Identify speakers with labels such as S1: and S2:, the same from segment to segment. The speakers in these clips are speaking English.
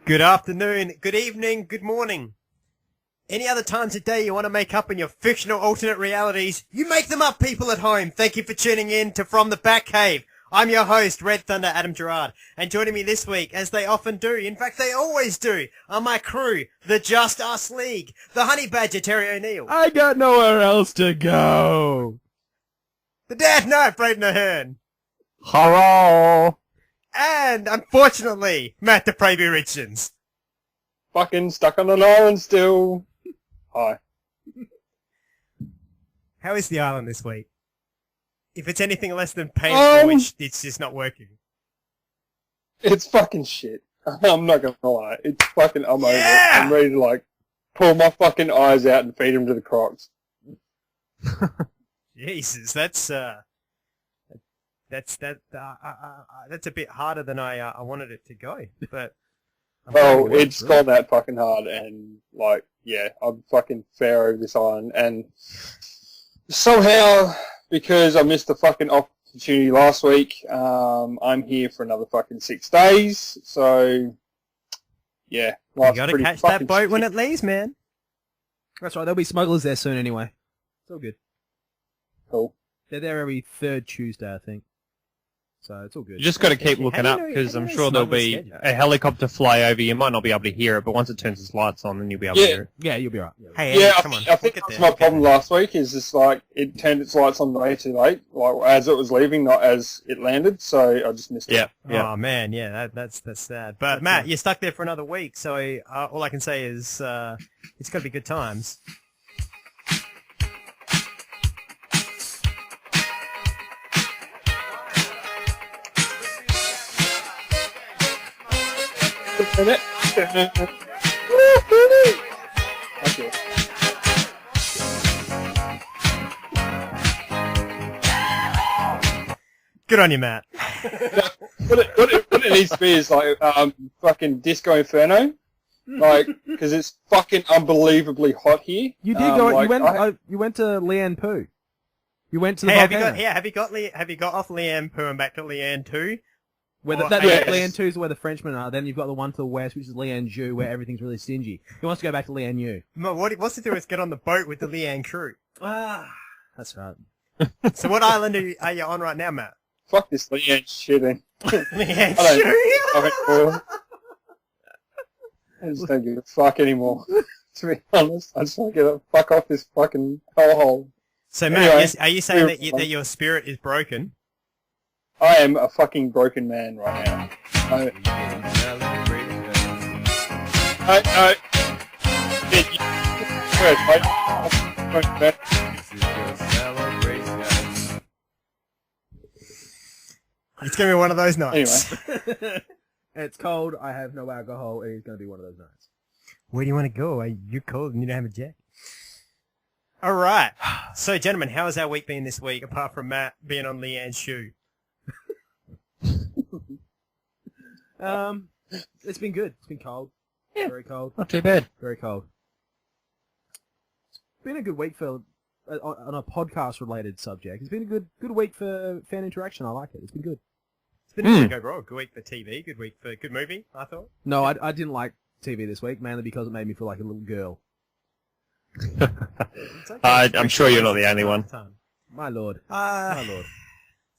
S1: Good afternoon, good evening, good morning. Any other times of day you want to make up in your fictional alternate realities, you make them up, people at home. Thank you for tuning in to From the Batcave. I'm your host, Red Thunder Adam Gerard, and joining me this week, as they often do, in fact they always do, are my crew, the Just Us League, the Honey Badger Terry O'Neill.
S2: I got nowhere else to go.
S1: The Dad Knight Braden Ahern.
S2: Hello.
S1: And, unfortunately, Matt the Pravy Richards.
S3: Fucking stuck on an island still. Hi.
S1: How is the island this week? If it's anything less than painful, it's just not working.
S3: It's fucking shit. I'm not gonna lie. It's fucking, I'm over it.
S1: Yeah!
S3: I'm ready to, like, pull my fucking eyes out and feed them to the crocs.
S1: Jesus, that's a bit harder than I wanted it to go, but...
S3: Well, it's gone that fucking hard, and, like, yeah, I'm fucking fair over this island, and somehow, because I missed the fucking opportunity last week, I'm here for another fucking 6 days, so, yeah.
S1: You gotta catch that boat when it leaves, man.
S2: That's right, there'll be smugglers there soon anyway. It's all good.
S3: Cool.
S2: They're there every third Tuesday, I think. So it's all good.
S4: You just got to keep looking up, because I'm sure there'll be a helicopter fly over. You might not be able to hear it, but once it turns its lights on, then you'll be able to hear it.
S2: Yeah, you'll be right.
S1: Hey,
S3: Yeah,
S1: come on.
S3: I think that's my problem last week, is just like, it turned its lights on way too late, like as it was leaving, not as it landed, so I just missed it.
S1: Yeah. Oh man, yeah, that's sad. But Matt, you're stuck there for another week, so all I can say is it's gonna be good times.
S3: Okay.
S1: Good on you, Matt.
S3: What it needs to be is like fucking Disco Inferno, like, because it's fucking unbelievably hot here.
S2: You did go.
S3: Like,
S2: you went to Lian Poo. You went to the
S1: Hey,
S2: volcano.
S1: have you got off Lian Poo and back to Lian 2?
S2: Lian 2 is where the Frenchmen are. Then you've got the one to the west, which is Lian Ju, where everything's really stingy. He wants to go back to Lian Yu.
S1: What's to do is get on the boat with the Lian crew.
S2: That's right.
S1: So what island are you on right now, Matt?
S3: fuck this Lian shit in.
S1: Lian
S3: I just don't give a fuck anymore. To be honest, I just want to get the fuck off this fucking hellhole.
S1: So Matt,
S3: Anyway,
S1: are you saying that your spirit is broken?
S3: I am a fucking broken man right now. No.
S1: It's gonna be one of those nights.
S3: Anyway.
S2: It's cold, I have no alcohol, and it's going to be one of those nights.
S1: Where do you want to go? You're cold and you don't have a jacket. Alright. So, gentlemen, how has our week been this week, apart from Matt being on Leanne's shoe?
S2: It's been good. It's been cold.
S4: Yeah.
S2: Very cold.
S4: Not too bad.
S2: Very cold. It's been a good week for on a podcast-related subject. It's been a good week for fan interaction. I like it. It's been good.
S1: It's been a week overall. Good week for TV. Good week for good movie, I thought.
S2: No, I didn't like TV this week, mainly because it made me feel like a little girl.
S4: I'm sure you're not the only one.
S2: My lord.
S1: My lord.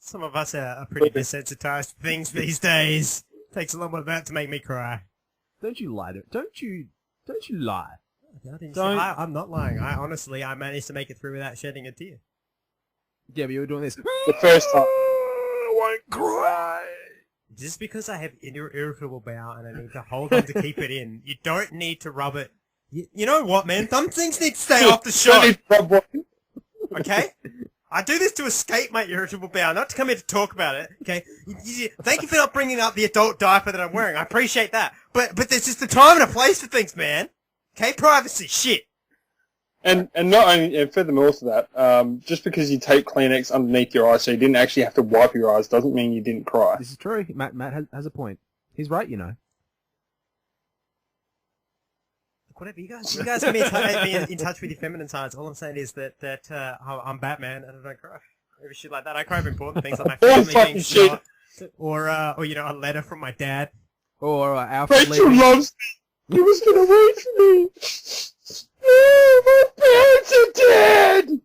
S1: Some of us are pretty desensitized to things these days. Takes a lot of that to make me cry.
S2: Don't you lie to Don't you lie.
S1: I'm not lying. I managed to make it through without shedding a tear.
S2: Yeah, but you were doing this.
S3: The first time.
S2: I won't cry.
S1: Just because I have irritable bowel and I need to hold on to keep it in, you don't need to rub it. You know what, man? Some things need to stay off the show. Okay? I do this to escape my irritable bowel, not to come here to talk about it. Okay? Thank you for not bringing up the adult diaper that I'm wearing. I appreciate that. But there's just a time and a place for things, man. Okay? Privacy. Shit.
S3: And not only, and furthermore to that, just because you tape Kleenex underneath your eyes so you didn't actually have to wipe your eyes doesn't mean you didn't cry.
S2: This is true. Matt has a point. He's right, you know.
S1: Whatever, you guys can be in touch with your feminine sides. All I'm saying is that I'm Batman and I don't cry. Maybe shit like that. I cry over important things like my family being shot, or a letter from my dad,
S2: Or Alfred
S3: Rachel
S2: leaving.
S3: loves me. He was gonna wait for me. Oh, my parents are dead.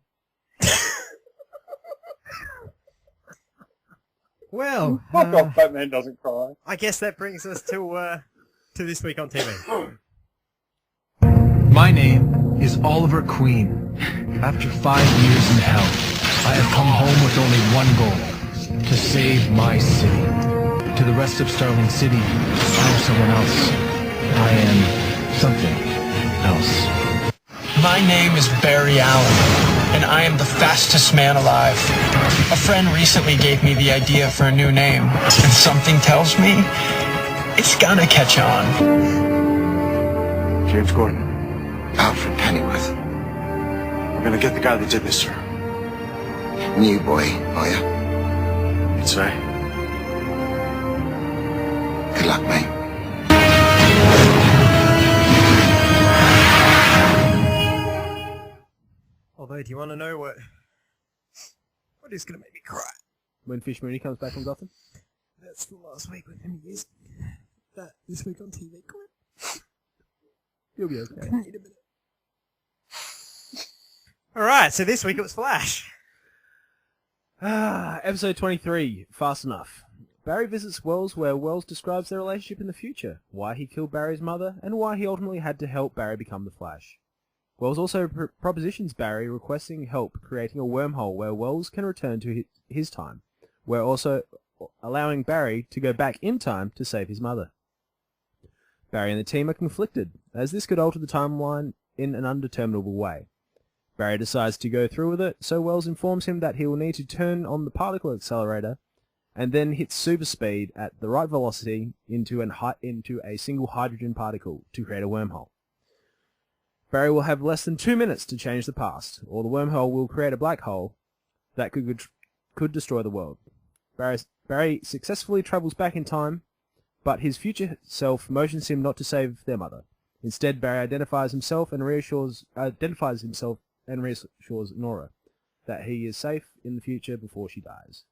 S1: Well,
S3: Fuck off, Batman doesn't cry.
S1: I guess that brings us to this week on TV.
S5: My name is Oliver Queen. After 5 years in hell, I have come home with only one goal: to save my city. To the rest of Starling City, I am someone else. I am something else. My name is Barry Allen, and I am the fastest man alive. A friend recently gave me the idea for a new name, and something tells me it's gonna catch on.
S6: James Gordon. Alfred Pennyworth. We're gonna get the guy that did this, sir.
S7: New boy, are you?
S6: That's right.
S7: Good luck, mate.
S1: Although, do you want to know what is going to make me cry?
S2: When Fish Mooney comes back from Gotham?
S1: That's the last week with him. Is that this week on TV?
S2: You'll be okay.
S1: Need a minute. Alright, so this week it was Flash.
S2: Episode 23, Fast Enough. Barry visits Wells where Wells describes their relationship in the future, why he killed Barry's mother, and why he ultimately had to help Barry become the Flash. Wells also propositions Barry requesting help creating a wormhole where Wells can return to his time, where also allowing Barry to go back in time to save his mother. Barry and the team are conflicted, as this could alter the timeline in an undeterminable way. Barry decides to go through with it, so Wells informs him that he will need to turn on the particle accelerator and then hit super speed at the right velocity into a single hydrogen particle to create a wormhole. Barry will have less than 2 minutes to change the past, or the wormhole will create a black hole that could destroy the world. Barry successfully travels back in time, but his future self motions him not to save their mother. Instead, Barry identifies himself and reassures Nora that he is safe in the future before she dies.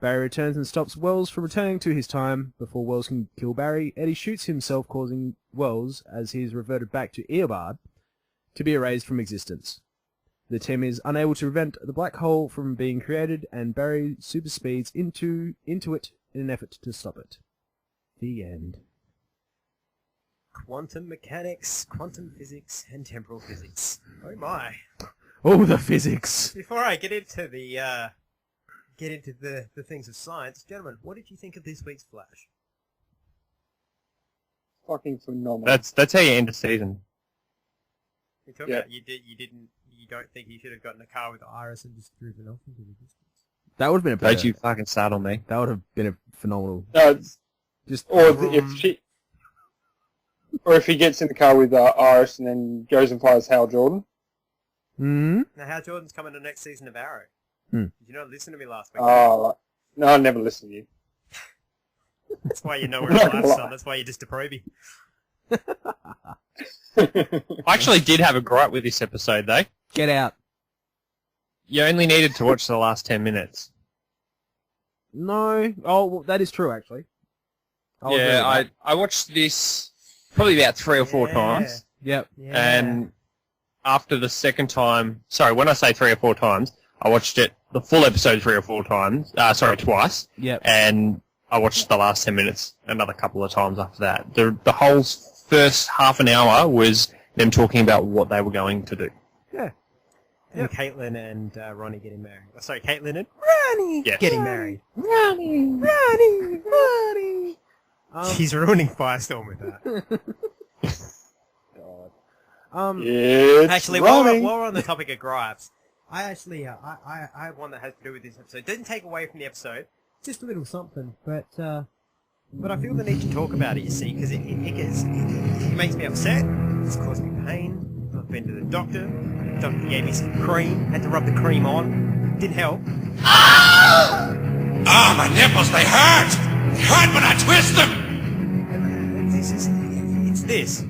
S2: Barry returns and stops Wells from returning to his time. Before Wells can kill Barry, Eddie shoots himself, causing Wells, as he is reverted back to Eobard, to be erased from existence. The team is unable to prevent the black hole from being created, and Barry superspeeds into it in an effort to stop it. The end.
S1: Quantum mechanics, quantum physics, and temporal physics. Oh my.
S2: Oh, the physics!
S1: Before I get into the things of science, gentlemen, what did you think of this week's Flash?
S3: Fucking phenomenal.
S4: That's how you end the season.
S1: You talking about you don't think he should have gotten a car with Iris and just driven off into the distance?
S2: That would have been a
S4: Don't
S2: better.
S4: you fucking saddle me.
S2: That would have been a phenomenal.
S3: No, it's,
S2: Just
S3: or if he gets in the car with Iris and then goes and plays Hal Jordan.
S2: Hmm.
S1: Now, Hal Jordan's coming to the next season of Arrow.
S2: Hmm.
S1: Did you not listen to me last week?
S3: Oh, no, I never listened to you.
S1: That's why you know where it's last on. That's why you're just a probie.
S4: I actually did have a gripe with this episode, though.
S2: Get out.
S4: You only needed to watch the last 10 minutes.
S2: No. Oh, well, that is true, actually. I'll agree with that.
S4: I watched this probably about 3 or 4 times.
S2: Yep.
S1: Yeah.
S4: And after the second time... Sorry, when I say 3 or 4 times, I watched it, the full episode 3 or 4 times. Twice.
S2: Yep.
S4: And I watched the last 10 minutes another couple of times after that. The whole first half an hour was them talking about what they were going to do.
S2: Yeah.
S1: And Caitlin and Ronnie getting married. Oh, sorry, Caitlin and Ronnie
S4: Yes.
S1: getting married.
S2: Ronnie.
S1: She's ruining Firestorm with that.
S3: It's
S1: Actually, while
S3: running.
S1: we're on the topic of gripes, I actually I have one that has to do with this episode. It doesn't take away from the episode, just a little something, but I feel the need to talk about it. You see, because it makes me upset. It's caused me pain. I've been to the doctor. The doctor gave me some cream. Had to rub the cream on. Didn't help.
S8: Ah, my nipples, they hurt! They hurt when I twist them!
S1: It's this.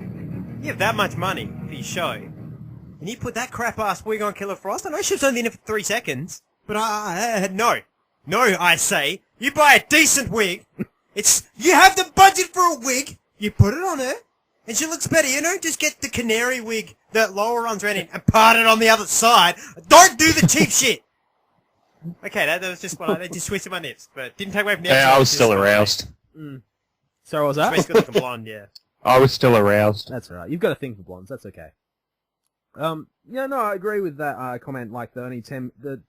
S1: You have that much money for your show, and you put that crap-ass wig on Killer Frost. I know she was only in it for 3 seconds, but no, I say, you buy a decent wig, You have the budget for a wig, you put it on her, and she looks better, just get the canary wig that Laura runs around in and part it on the other side. Don't do the cheap shit! Okay, that was just they just twisted my nips, but didn't take away from the episode.
S4: Yeah, I was still aroused.
S2: So was that?
S1: Makes good looking blonde, yeah.
S4: I was still aroused.
S2: That's alright. You've got a thing for blondes. That's okay. Yeah, no, I agree with that comment. Like the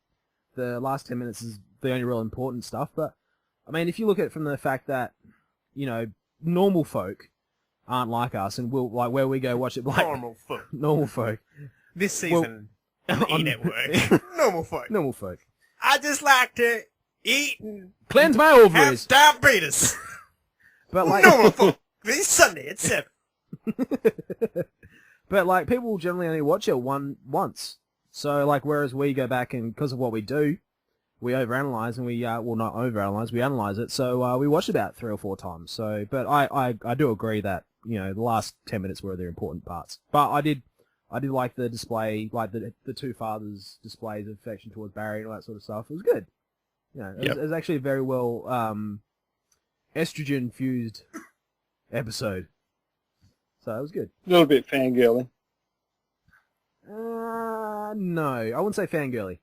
S2: last 10 minutes is the only real important stuff. But I mean, if you look at it from the fact that normal folk aren't like us, and we'll like where we go watch it. Like, normal folk.
S1: This season on the E-Network. Normal folk. I just like to eat and
S2: cleanse my ovaries.
S1: Have diabetes.
S2: But like
S1: normal folk. This Sunday at 7.
S2: But like people generally only watch it once. So like whereas we go back and because of what we do, we overanalyze and we not overanalyze, we analyze it. So we watch it about 3 or 4 times. So but I do agree that the last 10 minutes were the important parts. But I did like the display, like the two fathers' displays of affection towards Barry and all that sort of stuff. It was good. It was actually a very well estrogen fused episode. So it was good.
S3: A little bit fangirly.
S2: No, I wouldn't say fangirly.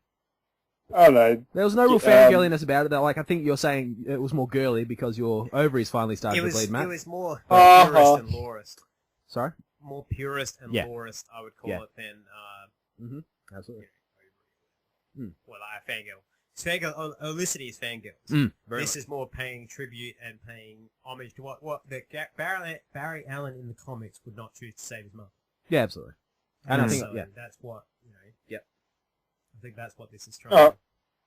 S3: Oh no.
S2: There was no real fangirliness about it. Like I think you're saying it was more girly because your ovaries finally started to bleed, Matt.
S1: It was more purist and lawrist.
S2: Sorry?
S1: More purist and lawrist, I would call it, than
S2: absolutely.
S1: Well, fangirl. Olicity is fangirls. This is more paying tribute and paying homage to what Barry Allen in the comics would not choose to save his mother.
S2: Yeah, absolutely. And I think
S1: that's what
S2: Yep.
S1: I think that's what this is trying.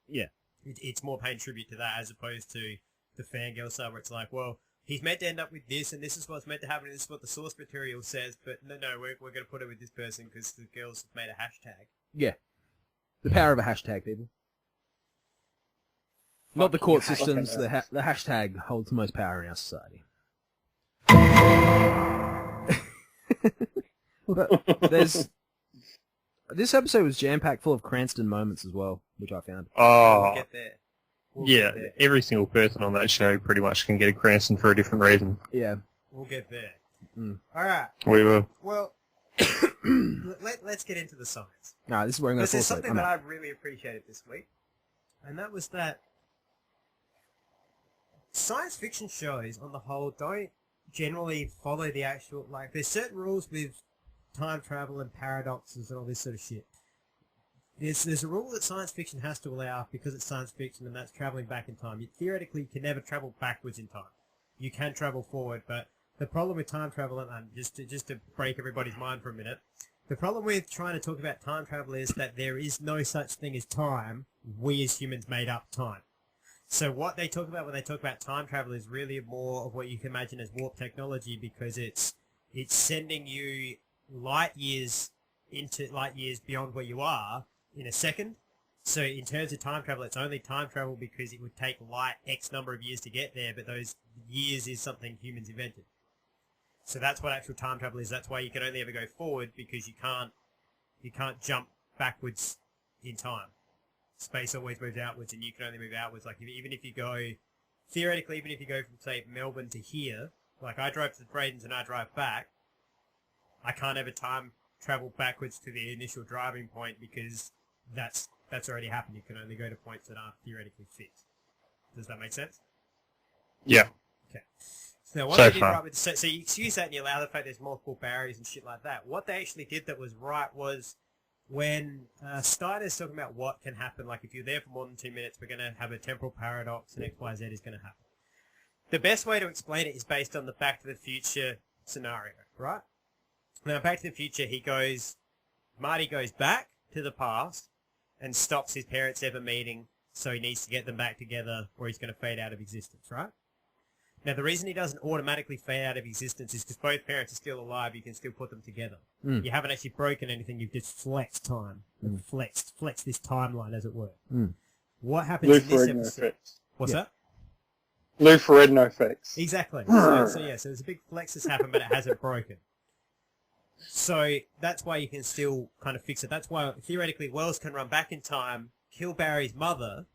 S2: Yeah.
S1: It's more paying tribute to that as opposed to the fangirl side where it's like, well, he's meant to end up with this, and this is what's meant to happen, and this is what the source material says, but no, we're going to put it with this person because the girls have made a hashtag.
S2: Yeah. The power of a hashtag, people. Not the court systems, the hashtag holds the most power in our society. But this episode was jam-packed full of Cranston moments as well, which I found.
S4: Oh,
S1: We'll get there.
S4: every single person on that show pretty much can get a Cranston for a different reason.
S2: Yeah.
S1: We'll get there. Alright.
S4: We will.
S1: Well, let's get into the science.
S2: No, this is where I'm going to
S1: There's something that I really appreciated this week, and that was that science fiction shows, on the whole, don't generally follow the actual, there's certain rules with time travel and paradoxes and all this sort of shit. There's a rule that science fiction has to allow because it's science fiction, and that's traveling back in time. You theoretically can never travel backwards in time. You can travel forward, but the problem with time travel, and just to break everybody's mind for a minute, the problem with trying to talk about time travel is that there is no such thing as time. We as humans made up time. So what they talk about when they talk about time travel is really more of what you can imagine as warp technology, because it's sending you light years beyond where you are in a second. So in terms of time travel, it's only time travel because it would take light X number of years to get there, but those years is something humans invented. So that's what actual time travel is. That's why you can only ever go forward, because you can't jump backwards in time. Space always moves outwards, and you can only move outwards. Even if you go from, say, Melbourne to here, like I drove to the Bradens and I drive back, I can't ever time travel backwards to the initial driving point, because that's already happened. You can only go to points that aren't theoretically fixed. Does that make sense?
S4: Yeah.
S1: Okay. So now what
S4: So
S1: they did
S4: far.
S1: right with so you excuse that and you allow the fact there's multiple barriers and shit like that. What they actually did that was right was when Steiner's talking about what can happen, like if you're there for more than 2 minutes, we're going to have a temporal paradox and X, Y, Z is going to happen. The best way to explain it is based on the Back to the Future scenario, right? Now, Back to the Future, Marty goes back to the past and stops his parents ever meeting, so he needs to get them back together or he's going to fade out of existence, right? Now, the reason he doesn't automatically fade out of existence is because both parents are still alive. You can still put them together. You haven't actually broken anything. You've just flexed time. Flexed this timeline, as it were. What happens
S3: Lou
S1: in this
S3: Ferrigno
S1: episode?
S3: effect.
S1: What's that?
S3: Lou Ferrigno effects.
S1: Exactly. So there's a big flex that's happened, but it hasn't broken. So that's why you can still kind of fix it. That's why, theoretically, Wells can run back in time, kill Barry's mother,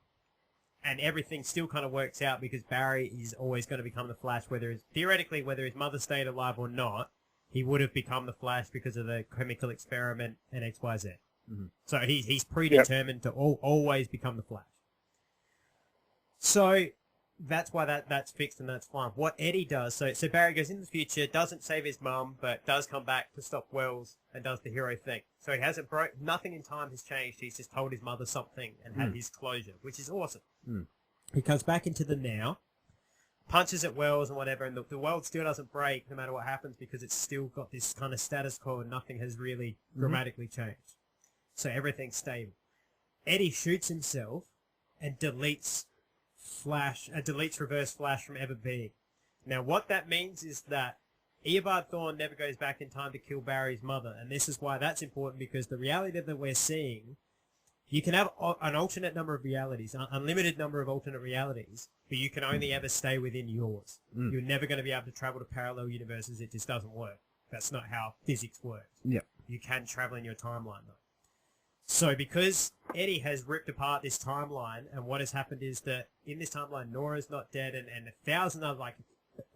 S1: and everything still kind of works out because Barry is always going to become the Flash, theoretically, whether his mother stayed alive or not, he would have become the Flash because of the chemical experiment and XYZ. Mm-hmm. So he's predetermined to always become the Flash. So that's why that's fixed and that's fine. What Eddie does, so Barry goes in the future, doesn't save his mum, but does come back to stop Wells and does the hero thing. So he hasn't nothing in time has changed. He's just told his mother something and had his closure, which is awesome. He comes back into the now, punches at Wells and whatever, and the world still doesn't break no matter what happens because it's still got this kind of status quo and nothing has really dramatically changed. So everything's stable. Eddie shoots himself and deletes Reverse Flash from ever being. Now, what that means is that Eobard Thawne never goes back in time to kill Barry's mother, and this is why that's important, because the reality that we're seeing, you can have an alternate number of realities, an unlimited number of alternate realities, but you can only ever stay within yours. You're never going to be able to travel to parallel universes. It just doesn't work. That's not how physics works. Yep. You can travel in your timeline, though. So because Eddie has ripped apart this timeline, and what has happened is that in this timeline, Nora's not dead, and 1,000 other, like,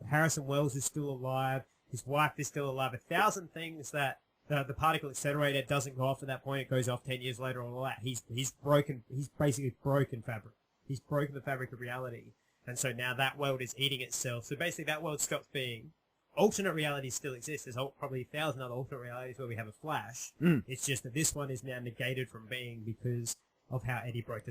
S1: Harrison Wells is still alive, his wife is still alive, 1,000 things that the particle accelerator doesn't go off at that point, it goes off 10 years later, all that. He's basically broken fabric. He's broken the fabric of reality, and so now that world is eating itself. So basically that world stops being. Alternate realities still exist. There's probably 1,000 other alternate realities where we have a Flash. It's just that this one is now negated from being because of how Eddie broke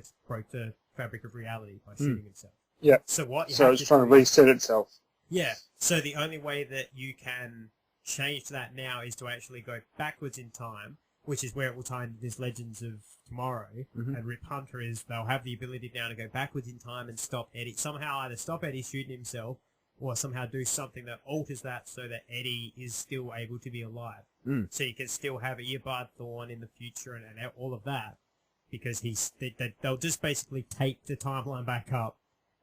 S1: the fabric of reality by shooting himself. Yeah. So
S3: it's trying to reset itself.
S1: Yeah. So the only way that you can change that now is to actually go backwards in time, which is where it will tie into this Legends of Tomorrow. And Rip Hunter they'll have the ability now to go backwards in time and stop Eddie. Somehow either stop Eddie shooting himself, or somehow do something that alters that so that Eddie is still able to be alive. So you can still have Eobard Thawne in the future and all of that, because they'll just basically tape the timeline back up.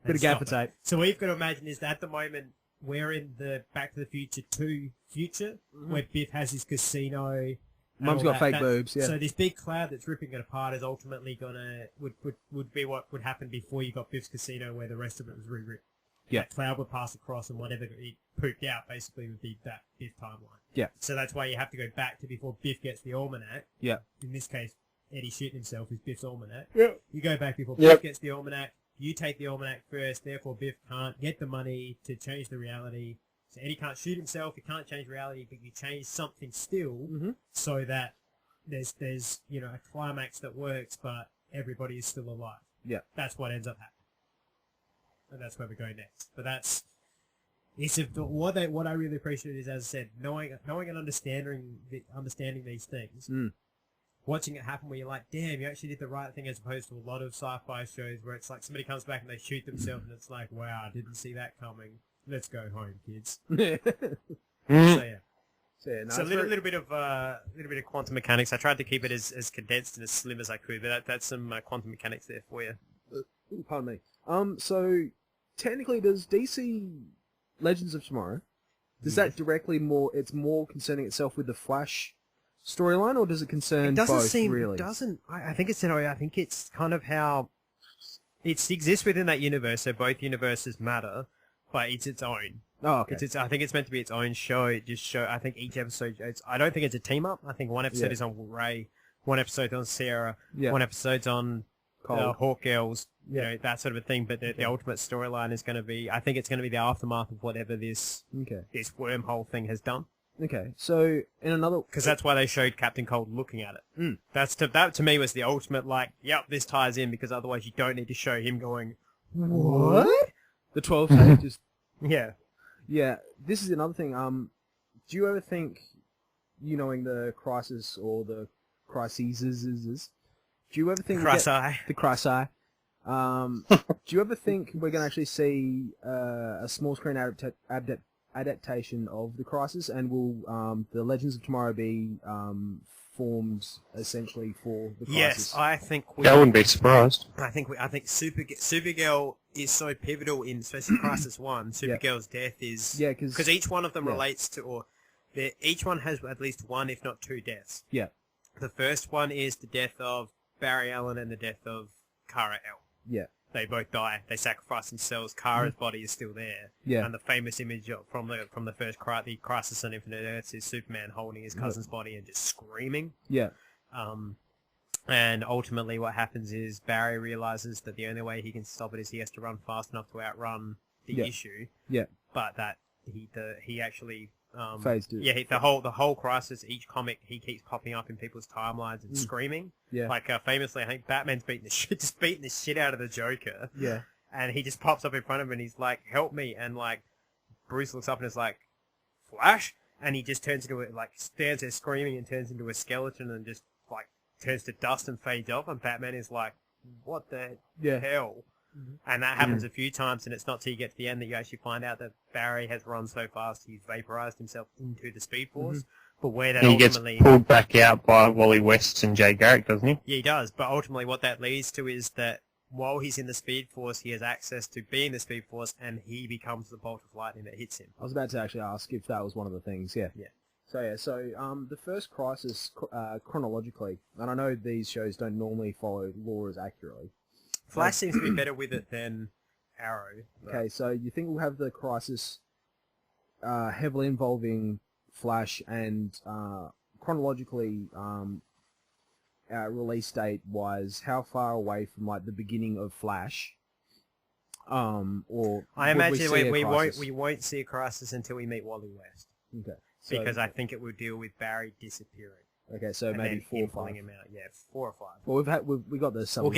S2: Bit of gaffer tape.
S1: So what you've got to imagine is that at the moment, we're in the Back to the Future 2 future, where Biff has his casino.
S2: Mum's got fake boobs, yeah.
S1: So this big cloud that's ripping it apart is ultimately would be what would happen before you got Biff's casino, where the rest of it was rewritten. Yeah. That cloud would pass across, and whatever it pooped out basically would be that Biff timeline. Yeah. So that's why you have to go back to before Biff gets the almanac. Yeah. In this case, Eddie shooting himself is Biff's almanac. Yeah. You go back before Biff gets the almanac. You take the almanac first, therefore Biff can't get the money to change the reality. So Eddie can't shoot himself, he can't change reality, but you change something still so that there's a climax that works, but everybody is still alive. Yeah. That's what ends up happening. And that's where we go next. But what I really appreciate is, as I said, knowing and understanding these things. Watching it happen where you're like, damn, you actually did the right thing, as opposed to a lot of sci-fi shows where it's like somebody comes back and they shoot themselves and it's like, wow, I didn't see that coming. Let's go home, kids. So a little bit of quantum mechanics. I tried to keep it as condensed and as slim as I could, but that's some quantum mechanics there for you.
S2: Pardon me. So technically, does DC Legends of Tomorrow, does that directly it's more concerning itself with the Flash storyline, or does it concern both, really?
S1: It doesn't. I think it's kind of how it exists within that universe, so both universes matter, but it's its own. Oh, okay. I think it's meant to be its own show. I think each episode, I don't think it's a team-up. I think one episode is on Ray, one episode's on Sarah, one episode's on Hawk Girls, that sort of a thing, but the ultimate storyline is going to be, I think it's going to be the aftermath of whatever this wormhole thing has done.
S2: Okay, so in another...
S1: Because that's why they showed Captain Cold looking at it. That to me was the ultimate, like, yep, this ties in, because otherwise you don't need to show him going, what?
S2: The 12 stages.
S1: Yeah.
S2: Yeah, this is another thing. Do you ever think, knowing the crisis or the crises, do you ever think...
S1: The
S2: crisis. Do you ever think we're going to actually see a small screen adaptation of the crisis, and will the Legends of Tomorrow be formed essentially for the crisis?
S1: Yes, I think
S4: I wouldn't be surprised.
S1: I think Supergirl is so pivotal in especially Crisis 1. Supergirl's death is because each one of them relates to, each one has at least one, if not two deaths. Yeah. The first one is the death of Barry Allen and the death of Kara El. Yeah. they both die. They sacrifice themselves. Kara's body is still there.
S2: Yeah.
S1: And the famous image from the first Crisis on Infinite Earths is Superman holding his cousin's body and just screaming.
S2: Yeah.
S1: And ultimately what happens is Barry realizes that the only way he can stop it is he has to run fast enough to outrun the issue.
S2: Yeah.
S1: But that he actually
S2: phased it.
S1: Yeah, the whole Crisis, each comic, he keeps popping up in people's timelines and screaming.
S2: Yeah.
S1: Like famously, I think Batman's beating the shit out of the Joker.
S2: Yeah.
S1: And he just pops up in front of him and he's like, "Help me!" And like Bruce looks up and is like, "Flash!" And he just turns into stands there screaming and turns into a skeleton and just like turns to dust and fades off. And Batman is like, "What the hell?" And that happens a few times, and it's not till you get to the end that you actually find out that Barry has run so fast he's vaporized himself into the Speed Force. But where that
S4: He gets
S1: ultimately
S4: pulled back out by Wally West and Jay Garrick, doesn't he?
S1: Yeah, he does. But ultimately what that leads to is that while he's in the Speed Force, he has access to being the Speed Force, and he becomes the bolt of lightning that hits him.
S2: I was about to actually ask if that was one of the things, yeah. So the first Crisis, chronologically, and I know these shows don't normally follow lore as accurately.
S1: Flash seems to be better with it than Arrow.
S2: Okay, so you think we'll have the Crisis heavily involving Flash and chronologically release date wise, how far away from like the beginning of Flash? Or
S1: I imagine
S2: we
S1: won't see a Crisis until we meet Wally West.
S2: Okay.
S1: Because I think it would deal with Barry disappearing.
S2: Okay, so
S1: and
S2: maybe
S1: then
S2: 4 or 5.
S1: him out. Yeah, 4 or 5.
S2: Well, we got the
S1: We'll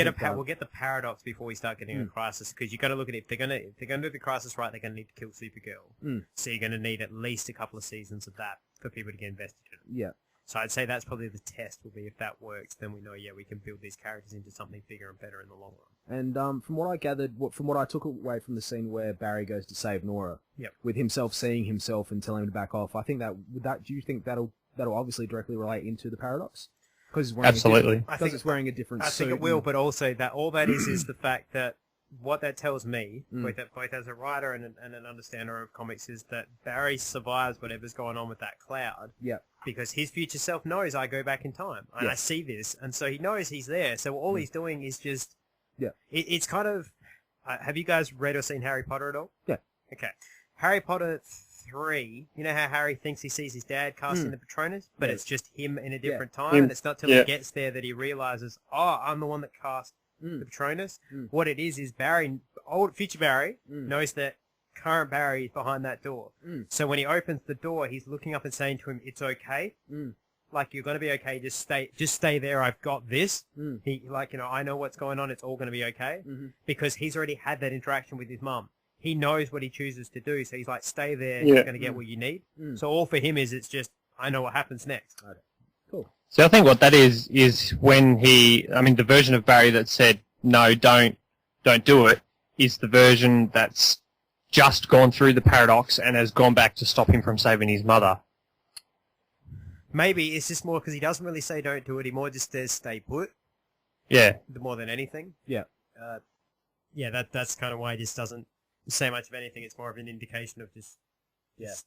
S1: get the paradox before we start getting a Crisis, because you got to look at it. If they're gonna do the Crisis right, they're gonna need to kill Supergirl. So you're gonna need at least a couple of seasons of that for people to get invested in it.
S2: Yeah.
S1: So I'd say that's probably the test. Will be if that works, then we know we can build these characters into something bigger and better in the long run.
S2: And from what I gathered, from what I took away from the scene where Barry goes to save Nora,
S1: Yep.
S2: with himself seeing himself and telling him to back off, I think do you think that'll obviously directly relate into the paradox? Because
S4: Absolutely.
S2: it's wearing a different suit.
S1: I think it will, but also that all that is the fact that what that tells me, both as a writer and an understander of comics, is that Barry survives whatever's going on with that cloud.
S2: Yeah.
S1: Because his future self knows I go back in time, and I see this, and so he knows he's there. So all he's doing is just, it's kind of. Have you guys read or seen Harry Potter at all?
S2: Yeah.
S1: Okay. Harry Potter 3. You know how Harry thinks he sees his dad casting the Patronus, but it's just him in a different time, and it's not till he gets there that he realizes, oh, I'm the one that cast the Patronus. What it is Barry, future Barry, knows that current Barry is behind that door. So when he opens the door, he's looking up and saying to him, "It's okay. Like, you're going to be okay. Just stay there. I've got this." He, I know what's going on. It's all going to be okay. Because he's already had that interaction with his mum. He knows what he chooses to do. So he's like, stay there. You're going to get what you need. So all for him is, it's just, I know what happens next.
S2: Okay. Cool.
S4: So I think what that is when the version of Barry that said, no, don't do it, is the version that's just gone through the paradox and has gone back to stop him from saving his mother.
S1: Maybe it's just more because he doesn't really say don't do it. He more just says stay put.
S4: Yeah.
S1: More than anything.
S2: Yeah.
S1: That's kind of why he just doesn't say much of anything. It's more of an indication of just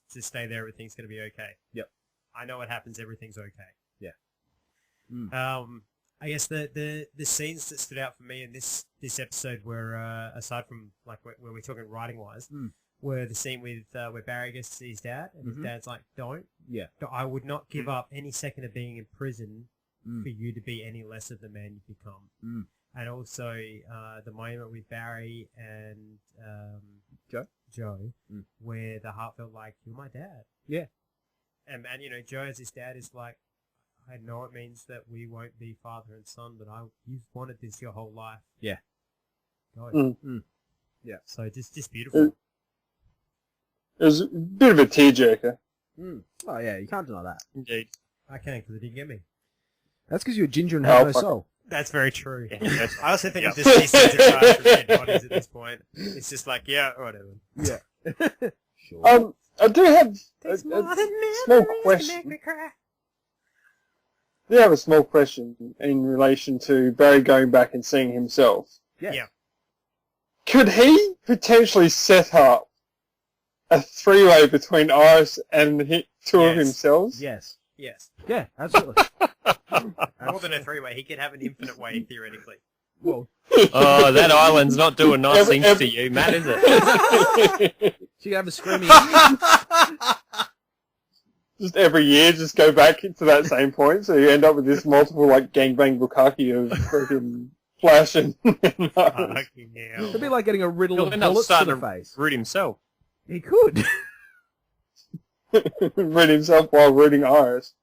S1: stay there. Everything's going to be okay.
S2: Yep.
S1: I know what happens. Everything's okay.
S2: Yeah.
S1: I guess the scenes that stood out for me in this episode were, aside from like where we're talking writing wise, were the scene with where Barry goes to see his dad, and his dad's like, "Don't.
S2: Yeah.
S1: I would not give up any second of being in prison for you to be any less of the man you become." And also the moment with Barry and Joe, where the heartfelt like, "You're my dad."
S2: Yeah.
S1: And Joe as his dad is like, "I know it means that we won't be father and son, but you've wanted this your whole life."
S2: Yeah.
S1: Go.
S2: Yeah.
S1: So just beautiful.
S3: It was a bit of a tearjerker.
S2: Oh yeah, you can't deny that.
S4: Indeed.
S1: I can't because it didn't get me.
S2: That's because you're ginger and have no soul.
S1: That's very true. I also think of this season of Clash of dead bodies at this point. It's just like, yeah, whatever.
S2: Yeah.
S3: Sure. I do have a small question. I do have a small question in relation to Barry going back and seeing himself.
S1: Yeah.
S3: Could he potentially set up a three-way between Iris and two of himself?
S2: Yes.
S1: Yes.
S2: Yeah, absolutely.
S1: More than a three-way. He could have an infinite way, theoretically.
S2: Well,
S4: Oh, that island's not doing nice things to you, Matt, is it?
S2: she could have a screaming.
S3: Just every year, just go back to that same point, so you end up with this multiple, like, gangbang bukkake of freaking Flash and...
S1: Fucking hell.
S2: It'd be like getting a riddle
S4: He'll
S2: of
S4: end up
S2: bullets to
S4: starting
S2: the
S4: to
S2: face.
S4: root himself.
S2: He could.
S3: root himself while rooting Iris.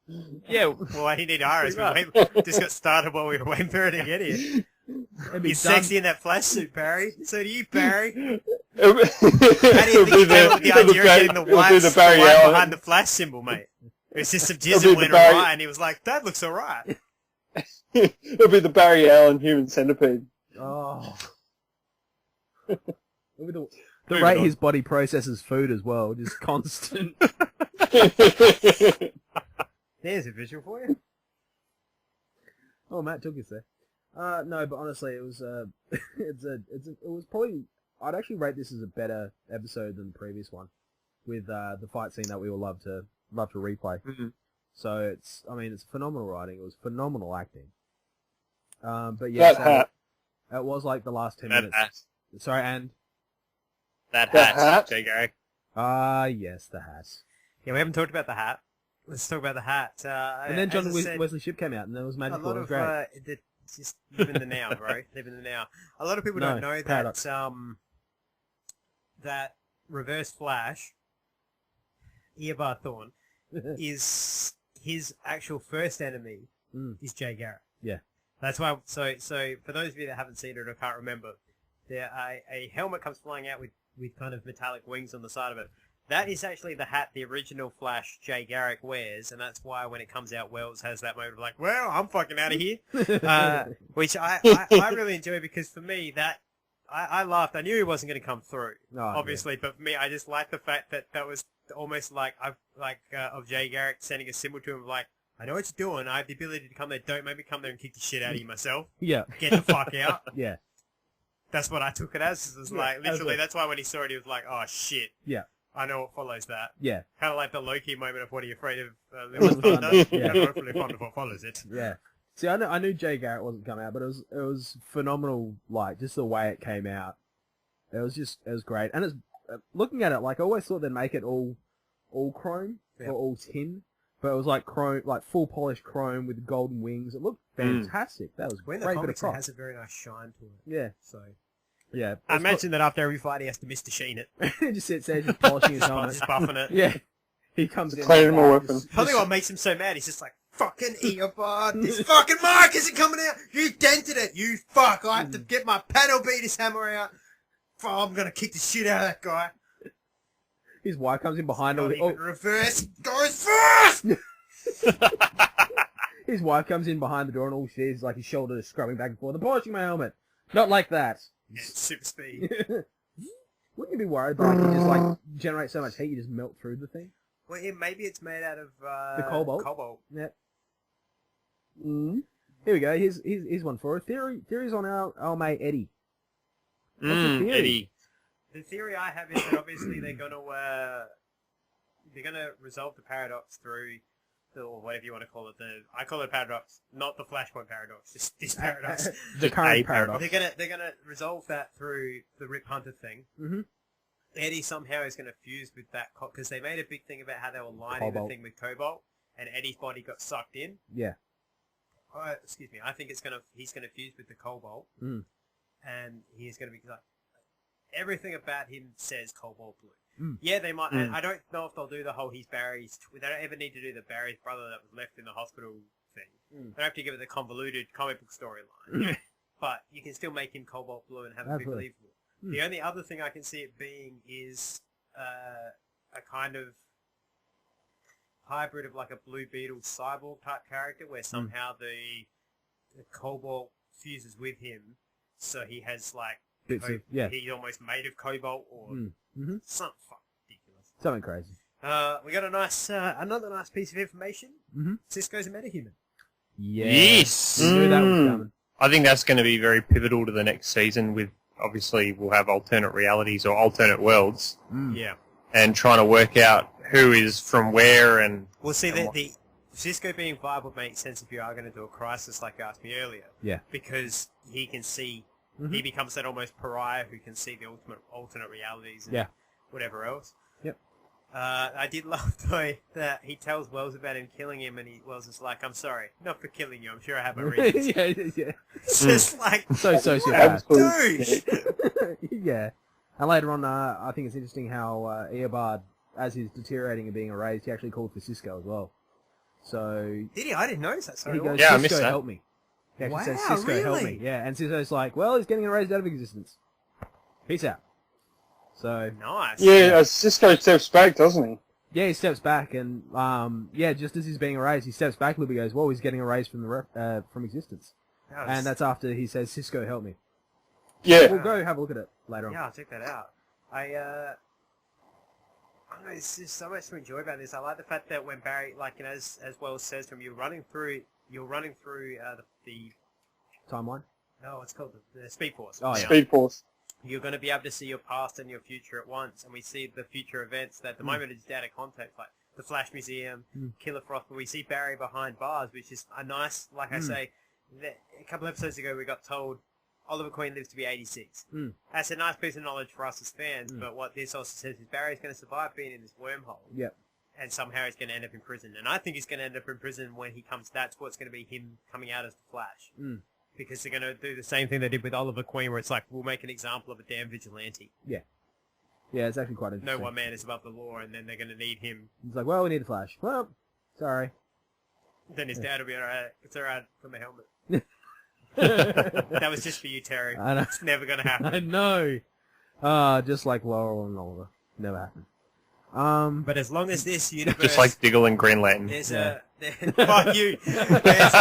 S4: Yeah,
S1: Well, why do you need Iris? We just got started while we were waiting for her to get here.
S2: It'd be
S1: You're
S2: done.
S1: sexy in that flash suit, Barry. So do you, Barry.
S3: How do
S1: How do you think you came up with the idea of getting the white behind the flash symbol, mate? It was just some jism went alright, and he was like, that looks alright.
S3: It'll be the Barry Allen human centipede.
S2: Oh. the rate his body processes food as well, just constant.
S1: There's a visual for you.
S2: Oh, Matt took us there. No, but honestly, it was it was probably, I'd actually rate this as a better episode than the previous one, with the fight scene that we all love to replay.
S3: Mm-hmm.
S2: So it's phenomenal writing. It was phenomenal acting. But yes,
S3: That hat.
S2: it was like the last 10
S4: that
S2: minutes.
S4: hat.
S2: Sorry, and
S4: That
S3: That
S4: hat,
S3: hat?
S4: Jay Garrick.
S2: yes, the hat.
S1: Yeah, we haven't talked about the hat. Let's talk about the hat.
S2: And then John
S1: as I said,
S2: Wesley Shipp came out, and that was
S1: a
S2: magical.
S1: lot
S2: It was
S1: of
S2: great.
S1: just live in the now, bro. Live in the now. A lot of people don't know
S2: paradox.
S1: that that Reverse Flash, Eobard Thawne, is his actual first enemy. Is Jay Garrick.
S2: Yeah.
S1: That's why. So for those of you that haven't seen it or can't remember, a helmet comes flying out with kind of metallic wings on the side of it. That is actually the hat the original Flash Jay Garrick wears, and that's why when it comes out, Wells has that moment of like, well, I'm fucking out of here. Which I really enjoy, because for me, that I laughed. I knew he wasn't going to come through, obviously, but for me, I just liked the fact that was almost like of Jay Garrick sending a symbol to him, like, I know what you're doing. I have the ability to come there. Don't make me come there and kick the shit out of you myself.
S2: Yeah.
S1: Get the fuck out.
S2: Yeah.
S1: That's what I took it as. It was like, literally, that's why when he saw it, he was like, oh, shit.
S2: Yeah.
S1: I know what follows that.
S2: Yeah.
S1: Kind of like the Loki moment of what are you afraid of? Little Thunder.
S2: Yeah.
S1: Hopefully fond of what follows it.
S2: Yeah. See, I knew Jay Garrick wasn't coming out, but it was phenomenal. Like, just the way it came out, it was great. And it's looking at it, like, I always thought they'd make it all chrome or all tin, but it was like chrome, like full polished chrome with golden wings. It looked fantastic. That was a
S1: When
S2: great
S1: the
S2: bit of
S1: comics, it
S2: prop.
S1: has a very nice shine to it.
S2: Yeah.
S1: So
S2: Yeah.
S1: I imagine that after every fight, he has to Mr. Sheen it.
S2: He just sits there, just polishing his helmet.
S1: Just buffing it.
S2: Yeah. He comes in.
S3: Cleaning my weapon.
S1: Probably what makes him so mad, he's just like, fucking Eobard, this fucking mark isn't coming out. You dented it, you fuck. I have to get my paddle beater's hammer out. I'm gonna kick the shit out of that guy.
S2: His wife comes in behind him.
S1: Reverse goes first!
S2: His wife comes in behind the door and all she is like his shoulder is scrubbing back and forth. I'm polishing my helmet. Not like that.
S1: Yeah, super speed.
S2: Wouldn't you be worried that you just like generate so much heat you just melt through the thing?
S1: Well, yeah, maybe it's made out of
S2: The cobalt?
S1: Cobalt.
S2: Yeah. Here we go. Here's one for a theories on our mate Eddie. What's the theory?
S4: Eddie.
S1: The theory I have is that obviously they're gonna resolve the paradox through or whatever you want to call it. I call it a paradox, not the Flashpoint paradox, just this paradox.
S2: The current paradox.
S1: They're gonna resolve that through the Rip Hunter thing.
S2: Mm-hmm.
S1: Eddie somehow is gonna fuse with that because they made a big thing about how they were lining the thing with Cobalt, and Eddie's body got sucked in.
S2: Yeah.
S1: Excuse me. I think he's gonna fuse with the Cobalt, and he's gonna be like everything about him says Cobalt Blue. Yeah, they might. And I don't know if they'll do the whole he's Barry's. They don't ever need to do the Barry's brother that was left in the hospital thing. They don't have to give it the convoluted comic book storyline. But you can still make him Cobalt Blue and have it be believable. The only other thing I can see it being is a kind of hybrid of like a Blue Beetle cyborg type character where somehow the Cobalt fuses with him, so he has like he's almost made of Cobalt or something ridiculous.
S2: Something crazy.
S1: We got a nice another nice piece of information. Cisco's a metahuman.
S4: Yes.
S2: We knew that was coming.
S4: I think that's going to be very pivotal to the next season. With obviously we'll have alternate realities or alternate worlds.
S1: Yeah.
S4: And trying to work out who is from where and...
S1: We'll see the Cisco being viable makes sense if you are going to do a crisis like you asked me earlier.
S2: Yeah.
S1: Because he can see, he becomes that almost pariah who can see the alternate realities and whatever else.
S2: Yep.
S1: I did love, though, that he tells Wells about him killing him, and Wells is like, I'm sorry, not for killing you, I'm sure I have a reason.
S2: yeah.
S1: It's just like,
S2: So sociopath.
S1: douche!
S2: Yeah. And later on, I think it's interesting how Eobard, as he's deteriorating and being erased, he actually called for Cisco as well. So...
S1: Did he? I didn't notice that. Sorry.
S2: He goes,
S4: I
S2: Cisco,
S4: missed that.
S2: help me. He actually says,
S1: Wow,
S2: Cisco, help
S1: really?
S2: me. Yeah, and Cisco's like, well, he's getting erased out of existence. Peace out. So...
S1: Nice.
S3: Yeah, Cisco steps back, doesn't he?
S2: Yeah, he steps back, and just as he's being erased, he steps back a little bit. Goes, "Well, he's getting erased from from existence," and that's after he says, "Cisco, help me."
S3: Yeah.
S2: We'll go have a look at it later on.
S1: Yeah, I'll check that out. I don't know, it's just so much to enjoy about this. I like the fact that when Barry, like, you know, as Wells says to him, you're running through the
S2: Timeline.
S1: no, it's called the Speed Force.
S2: Oh, yeah.
S3: Speed Force.
S1: You're going to be able to see your past and your future at once, and we see the future events that at the moment is out of context, like the Flash Museum, Killer Frost, but we see Barry behind bars, which is a nice, like I say, a couple episodes ago we got told Oliver Queen lives to be 86. That's a nice piece of knowledge for us as fans, but what this also says is Barry's going to survive being in this wormhole.
S2: Yep.
S1: And somehow he's going to end up in prison. And I think he's going to end up in prison when he comes, that's what's going to be him coming out as the Flash. Because they're going to do the same thing they did with Oliver Queen, where it's like, we'll make an example of a damn vigilante.
S2: Yeah. Yeah, it's actually quite interesting.
S1: No one man is above the law, and then they're going to need him.
S2: He's like, well, we need the Flash. Well, sorry.
S1: Then his dad will be alright. It's alright from a helmet. That was just for you, Terry.
S2: I know.
S1: It's never going to happen.
S2: I know. Just like Laurel and Oliver. Never happened.
S1: But as long as this universe...
S4: Just like Diggle and Green Lantern.
S1: There's fuck you. There's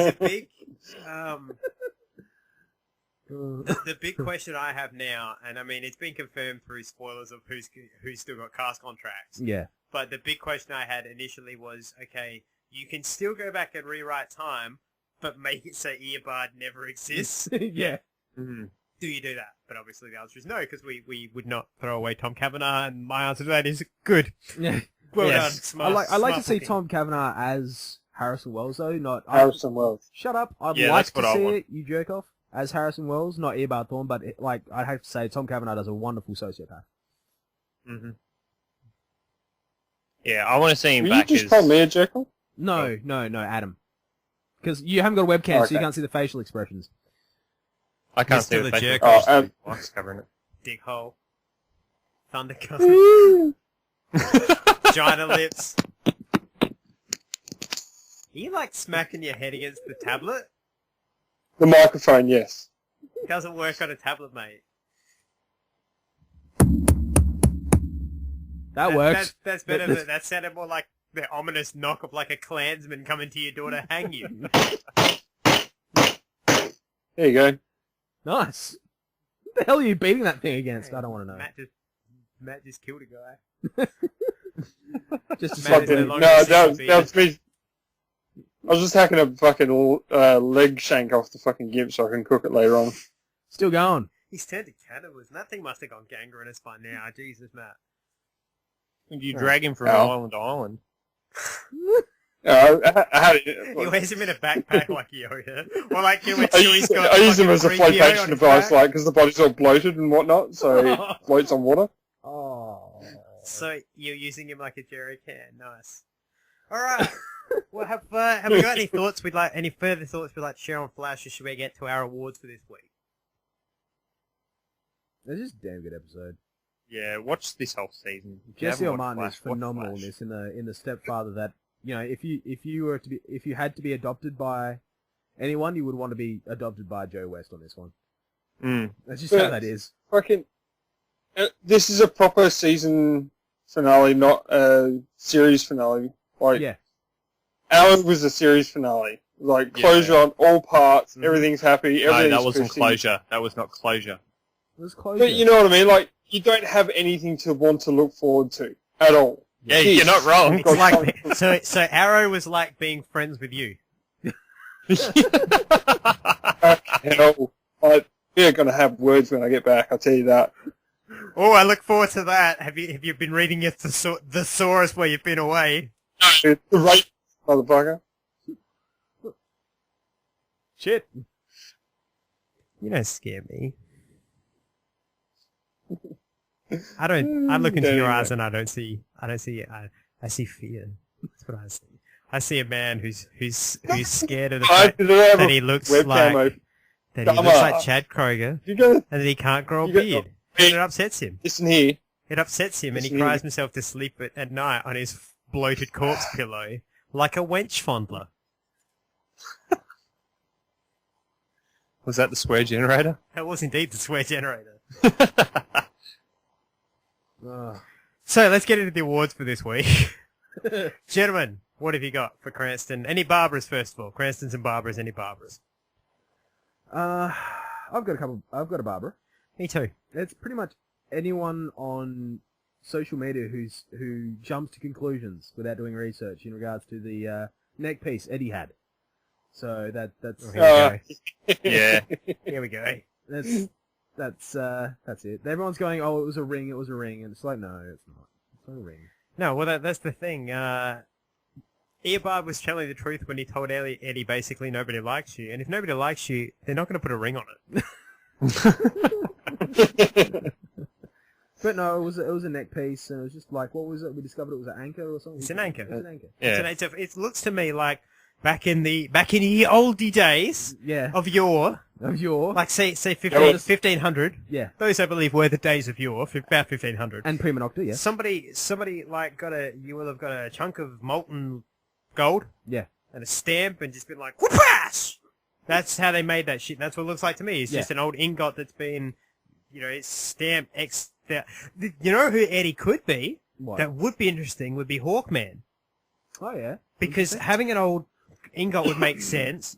S1: a big... the big question I have now, and I mean, it's been confirmed through spoilers of who's still got cast contracts.
S2: Yeah.
S1: But the big question I had initially was, okay, you can still go back and rewrite time, but make it so Eobard never exists.
S2: Yeah.
S1: Do you do that? But obviously the answer is no, because we would not throw away Tom Cavanaugh, and my answer to that is good.
S2: Yeah.
S1: Well done. Smart,
S2: I like to
S1: smart
S2: see
S1: booking.
S2: Tom Cavanaugh as Harrison Wells, though. Not
S3: Harrison Wells.
S2: Shut up. I'd
S4: Yeah,
S2: like
S4: that's what
S2: to
S4: I
S2: see
S4: want.
S2: it, you jerk off, as Harrison Wells, not Eobard Thawne, but I'd have to say Tom Cavanaugh does a wonderful sociopath.
S4: Yeah, I want to see him
S3: Will you
S4: back
S3: just
S4: as...
S3: call me a Jekyll?
S2: No, Adam. Because you haven't got a webcam, so you
S3: Okay.
S2: can't see the facial expressions.
S4: I can't
S1: Mr.
S4: see the
S1: the
S4: face.
S1: Jerk
S3: off.
S4: Mike's covering it.
S1: Dick hole. Thundercut. Vagina lips. Are you like smacking your head against the tablet?
S3: The microphone, yes.
S1: It doesn't work on a tablet, mate.
S2: That works.
S1: That's better. That sounded more like the ominous knock of like a Klansman coming to your door to hang you.
S3: There you go.
S2: Nice. What the hell are you beating that thing against? I don't want to know.
S1: Matt just killed a guy.
S2: Just
S1: Matt is no
S3: Fucking,
S1: longer
S3: no,
S1: a
S3: that
S1: civil
S3: was me. I was just hacking a fucking leg shank off the fucking gimp so I can cook it later on.
S2: Still going.
S1: He's turned to cannibalism. That thing must have gone gangrenous by now. Jesus, Matt.
S4: You drag him from
S3: Ow.
S4: island to island.
S3: I had
S1: He
S3: it.
S1: wears him in a backpack like Yoda. Or like you when
S3: I
S1: Chewie's got
S3: use him as a
S1: fucking 3PO on
S3: flotation
S1: his
S3: device,
S1: back.
S3: like, because the body's all bloated and whatnot, so it floats on water.
S2: Oh.
S1: So you're using him like a jerry can. Nice. All right. Well, have we got any thoughts? Any further thoughts we'd like to share on Flash, or should we get to our awards for this week?
S2: It's just a damn good episode.
S4: Yeah, watch this whole season. If you
S2: Jesse
S4: haven't
S2: Martin
S4: watched
S2: is
S4: Flash, watch
S2: phenomenal in
S4: Flash.
S2: this, in the stepfather that, you know, if you had to be adopted by anyone, you would want to be adopted by Joe West on this one. That's just how that is.
S3: Fucking, this is a proper season finale, not a series finale. Like,
S2: Yeah.
S3: Alan was a series finale. Like, closure on all parts, everything's happy,
S4: No,
S3: everything's
S4: that wasn't
S3: pristine.
S4: closure. That was not closure.
S2: It was close.
S3: But you know what I mean? Like, you don't have anything to want to look forward to at all.
S4: Yeah,
S3: Jeez.
S4: you're not wrong.
S1: It's like so Arrow was like being friends with you.
S3: Hell, we're going to have words when I get back, I'll tell you that.
S1: Oh, I look forward to that. Have you been reading your thesaurus while you've been away?
S3: Right, motherfucker.
S2: Shit.
S1: You don't scare me. I look into your eyes and I see fear. That's what I see. I see a man who's scared of the fact that he looks like Chad Kroger, and that he can't grow a beard. And it upsets him.
S3: Listen here.
S1: It upsets him, and he cries himself to sleep at night on his bloated corpse pillow like a wench fondler.
S4: Was that the swear generator?
S1: That was indeed the swear generator. So let's get into the awards for this week. Gentlemen, what have you got for Cranston? Any Barbaras, first of all? Cranstons and Barbaras, any Barbaras?
S2: I've got a Barbara.
S1: Me too.
S2: It's pretty much anyone on social media who jumps to conclusions without doing research in regards to the neck piece Eddie had. So that's
S4: Yeah.
S1: Here we go.
S2: That's it. Everyone's going, oh, it was a ring, and it's like, no, it's not. It's not a ring.
S1: No, well, that's the thing. Earbard was telling the truth when he told Eddie basically nobody likes you, and if nobody likes you, they're not going to put a ring on it.
S2: But no, it was a neck piece, and it was just like, what was it? We discovered it was an anchor or something.
S1: It's an anchor.
S2: It's an anchor.
S4: Yeah.
S1: It looks to me like back in the oldie days of yore. Like say 1500.
S2: Yeah.
S1: Those I believe were the days of yore, about 1500.
S2: And prima nocta, yeah.
S1: Somebody like you will have got a chunk of molten gold.
S2: Yeah.
S1: And a stamp and just been like, whoopash! That's how they made that shit. That's what it looks like to me. It's just an old ingot that's been, it's stamped you know who Eddie could be?
S2: What?
S1: That would be interesting would be Hawkman.
S2: Oh yeah.
S1: Because having an old ingot would make sense.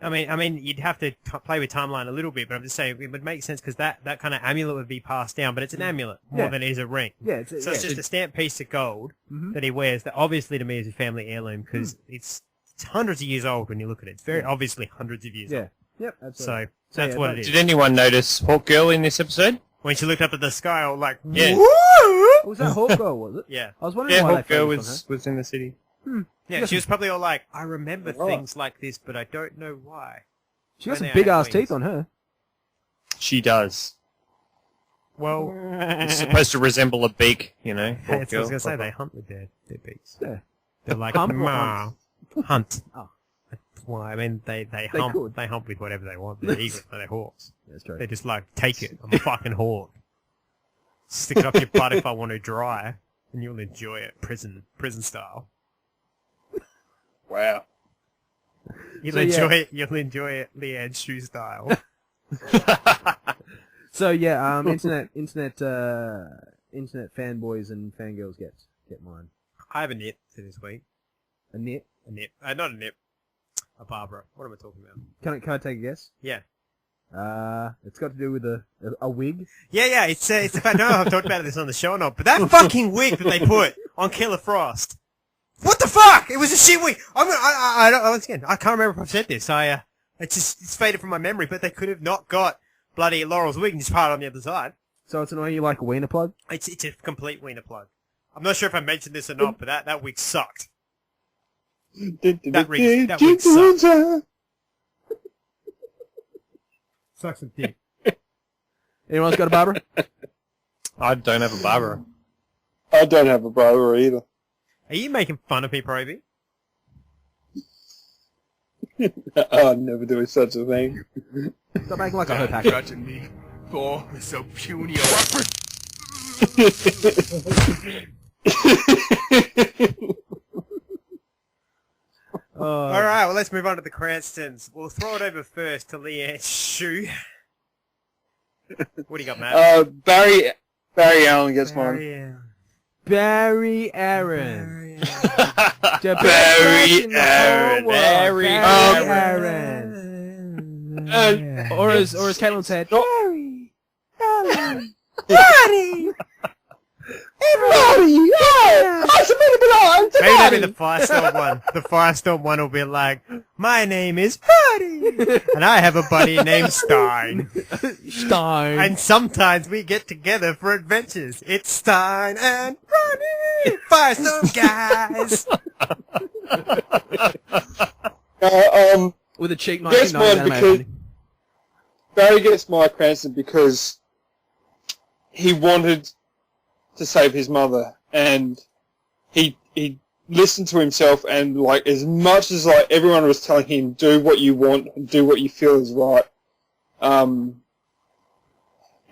S1: I mean, you'd have to play with timeline a little bit, but I'm just saying it would make sense because that kind of amulet would be passed down, but it's an amulet more than it is a ring.
S2: Yeah,
S1: it's just a stamped piece of gold that he wears that obviously to me is a family heirloom because it's hundreds of years old when you look at it. It's very obviously hundreds of years old.
S2: Yep, absolutely.
S1: So that's what it is.
S4: Did anyone notice Hawk Girl in this episode?
S1: When she looked up at the sky, all like,
S4: yeah.
S2: Woo! Was that Hawk Girl, was it?
S1: Yeah.
S2: I was wondering why
S4: Hawk Girl was in the city.
S1: Yeah, she was probably all like, I remember things like this, but I don't know why.
S2: She got some big-ass teeth on her.
S4: She does.
S1: Well,
S4: it's supposed to resemble a beak,
S1: That's what I was going to say. They hunt with their beaks.
S2: Yeah.
S1: They're like, hunt. Oh. Why? I mean, they hump with whatever they want. They're eagles, they're hawks.
S2: That's true.
S1: They're just like, take it. I'm a fucking hawk. Stick it up your butt if I want to dry, and you'll enjoy it, prison style.
S3: Wow.
S1: You'll enjoy it, Leanne Shoe style.
S2: So yeah, internet fanboys and fangirls get mine.
S1: I have a nip for this week.
S2: A nip?
S1: A nip. Not a nip. A Barbara. What am I talking about?
S2: Can I take a guess?
S1: Yeah.
S2: It's got to do with a wig.
S1: Yeah. It's I don't know if I've talked about this on the show or not, but that fucking wig that they put on Killer Frost. What the fuck? It was a shit wig. Once again, I can't remember if I've said this. It's faded from my memory, but they could have not got bloody Laurel's wig and just piled it on the other side.
S2: So it's annoying you like a wiener plug?
S1: It's a complete wiener plug. I'm not sure if I mentioned this or not, but that wig sucked. That wig sucked. Sucks some dick.
S2: Anyone's got a barber?
S4: I don't have a barber.
S3: I don't have a barber either.
S1: Are you making fun of me, Proby?
S3: I'm never doing such a thing.
S2: Stop acting like a hoe packer.
S8: Judging me for so puny a
S1: Alright, well let's move on to the Cranstons. We'll throw it over first to Leanne Shoe. What do you got, Matt?
S3: Barry Allen gets mine.
S2: Barry Aaron.
S4: Barry
S2: Aaron. Or as Caitlin said,
S1: Barry Aaron.
S3: Everybody! Yeah! I submitted belong to
S1: Maybe that'll be the Firestorm one. The Firestorm one will be like, my name is Buddy, and I have a buddy named Stein.
S2: Stein.
S1: And sometimes we get together for adventures. It's Stein and Ronnie! Fire some guys!
S2: With a cheap
S3: Gets
S2: 1990s
S3: mine
S2: anime
S3: because
S2: opening.
S3: Barry gets Mike Cranston because he wanted to save his mother, and he listened to himself, and like as much as like everyone was telling him do what you want and do what you feel is right,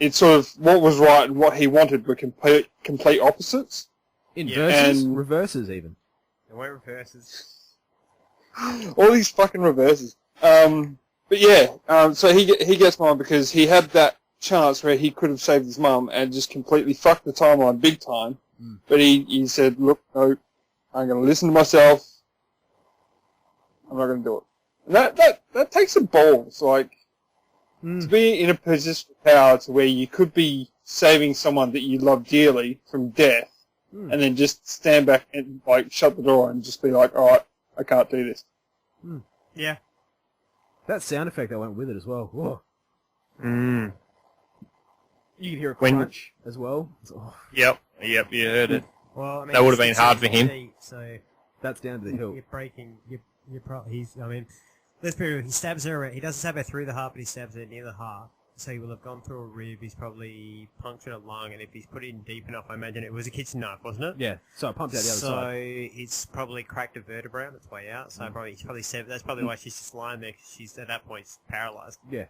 S3: it's sort of what was right and what he wanted were complete opposites.
S2: Inverses,
S3: And-
S2: reverses even.
S1: There weren't reverses.
S3: All these fucking reverses. But yeah, so he gets mine because he had that chance where he could have saved his mum and just completely fucked the timeline big time. But he said, look, no, I'm going to listen to myself. I'm not going to do it. And that takes a balls, like, to be in a position of power to where you could be saving someone that you love dearly from death, and then just stand back and, like, shut the door and just be like, alright, I can't do this.
S1: Yeah.
S2: That sound effect that went with it as well. Whoa.
S4: Mm.
S2: You could hear a
S4: When-
S2: crunch as well. Oh,
S4: Yep, you heard it.
S1: Well, I mean,
S4: That would have
S1: it's
S4: been hard for
S1: easy
S4: him.
S1: to eat, so
S2: that's down to the hill.
S1: you're breaking. You're probably. I mean, let's be real. He stabs her. He doesn't stab her through the heart, but he stabs her near the heart. So he will have gone through a rib. He's probably punctured a lung, and if he's put it in deep enough, I imagine it was a kitchen knife, wasn't it?
S2: Yeah, so it pumped out the other
S1: So
S2: side.
S1: it's probably cracked a vertebra on its way out. So he's probably severed. That's probably why she's just lying there, 'cause she's at that point paralyzed.
S2: Yeah.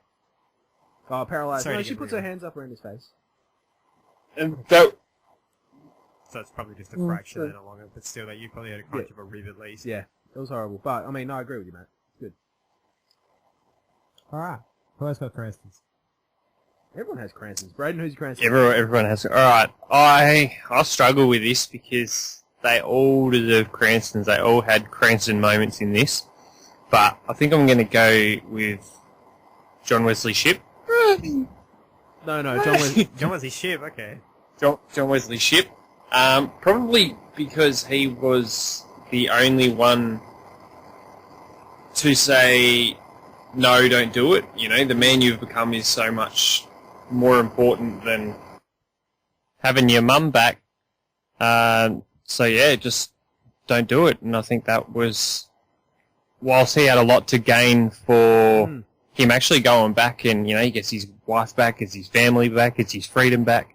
S2: Oh, paralyzed.
S1: Sorry
S2: No,
S1: to
S2: she
S1: get
S2: puts
S1: rid
S2: her
S1: of
S2: hands up around his face.
S3: And that,
S1: So it's probably just a fracture there, no longer. But still, that you probably had a crunch of a rib at least.
S2: Yeah, it was horrible. But, I mean, no, I agree with you, mate. Good.
S1: All right. Who else got Cranston's?
S2: Everyone has Cranston's. Braden, who's your Cranston?
S4: Everyone has. All right, I struggle with this because they all deserve Cranstons. They all had Cranston moments in this, but I think I'm going to go with John Wesley Shipp.
S2: No, John Wesley.
S1: John Wesley Shipp, okay.
S4: John Wesley Shipp. Probably because he was the only one to say, no, don't do it. You know, the man you've become is so much more important than having your mum back. So yeah, just don't do it. And I think that was, whilst he had a lot to gain for him actually going back and, you know, he gets his wife back, gets his family back, gets his freedom back.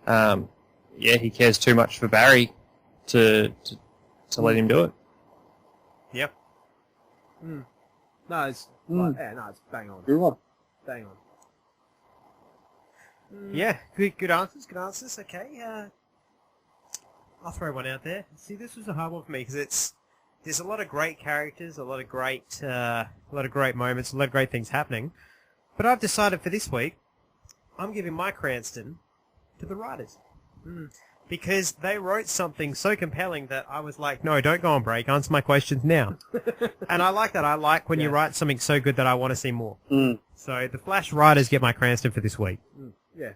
S4: Yeah, he cares too much for Barry to let him do it.
S1: Yep.
S2: No, it's it's bang on.
S3: good one.
S2: Bang on.
S1: Yeah, good answers, okay. I'll throw one out there. See, this was a hard one for me because there's a lot of great characters, a lot of great moments, a lot of great things happening. But I've decided for this week, I'm giving my Cranston to the writers. Because they wrote something so compelling that I was like, no, don't go on break, answer my questions now. And I like that. I like when you write something so good that I want to see more. So the Flash writers get my Cranston for this week.
S2: Yeah.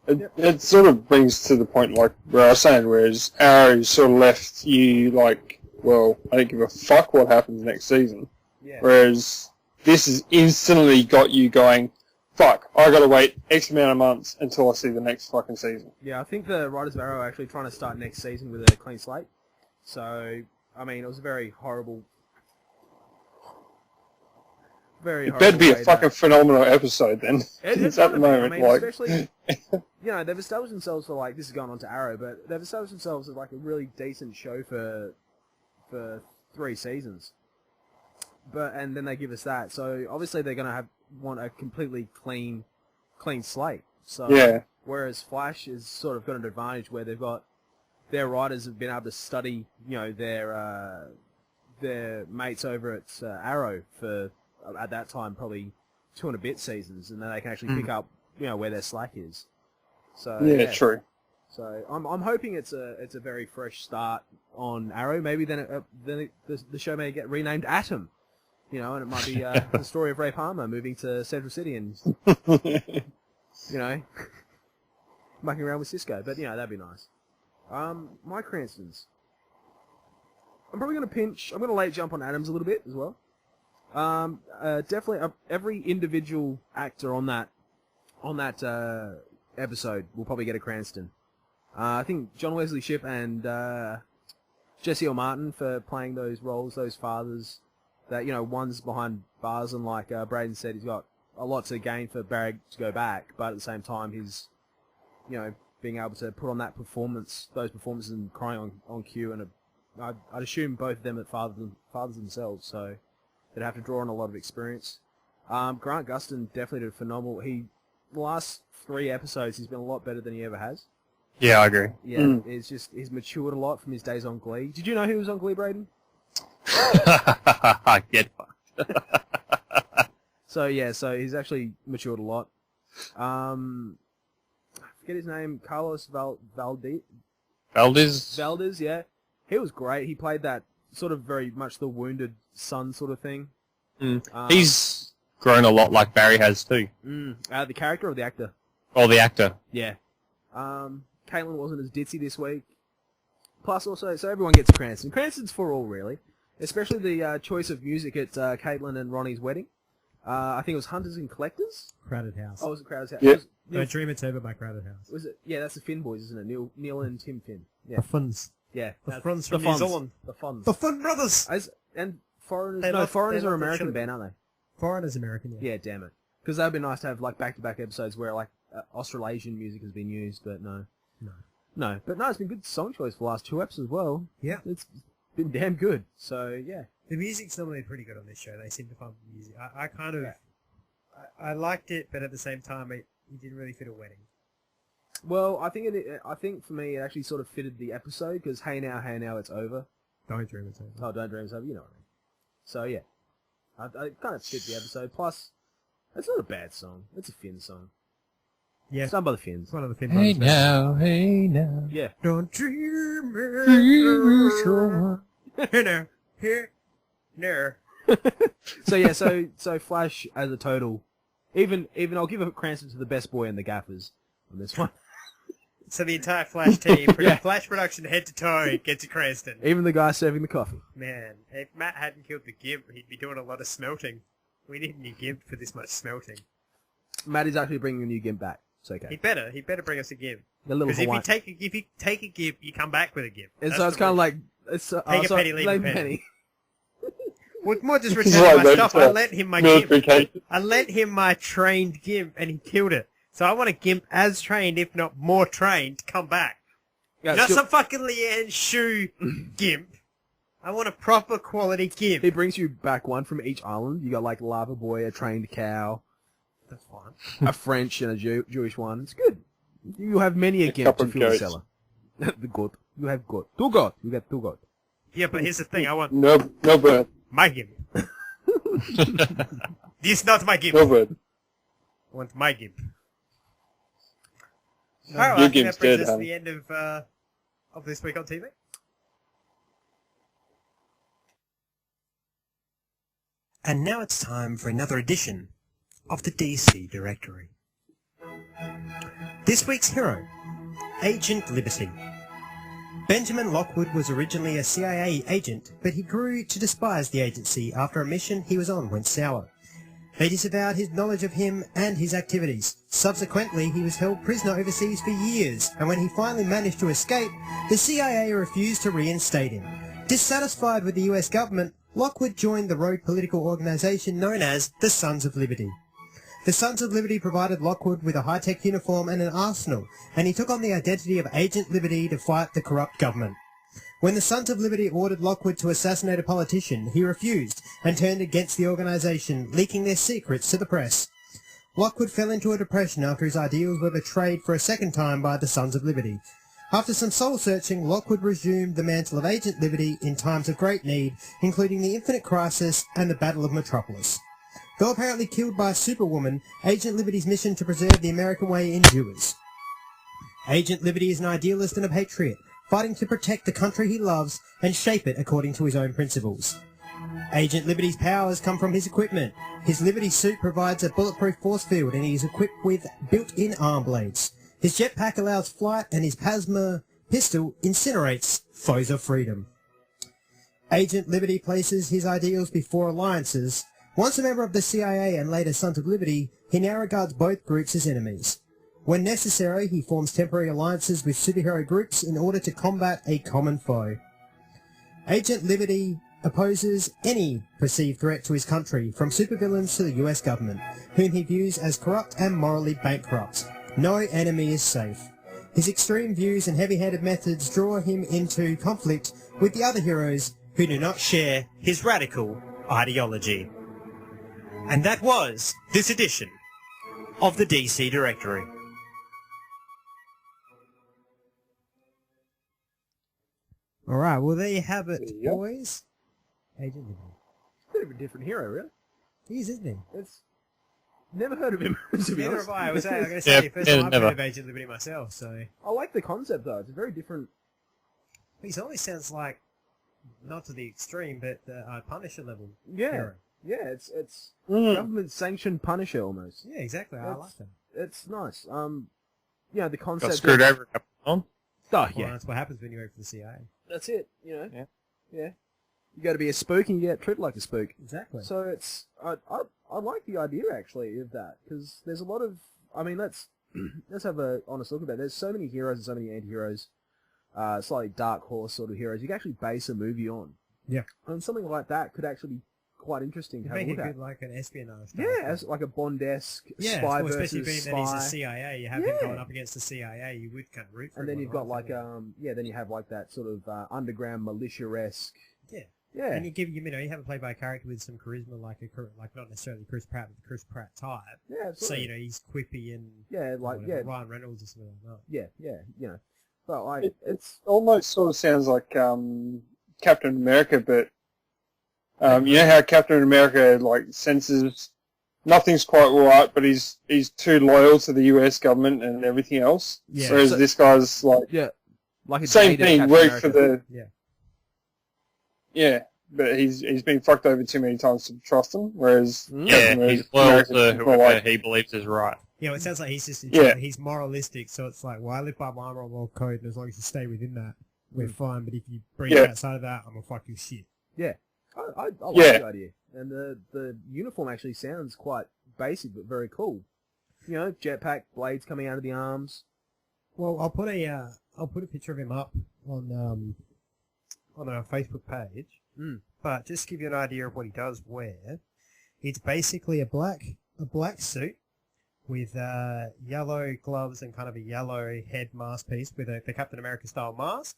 S3: It sort of brings to the point, like, where I was saying, whereas Arrow sort of left you, like, well, I don't give a fuck what happens next season.
S2: Yeah.
S3: Whereas this has instantly got you going, fuck, I gotta wait X amount of months until I see the next fucking season.
S2: Yeah, I think the writers of Arrow are actually trying to start next season with a clean slate. So, I mean, it was a very horrible...
S3: It better be a fucking phenomenal episode then. It's at the moment,
S2: I mean,
S3: like...
S2: especially, you know, they've established themselves for, like, this is going on to Arrow, but they've established themselves as, like, a really decent show for 3 seasons. And then they give us that. So, obviously, they're going to want a completely clean slate. So,
S3: Yeah.
S2: Whereas Flash has sort of got an advantage where they've got... Their writers have been able to study, you know, their mates over at Arrow for... at that time, probably 2 and a bit seasons, and then they can actually pick up, you know, where their slack is. So
S3: Yeah, true.
S2: So I'm hoping it's a very fresh start on Arrow. Maybe then the show may get renamed Atom, you know, and it might be the story of Ray Palmer moving to Central City and you know mucking around with Cisco. But you know that'd be nice. My Cranstons. I'm probably going to late jump on Adams a little bit as well. Definitely every individual actor on that episode will probably get a Cranston. I think John Wesley Shipp and Jesse L. Martin for playing those roles, those fathers that, one's behind bars and like Braden said, he's got a lot to gain for Barry to go back, but at the same time he's, being able to put on that performance, those performances and crying on cue, and I'd assume both of them are fathers themselves, so they'd have to draw on a lot of experience. Grant Gustin definitely did phenomenal. The last 3 episodes, he's been a lot better than he ever has.
S4: Yeah, I agree.
S2: Yeah, he's matured a lot from his days on Glee. Did you know he was on Glee, Braden?
S4: Get fucked.
S2: So he's actually matured a lot. I forget his name, Carlos Valdez, yeah. He was great. He played that sort of very much the wounded son sort of thing.
S4: He's grown a lot like Barry has too.
S2: The character or the actor?
S4: Oh, the actor.
S2: Yeah. Caitlin wasn't as ditzy this week. Plus also, so everyone gets Cranston. Cranston's for all, really. Especially the choice of music at Caitlin and Ronnie's wedding. I think it was Hunters and Collectors?
S1: Crowded House.
S2: Oh, was it Crowded House?
S3: Yep.
S1: Don't Dream It's Over by Crowded House.
S2: Was it? Yeah, that's the Finn boys, isn't it? Neil and Tim Finn. Yeah.
S1: The Funs.
S2: Yeah.
S1: The Funs from
S2: the
S1: New Zealand.
S2: The Funs.
S1: The Fun Brothers!
S2: And Foreigners...
S1: They
S2: No,
S1: love-
S2: Foreigners
S1: they
S2: are
S1: love the
S2: American
S1: chili.
S2: band, aren't they?
S1: Foreigners American, yeah.
S2: Yeah, damn it. Because that would be nice to have like back-to-back episodes where like Australasian music has been used, but no. No, but no, it's been good song choice for the last 2 episodes as well.
S1: Yeah.
S2: It's been damn good. So yeah.
S1: The music's normally pretty good on this show. They seem to find the music. I kind of... I liked it, but at the same time, it didn't really fit a wedding.
S2: Well, I think I think for me it actually sort of fitted the episode because hey now, it's over.
S1: Don't Dream It's Over.
S2: Oh, don't dream it's over. You know what I mean. So yeah, I kind of fit the episode. Plus, it's not a bad song. It's a Finn song.
S1: Yeah.
S2: It's done by the Finns.
S1: It's one of the Finn
S4: Hey
S1: Brothers.
S4: now, hey now.
S2: Yeah.
S1: Don't dream it. Here, there.
S2: So yeah, so Flash as a total, even I'll give a Cranston to the best boy and the gaffers on this one.
S1: So the entire Flash team,
S2: Yeah.
S1: Flash production head to toe, gets a Cranston.
S2: Even the guy serving the coffee.
S1: Man, if Matt hadn't killed the Gimp, he'd be doing a lot of smelting. We need a new Gimp for this much smelting.
S2: Matt is actually bringing a new Gimp back. It's okay.
S1: He better bring us a Gimp.
S2: The little
S1: Because if
S2: Hawaiian.
S1: you take a Gimp, you come back with a Gimp.
S2: And
S1: That's
S2: so it's
S1: the
S2: kind of
S1: rule.
S2: like it's
S1: Take a penny, leave a penny. With more just
S3: This is
S1: returning
S3: like
S1: my
S3: that,
S1: stuff, I lent him my
S3: military
S1: Gimp.
S3: case.
S1: I lent him my trained Gimp, and he killed it. So I want a Gimp as trained, if not more trained, to come back.
S2: Yeah,
S1: Not
S2: still-
S1: some fucking Leanne Shu Gimp. I want a proper quality Gimp.
S2: He brings you back one from each island. You got like Lava Boy, a trained cow,
S1: That's fine.
S2: a French and a Jewish one. It's good. You have many a Gimp
S3: couple
S2: to
S3: of
S2: fill the
S3: goats.
S2: cellar. The goat. You have goat. 2 goat. You get 2 goat.
S1: Yeah, but here's the thing. I want
S3: No bird.
S1: my Gimp. This not my Gimp.
S3: No bird.
S1: I want my Gimp.
S3: Your
S1: Alright, I think
S3: Gimp's
S1: that brings
S3: dead,
S1: us to
S3: honey.
S1: the end of this week on TV. And now it's time for another edition of the DC Directory. This week's hero, Agent Liberty. Benjamin Lockwood was originally a CIA agent, but he grew to despise the agency after a mission he was on went sour. They disavowed his knowledge of him and his activities. Subsequently, he was held prisoner overseas for years, and when he finally managed to escape, the CIA refused to reinstate him. Dissatisfied with the US government, Lockwood joined the rogue political organization known as the Sons of Liberty. The Sons of Liberty provided Lockwood with a high-tech uniform and an arsenal, and he took on the identity of Agent Liberty to fight the corrupt government. When the Sons of Liberty ordered Lockwood to assassinate a politician, he refused and turned against the organization, leaking their secrets to the press. Lockwood fell into a depression after his ideals were betrayed for a second time by the Sons of Liberty. After some soul-searching, Lockwood resumed the mantle of Agent Liberty in times of great need, including the Infinite Crisis and the Battle of Metropolis. Though apparently killed by a superwoman, Agent Liberty's mission to preserve the American way endures. Agent Liberty is an idealist and a patriot, fighting to protect the country he loves and shape it according to his own principles. Agent Liberty's powers come from his equipment. His Liberty suit provides a bulletproof force field and he is equipped with built-in arm blades. His jetpack allows flight and his plasma pistol incinerates foes of freedom. Agent Liberty places his ideals before alliances. Once a member of the CIA and later Sons of Liberty, he now regards both groups as enemies. When necessary, he forms temporary alliances with superhero groups in order to combat a common foe. Agent Liberty opposes any perceived threat to his country, from supervillains to the US government, whom he views as corrupt and morally bankrupt. No enemy is safe. His extreme views and heavy-handed methods draw him into conflict with the other heroes who do not share his radical ideology. And that was this edition of the DC Directory. Alright, well there you have it, boys. Agent Liberty.
S2: Bit of a different hero, really.
S1: He is, isn't he?
S2: It's never heard of him. To be
S1: Neither
S2: honest.
S1: have I. I was going to say, first time I've heard of Agent Liberty myself, so...
S2: I like the concept, though. It's a very different...
S1: He always sounds like, not to the extreme, but the Punisher level
S2: Yeah.
S1: hero.
S2: Yeah, it's government-sanctioned Punisher, almost.
S1: Yeah, exactly. I like that.
S2: It's nice. Yeah, the concept...
S4: Got screwed over a couple of times.
S2: Oh,
S1: Well,
S2: yeah.
S1: that's what happens when you work for the CIA.
S2: That's it, you know?
S4: Yeah.
S2: You got to be a spook and you get treated like a spook.
S1: Exactly.
S2: So it's... I like the idea, actually, of that, because there's a lot of... I mean, let's have a honest look at that. There's so many heroes and so many anti-heroes, slightly dark horse sort of heroes you can actually base a movie on.
S1: Yeah.
S2: And something like that could actually be quite interesting to have a
S1: Make
S2: look
S1: it
S2: at.
S1: good, like an espionage.
S2: Yeah, as like a Bond-esque spy
S1: well, especially
S2: versus
S1: being that he's
S2: spy.
S1: the CIA, you have him going up against the CIA, you would kind of root for
S2: And
S1: him
S2: then
S1: on
S2: you've
S1: the
S2: got
S1: right
S2: like
S1: side.
S2: then you have like that sort of underground militia-esque.
S1: Yeah.
S2: Yeah.
S1: And you have a play by a character with some charisma, like not necessarily Chris Pratt, but the Chris Pratt type.
S2: Yeah,
S1: So
S2: absolutely.
S1: he's quippy and Ryan Reynolds or something like that.
S2: Yeah, you know. But like it's
S3: almost sort of sounds like Captain America, but you know how Captain America like senses nothing's quite right, but he's too loyal to the US government and everything else.
S1: Yeah.
S3: Whereas this guy's like
S2: like a
S3: same
S2: jaded
S3: thing,
S2: Captain
S3: worked for
S2: America.
S3: the but he's been fucked over too many times to trust him. Whereas
S4: Yeah, he's loyal to whoever he believes is right.
S1: Yeah, well, it sounds like he's just he's moralistic, so it's like, well, I live by my moral code, and as long as you stay within that, we're fine. But if you bring it outside of that, I'm gonna fuck your shit.
S2: Yeah, I like the idea, and the uniform actually sounds quite basic but very cool. You know, jetpack, blades coming out of the arms.
S1: Well, I'll put a picture of him up on our Facebook page. But just to give you an idea of what he does wear, it's basically a black suit with yellow gloves and kind of a yellow head mask piece with the Captain America style mask.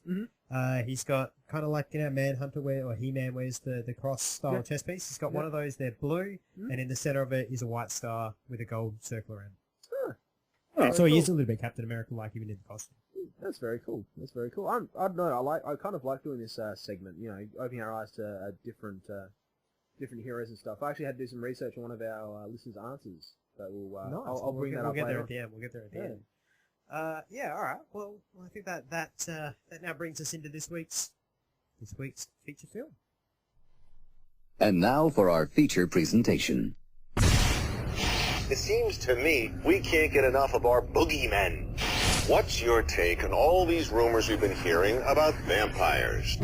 S1: He's got kind of like, you know, Manhunter or He-Man wears the cross style chest piece. He's got one of those. They're blue, and in the center of it is a white star with a gold circle around. So he is a little bit Captain America like, even in the costume.
S2: That's very cool. That's very cool. I don't know. I kind of like doing this segment. You know, opening our eyes to different heroes and stuff. I actually had to do some research on one of our listeners' answers. That will.
S1: Nice.
S2: I'll bring that up later.
S1: We'll get there at the end. Yeah. All right. Well, I think that now brings us into this week's feature film.
S9: And now for our feature presentation.
S10: It seems to me we can't get enough of our boogeymen. What's your take on all these rumors we've been hearing about vampires?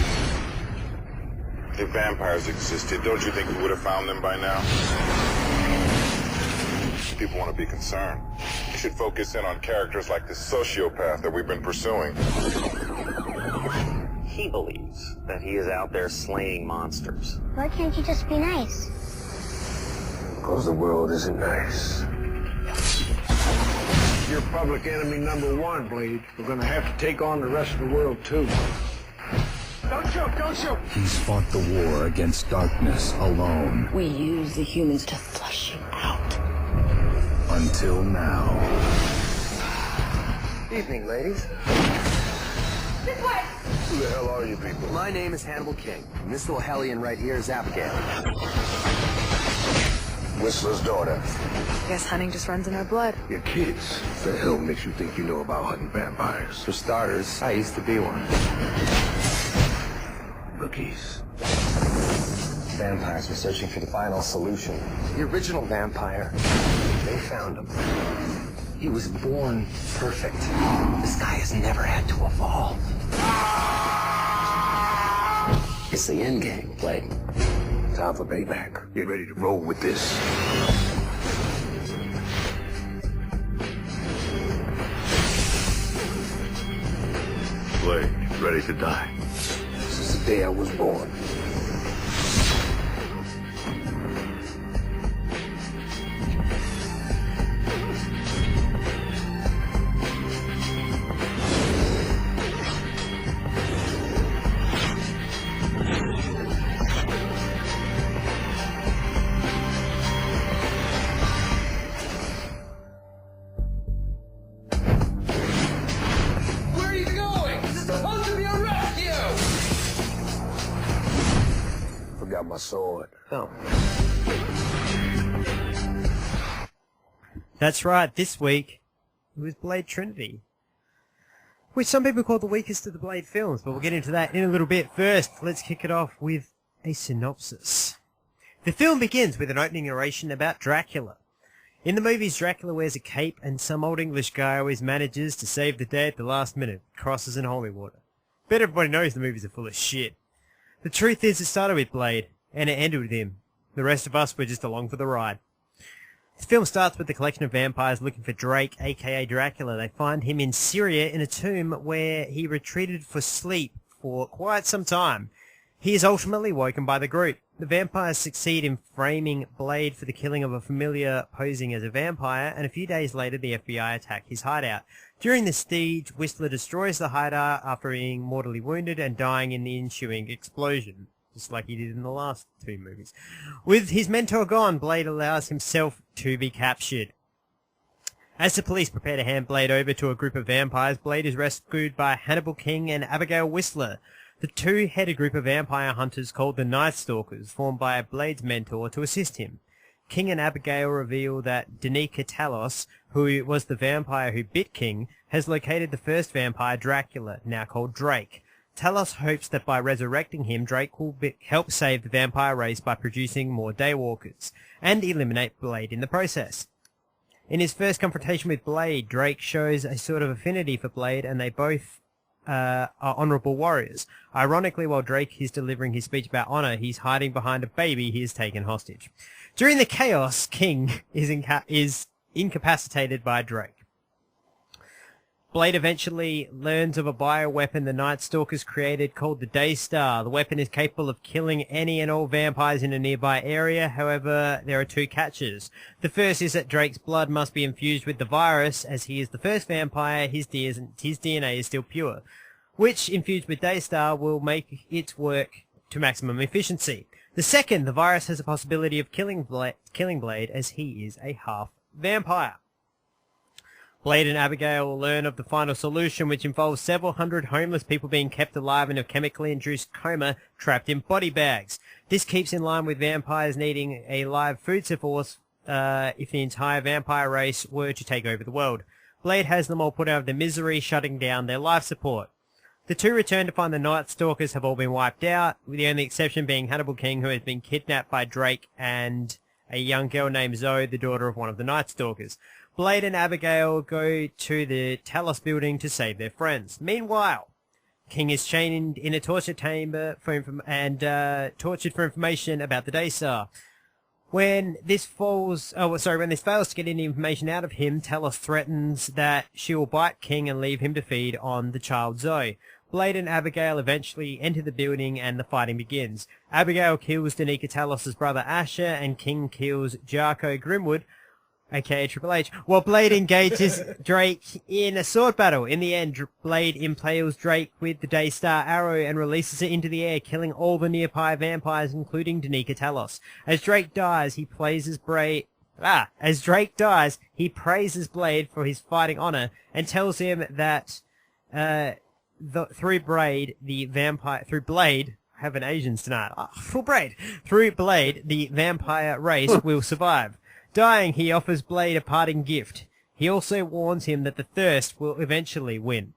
S11: If vampires existed, don't you think we would have found them by now? People want to be concerned. You should focus in on characters like this sociopath that we've been pursuing.
S10: He believes that he is out there slaying monsters.
S12: Why can't you just be nice?
S6: Because the world isn't nice.
S13: You're public enemy number one, Blade. We're gonna have to take on the rest of the world, too. Don't shoot! Don't shoot!
S14: He's fought the war against darkness alone.
S15: We use the humans to flush you out.
S14: Until now.
S10: Evening, ladies.
S15: This way!
S10: Who the hell are you people?
S16: My name is Hannibal King, and this little hellion right here is Abigail.
S6: Whistler's daughter.
S15: Guess hunting just runs in our blood.
S6: You're kids. The hell makes you think you know about hunting vampires?
S16: For starters, I used to be one.
S6: Rookies.
S16: Vampires were searching for the final solution. The original vampire. They found him. He was born perfect. This guy has never had to evolve. It's the end game, Blade.
S6: Time for payback. Get ready to roll with this. Blade, ready to die.
S13: Since the day I was born. Forgot my sword. Oh.
S1: That's right, this week it was Blade Trinity, which some people call the weakest of the Blade films, but we'll get into that in a little bit. First, let's kick it off with a synopsis. The film begins with an opening narration about Dracula. In the movies, Dracula wears a cape and some old English guy always manages to save the day at the last minute, crosses in holy water. Bet everybody knows the movies are full of shit. The truth is, it started with Blade, and it ended with him. The rest of us were just along for the ride. The film starts with the collection of vampires looking for Drake, aka Dracula. They find him in Syria in a tomb where he retreated for sleep for quite some time. He is ultimately woken by the group. The vampires succeed in framing Blade for the killing of a familiar posing as a vampire, and a few days later the FBI attack his hideout. During the siege, Whistler destroys the hideout after being mortally wounded and dying in the ensuing explosion, just like he did in the last two movies. With his mentor gone, Blade allows himself to be captured. As the police prepare to hand Blade over to a group of vampires, Blade is rescued by Hannibal King and Abigail Whistler. The two-headed group of vampire hunters called the Night Stalkers, formed by Blade's mentor to assist him. King and Abigail reveal that Danica Talos, who was the vampire who bit King, has located the first vampire, Dracula, now called Drake. Talos hopes that by resurrecting him, Drake will help save the vampire race by producing more Daywalkers, and eliminate Blade in the process. In his first confrontation with Blade, Drake shows a sort of affinity for Blade, and they both are honourable warriors. Ironically, while Drake is delivering his speech about honour, he's hiding behind a baby he has taken hostage. During the chaos, King is incapacitated by Drake. Blade eventually learns of a bioweapon the Night Stalkers created called the Daystar. The weapon is capable of killing any and all vampires in a nearby area. However, there are two catches. The first is that Drake's blood must be infused with the virus. As he is the first vampire, his DNA is still pure, which, infused with Daystar, will make its work to maximum efficiency. The second, the virus has a possibility of killing Blade, as he is a half vampire. Blade and Abigail learn of the final solution, which involves several hundred homeless people being kept alive in a chemically induced coma, trapped in body bags. This keeps in line with vampires needing a live food source if the entire vampire race were to take over the world. Blade has them all put out of their misery, shutting down their life support. The two return to find the Night Stalkers have all been wiped out, with the only exception being Hannibal King, who has been kidnapped by Drake and a young girl named Zoe, the daughter of one of the Night Stalkers. Blade and Abigail go to the Talos building to save their friends. Meanwhile, King is chained in a torture chamber tortured for information about the Daystar. When this fails to get any information out of him, Talos threatens that she will bite King and leave him to feed on the child Zoe. Blade and Abigail eventually enter the building and the fighting begins. Abigail kills Danica Talos' brother Asher, and King kills Jarko Grimwood, aka Triple H, while Blade engages Drake in a sword battle. In the end, Blade impales Drake with the Daystar arrow and releases it into the air, killing all the nearby vampires, including Danica Talos. As Drake dies, he praises Blade for his fighting honor and tells him that through Blade, the vampire race will survive. Dying, he offers Blade a parting gift. He also warns him that the thirst will eventually win.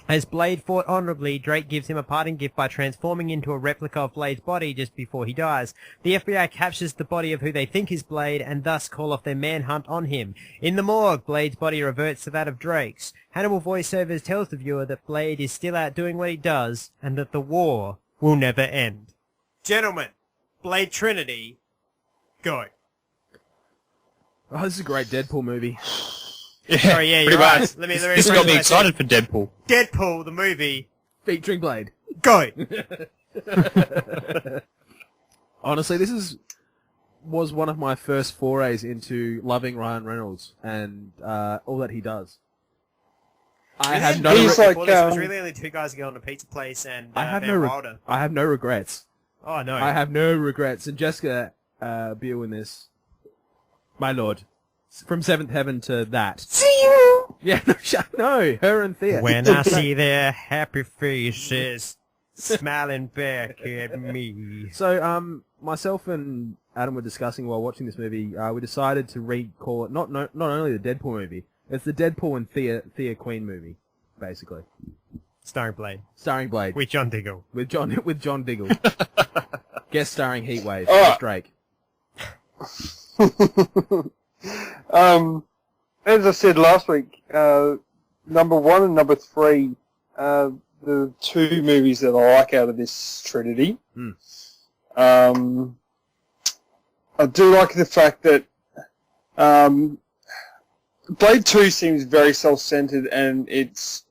S1: As Blade fought honorably, Drake gives him a parting gift by transforming into a replica of Blade's body just before he dies. The FBI captures the body of who they think is Blade and thus call off their manhunt on him. In the morgue, Blade's body reverts to that of Drake's. Hannibal voiceovers tells the viewer that Blade is still out doing what he does and that the war will never end. Gentlemen, Blade Trinity, go.
S2: Oh, this is a great Deadpool movie.
S1: Sorry, yeah, you're right. Let me
S4: This got me excited for Deadpool.
S1: Deadpool, the movie.
S2: Featuring Blade.
S1: Go!
S2: Honestly, was one of my first forays into loving Ryan Reynolds and all that he does. I have no.
S3: He's like,
S1: it was really only two guys going to a pizza place and
S2: I have
S1: Van Wilder.
S2: I have no regrets.
S1: Oh no,
S2: I have no regrets. And Jessica Biel in this, my lord, from Seventh Heaven to that.
S3: See you.
S2: Yeah, no, her and Thea.
S1: When I see their happy faces smiling back at me.
S2: So, myself and Adam were discussing while watching this movie. We decided to recall it not only the Deadpool movie. It's the Deadpool and Thea Queen movie, basically.
S1: Starring Blade.
S2: With
S1: John Diggle.
S2: With John Diggle. Guest starring Heatwave. Drake.
S3: As I said last week, number 1 and number 3 are the two movies that I like out of this Trinity. I do like the fact that Blade 2 seems very self-centered, and it's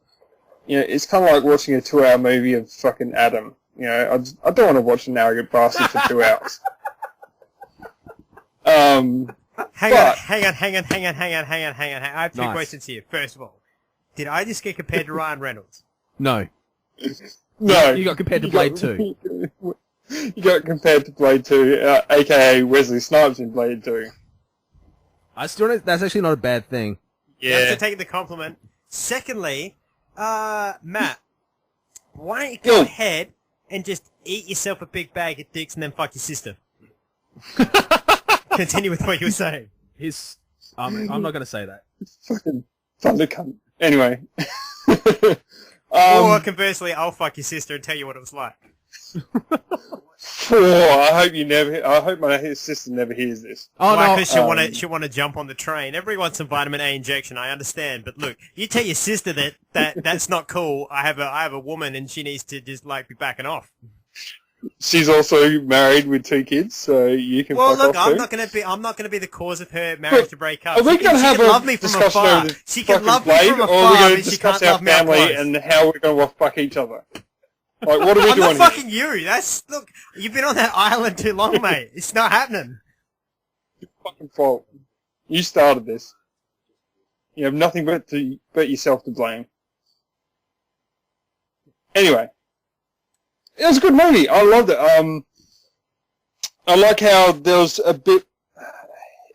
S3: kind of like watching a 2-hour movie of fucking Adam. I don't want to watch an arrogant bastard for 2 hours.
S1: Hang on. I have two questions here. First of all, did I just get compared to Ryan Reynolds?
S2: No.
S3: No.
S2: You got compared to Blade 2.
S3: You got compared to Blade 2, a.k.a. Wesley Snipes in Blade 2.
S2: That's actually not a bad thing.
S1: Yeah. Thanks for taking the compliment. Secondly, Matt, why don't you go ahead and just eat yourself a big bag of dicks and then fuck your sister? Continue with what you were saying.
S2: I'm not going to say that.
S3: Fucking thunder cunt. Anyway.
S1: Or conversely, I'll fuck your sister and tell you what it was like.
S3: I hope my sister never hears this.
S1: Oh, why? Because she'll want to jump on the train. Everyone wants some vitamin A injection. I understand, but look, you tell your sister that's not cool. I have a woman, and she needs to just be backing off.
S3: She's also married with 2 kids, so you can.
S1: Well,
S3: fuck
S1: look,
S3: off
S1: I'm not gonna be the cause of her marriage to break up.
S3: Are we going to have a
S1: love me from afar. She can love me from afar,
S3: or are we going
S1: but
S3: to
S1: she can't
S3: discuss our
S1: love me up
S3: family
S1: close.
S3: and how we're going to fuck each other? Like, what are we
S1: I'm
S3: doing?
S1: not fucking you. Look, you've been on that island too long, mate. It's not happening.
S3: Your fucking fault. You started this. You have nothing but yourself to blame. Anyway, it was a good movie. I loved it. I like how there was a bit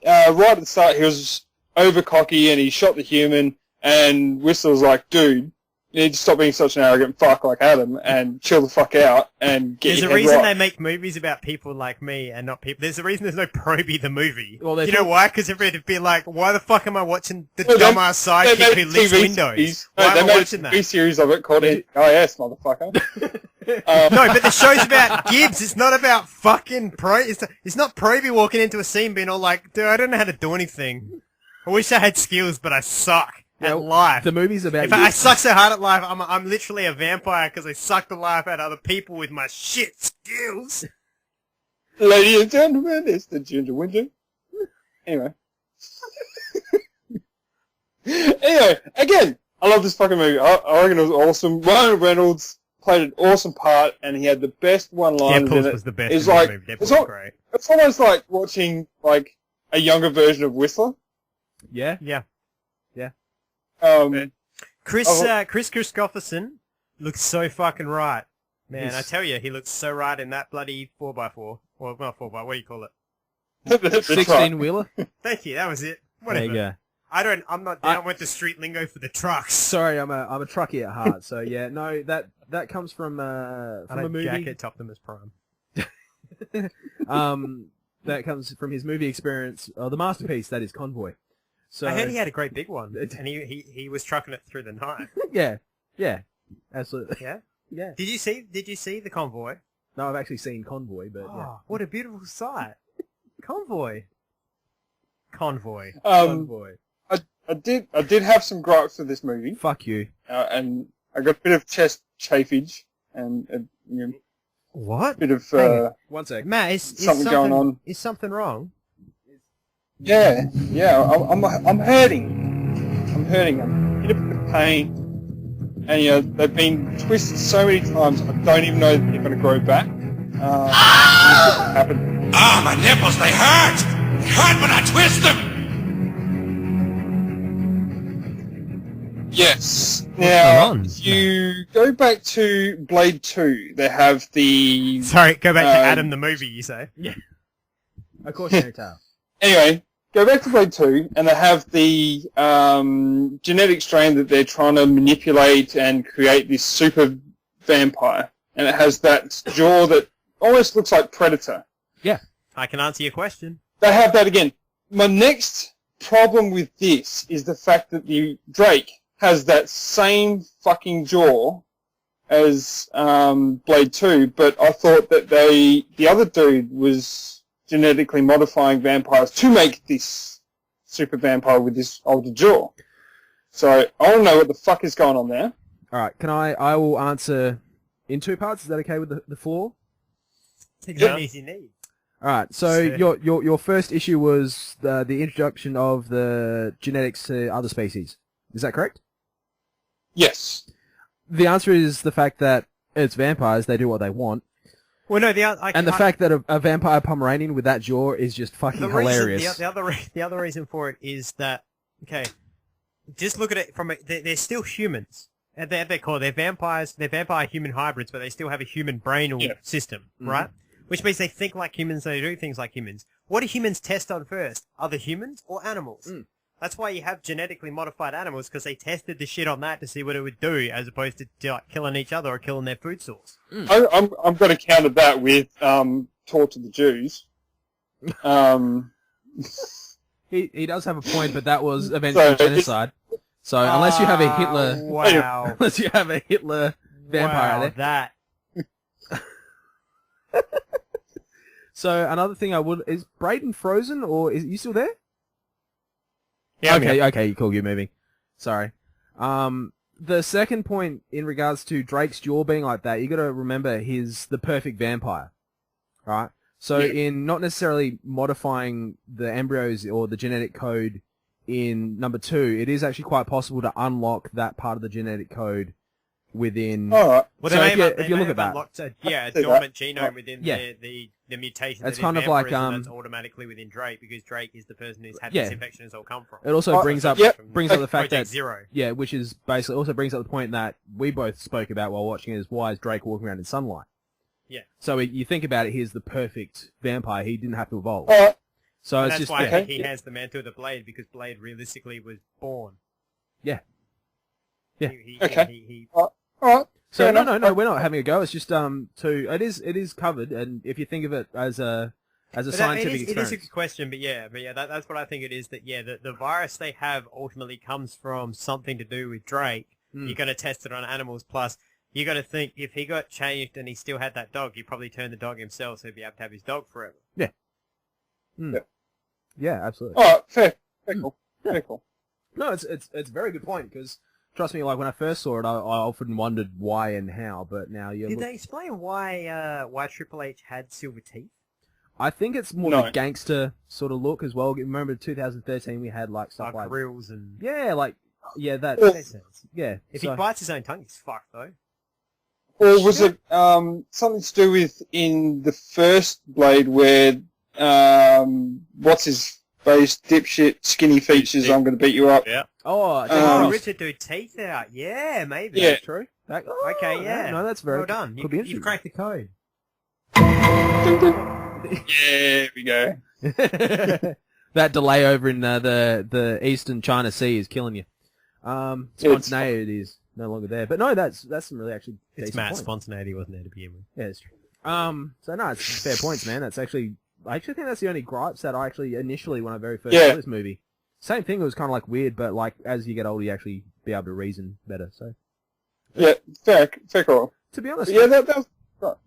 S3: right at the start. He was over cocky and he shot the human, and Whistler was like, "Dude, you need to stop being such an arrogant fuck like Adam and chill the fuck out and get
S1: There's
S3: your
S1: a
S3: head
S1: reason
S3: right."
S1: they make movies about people like me and not people. There's a reason there's no Proby the movie.
S2: Well,
S1: you know why? Because everybody'd be like, why the fuck am I watching the dumbass sidekick who licks windows? Why am I watching that?
S3: They made a series of it called NIS, motherfucker.
S1: No, but the show's about Gibbs. It's not about fucking It's not Proby walking into a scene being all like, dude, I don't know how to do anything. I wish I had skills, but I suck at life.
S2: The movie's about.
S1: I suck so hard at life. I'm literally a vampire because I suck the life out of other people with my shit skills.
S3: Ladies and gentlemen, it's the Ginger Winter. Anyway. Anyway, again, I love this fucking movie. I reckon it was awesome. Ryan Reynolds played an awesome part, and he had the best one-liners in it.
S1: Was the best.
S3: It's like
S1: Deadpool was great.
S3: It's almost like watching like a younger version of Whistler.
S2: Yeah.
S1: Chris Christopherson looks so fucking right. Man, I tell you, he looks so right in that bloody 4x4. Or not 4x, what do you call it?
S2: 16-wheeler?
S1: Thank you, that was it. Whatever.
S2: There you go.
S1: I'm not down with the street lingo for the trucks.
S2: Sorry, I'm a truckie at heart, so yeah, no, that comes from a movie.
S1: Jacket Optimus Prime.
S2: That comes from his movie experience, the masterpiece that is Convoy. So
S1: I heard he had a great big one, and he was trucking it through the night.
S2: Yeah, absolutely.
S1: Yeah. Did you see the Convoy?
S2: No, I've actually seen Convoy, but yeah.
S1: What a beautiful sight. Convoy.
S3: I did have some gripes with this movie.
S2: Fuck you.
S3: And I got a bit of chest chafage and
S1: what?
S3: A bit of
S2: 1 sec.
S1: Matt, is
S3: something going on.
S1: Is something wrong?
S3: Yeah. I'm hurting. I'm hurting them, in a bit of pain, and you know they've been twisted so many times. I don't even know if they're going to grow back. Happen.
S8: Ah, my nipples, they hurt! They hurt when I twist them!
S3: Yes. Now, if you go back to Blade 2, they have the...
S1: Sorry, go back to Adam the movie, you say?
S2: Yeah. Of course, Tale.
S3: Anyway, go back to Blade 2, and they have the genetic strain that they're trying to manipulate and create this super vampire. And it has that jaw that almost looks like Predator.
S2: Yeah.
S1: I can answer your question.
S3: They have that again. My next problem with this is the fact that the Drake has that same fucking jaw as Blade 2, but I thought that the other dude was genetically modifying vampires to make this super vampire with this older jaw. So I want to know what the fuck is going on there.
S2: Alright, I will answer in two parts. Is that okay with the floor?
S1: Take it easy need.
S2: Alright, so your first issue was the introduction of the genetics to other species. Is that correct?
S3: Yes.
S2: The answer is the fact that it's vampires, they do what they want.
S1: Well, no,
S2: the fact that a vampire Pomeranian with that jaw is just fucking hilarious.
S1: The other reason for it is that, okay, just look at it from they're still humans. They're called, they're vampires, they're vampire-human hybrids, but they still have a human brain system, right? Which means they think like humans, they do things like humans. What do humans test on first? Other humans or animals? That's why you have genetically modified animals, because they tested the shit on that to see what it would do, as opposed to like, killing each other or killing their food source.
S3: I'm going to counter that with Torture the Jews.
S2: He does have a point, but that was eventually genocide. So unless you have a Hitler,
S1: wow,
S2: unless you have a Hitler vampire there,
S1: that.
S2: So another thing is Braden frozen, or is you still there?
S4: Yeah.
S2: Okay, cool. You're moving. Sorry. The second point in regards to Drake's jaw being like that, you got to remember he's the perfect vampire, right? So in not necessarily modifying the embryos or the genetic code in number 2, it is actually quite possible to unlock that part of the genetic code within.
S3: Well,
S2: so if you look at that,
S1: unlocked a dormant genome within the mutation.
S2: It's
S1: that
S2: kind
S1: is
S2: of like
S1: that's automatically within Drake, because Drake is the person who's had this infection has all come from.
S2: It also brings up the fact
S1: Project
S2: that
S1: Zero.
S2: Yeah, which is basically also brings up the point that we both spoke about while watching, is why is Drake walking around in sunlight?
S1: Yeah.
S2: So you think about it, he's the perfect vampire. He didn't have to evolve. So
S1: and
S2: it's
S1: that's
S2: just
S1: why he has the mantle of the Blade, because Blade realistically was born.
S2: Yeah. Yeah.
S3: Alright.
S2: So no, we're not having a go. It's just it is covered, and if you think of it as a scientific experiment,
S1: it is a good question. But that's what I think it is. That the virus they have ultimately comes from something to do with Drake. You're going to test it on animals. Plus, you got to think if he got changed and he still had that dog, he'd probably turn the dog himself, so he'd be able to have his dog forever.
S2: Yeah. Yeah, absolutely.
S3: Alright, fair cool. Very cool.
S2: No, it's a very good point, because trust me, like when I first saw it, I often wondered why and how, but now you
S1: Did they explain why Triple H had silver teeth?
S2: I think it's more the gangster sort of look as well. Remember 2013 we had like stuff like
S1: grills and
S2: that
S1: makes sense.
S2: Yeah.
S1: If he bites his own tongue, he's fucked though.
S3: Or was it something to do with in the first Blade where what's his face, dipshit, skinny features, I'm going to beat you up.
S4: Yeah.
S1: Richard do teeth out. Yeah, maybe.
S2: Yeah. That's true.
S1: Okay, yeah.
S2: No, that's very
S1: well done. You've cracked the code.
S3: Yeah, we go.
S2: That delay over in the eastern China Sea is killing you. Spontaneity is no longer there. But no, that's some really actually
S1: it's Matt. Spontaneity wasn't there to begin with.
S2: Yeah, it's true. So no, it's fair points, man. That's actually... I actually think that's the only gripes that I actually initially, when I very first saw this movie. Same thing, it was kind of like weird, but like as you get older, you actually be able to reason better. So
S3: yeah, fair call.
S2: To be honest,
S3: that was right.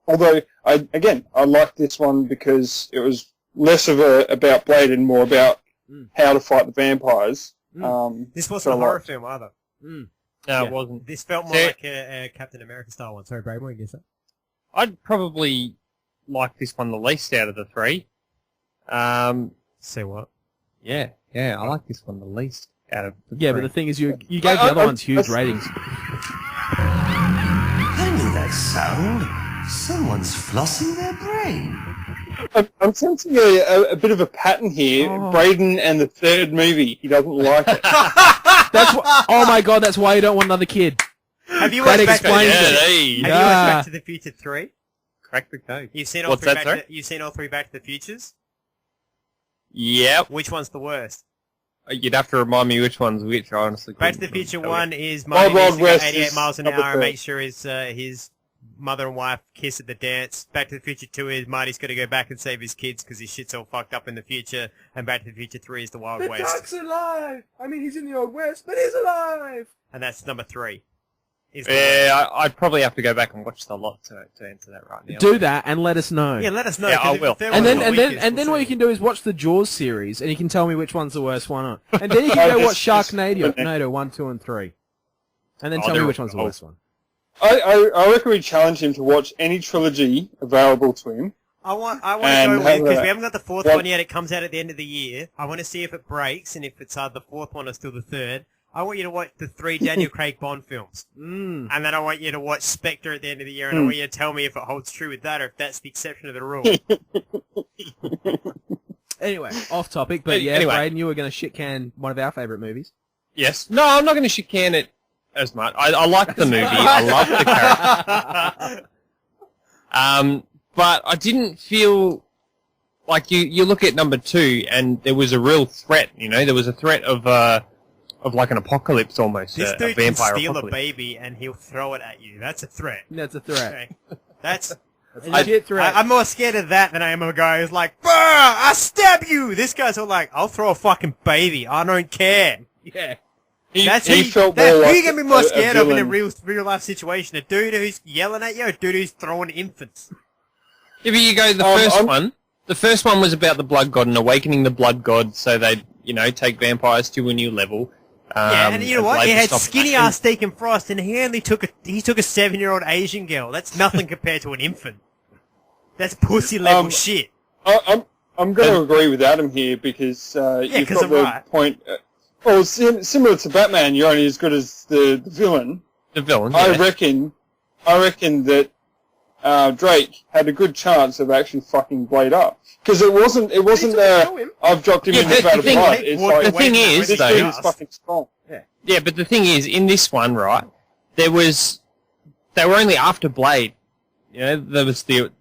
S3: Although I liked this one because it was less of about Blade and more about how to fight the vampires.
S1: This wasn't a horror film either.
S4: No, it wasn't.
S1: This felt more like a Captain America style one. Sorry, Brad, what did you say?
S4: I'd probably like this one the least out of the three.
S1: Say what?
S4: Yeah, I like this one the least out of the
S2: Yeah,
S4: three.
S2: but the thing is, you gave the other ones huge ratings.
S17: I know that sound. Someone's flossing their brain.
S3: I'm sensing a bit of a pattern here. Braden and the third movie, he doesn't like it.
S2: Oh my god, that's why you don't want another kid.
S1: Have you
S2: That
S1: watched
S2: explains it.
S1: Have you watched Back to the Future 3?
S4: Crack the code.
S1: You've seen all
S4: What's
S1: three
S4: that,
S1: Back
S4: sorry?
S1: You've seen all three Back to the Futures?
S4: Yep.
S1: Which one's the worst?
S4: You'd have to remind me which one's which. I honestly
S1: Back to
S4: couldn't
S1: the Future
S4: tell you.
S1: 1 is
S3: Wild
S1: Marty needs to go
S3: West
S1: 88
S3: is
S1: miles an
S3: number
S1: hour and
S3: 3.
S1: make sure his mother and wife kiss at the dance. Back to the Future 2 is Marty's got to go back and save his kids because his shit's all fucked up in the future. And Back to the Future 3 is the Wild West.
S2: Duck's alive! I mean, he's in the Old West, but he's alive!
S1: And that's number 3. Is the
S4: Yeah, I'd probably have to go back and watch the lot to answer that right now.
S2: Do that and let us know.
S1: Yeah, let us know.
S4: Yeah,
S1: 'cause
S4: I
S1: if
S4: will.
S1: the third
S2: And
S1: one's
S2: then,
S1: the
S2: and
S1: weakest,
S2: then
S1: we'll
S2: what you
S1: see.
S2: can do is watch the Jaws series, and you can tell me which one's the worst one. And then you can go watch Sharknado 1, 2, and 3. And then tell me which one's the worst one.
S3: I reckon we challenge him to watch any trilogy available to him.
S1: I want to
S3: And
S1: go
S3: have
S1: because
S3: a-
S1: we haven't got the fourth
S3: what-
S1: one yet. It comes out at the end of the year. I want to see if it breaks and if it's the fourth one or still the third. I want you to watch the 3 Daniel Craig Bond films. And then I want you to watch Spectre at the end of the year, and I want you to tell me if it holds true with that or if that's the exception of the rule.
S2: Anyway, off topic, but yeah,
S4: Anyway.
S2: Braden, you were going to shit can one of our favourite movies.
S4: Yes. No, I'm not going to shit can it as much. I like the movie. I love the character. But I didn't feel like you look at number 2 and there was a real threat. You know, there was a threat of like an apocalypse almost.
S1: This
S4: a
S1: dude can
S4: vampire
S1: steal
S4: apocalypse.
S1: a baby and he'll throw it at you. That's a threat.
S2: That's a threat.
S1: Okay. That's
S2: a legit threat.
S1: I'm more scared of that than I am of a guy who's like, "Brr, I'll stab you!" This guy's all like, I'll throw a fucking baby. I don't care.
S2: Yeah.
S3: He
S1: That's
S3: felt
S1: who
S3: more
S1: you
S3: like
S1: can be more
S3: a
S1: scared of in a
S3: villain.
S1: real life situation. A dude who's yelling at you, or a dude who's throwing infants.
S4: Yeah, but you go, the first one was about the blood god and awakening the blood god so they'd, take vampires to a new level.
S1: Yeah, and you know what?
S4: Blade
S1: He
S4: to
S1: had
S4: stop
S1: skinny
S4: that.
S1: ass Deacon Frost, and he only took a 7-year-old Asian girl. That's nothing compared to an infant. That's pussy level shit.
S3: I'm going to agree with Adam here because you've
S1: 'cause
S3: got
S1: I'm
S3: the
S1: right.
S3: point. Well, similar to Batman, you're only as good as the villain.
S4: The villain,
S3: I
S4: yeah.
S3: reckon that Drake had a good chance of actually fucking Blade up because it wasn't I've dropped him
S4: Yeah,
S3: in the
S4: but
S3: vat
S4: the
S3: of
S4: thing-
S3: blood. It's like
S4: the thing is,
S3: this
S4: though-
S3: dude is fucking strong.
S4: Yeah, but the thing is, in this one, right, they were only after Blade. There was the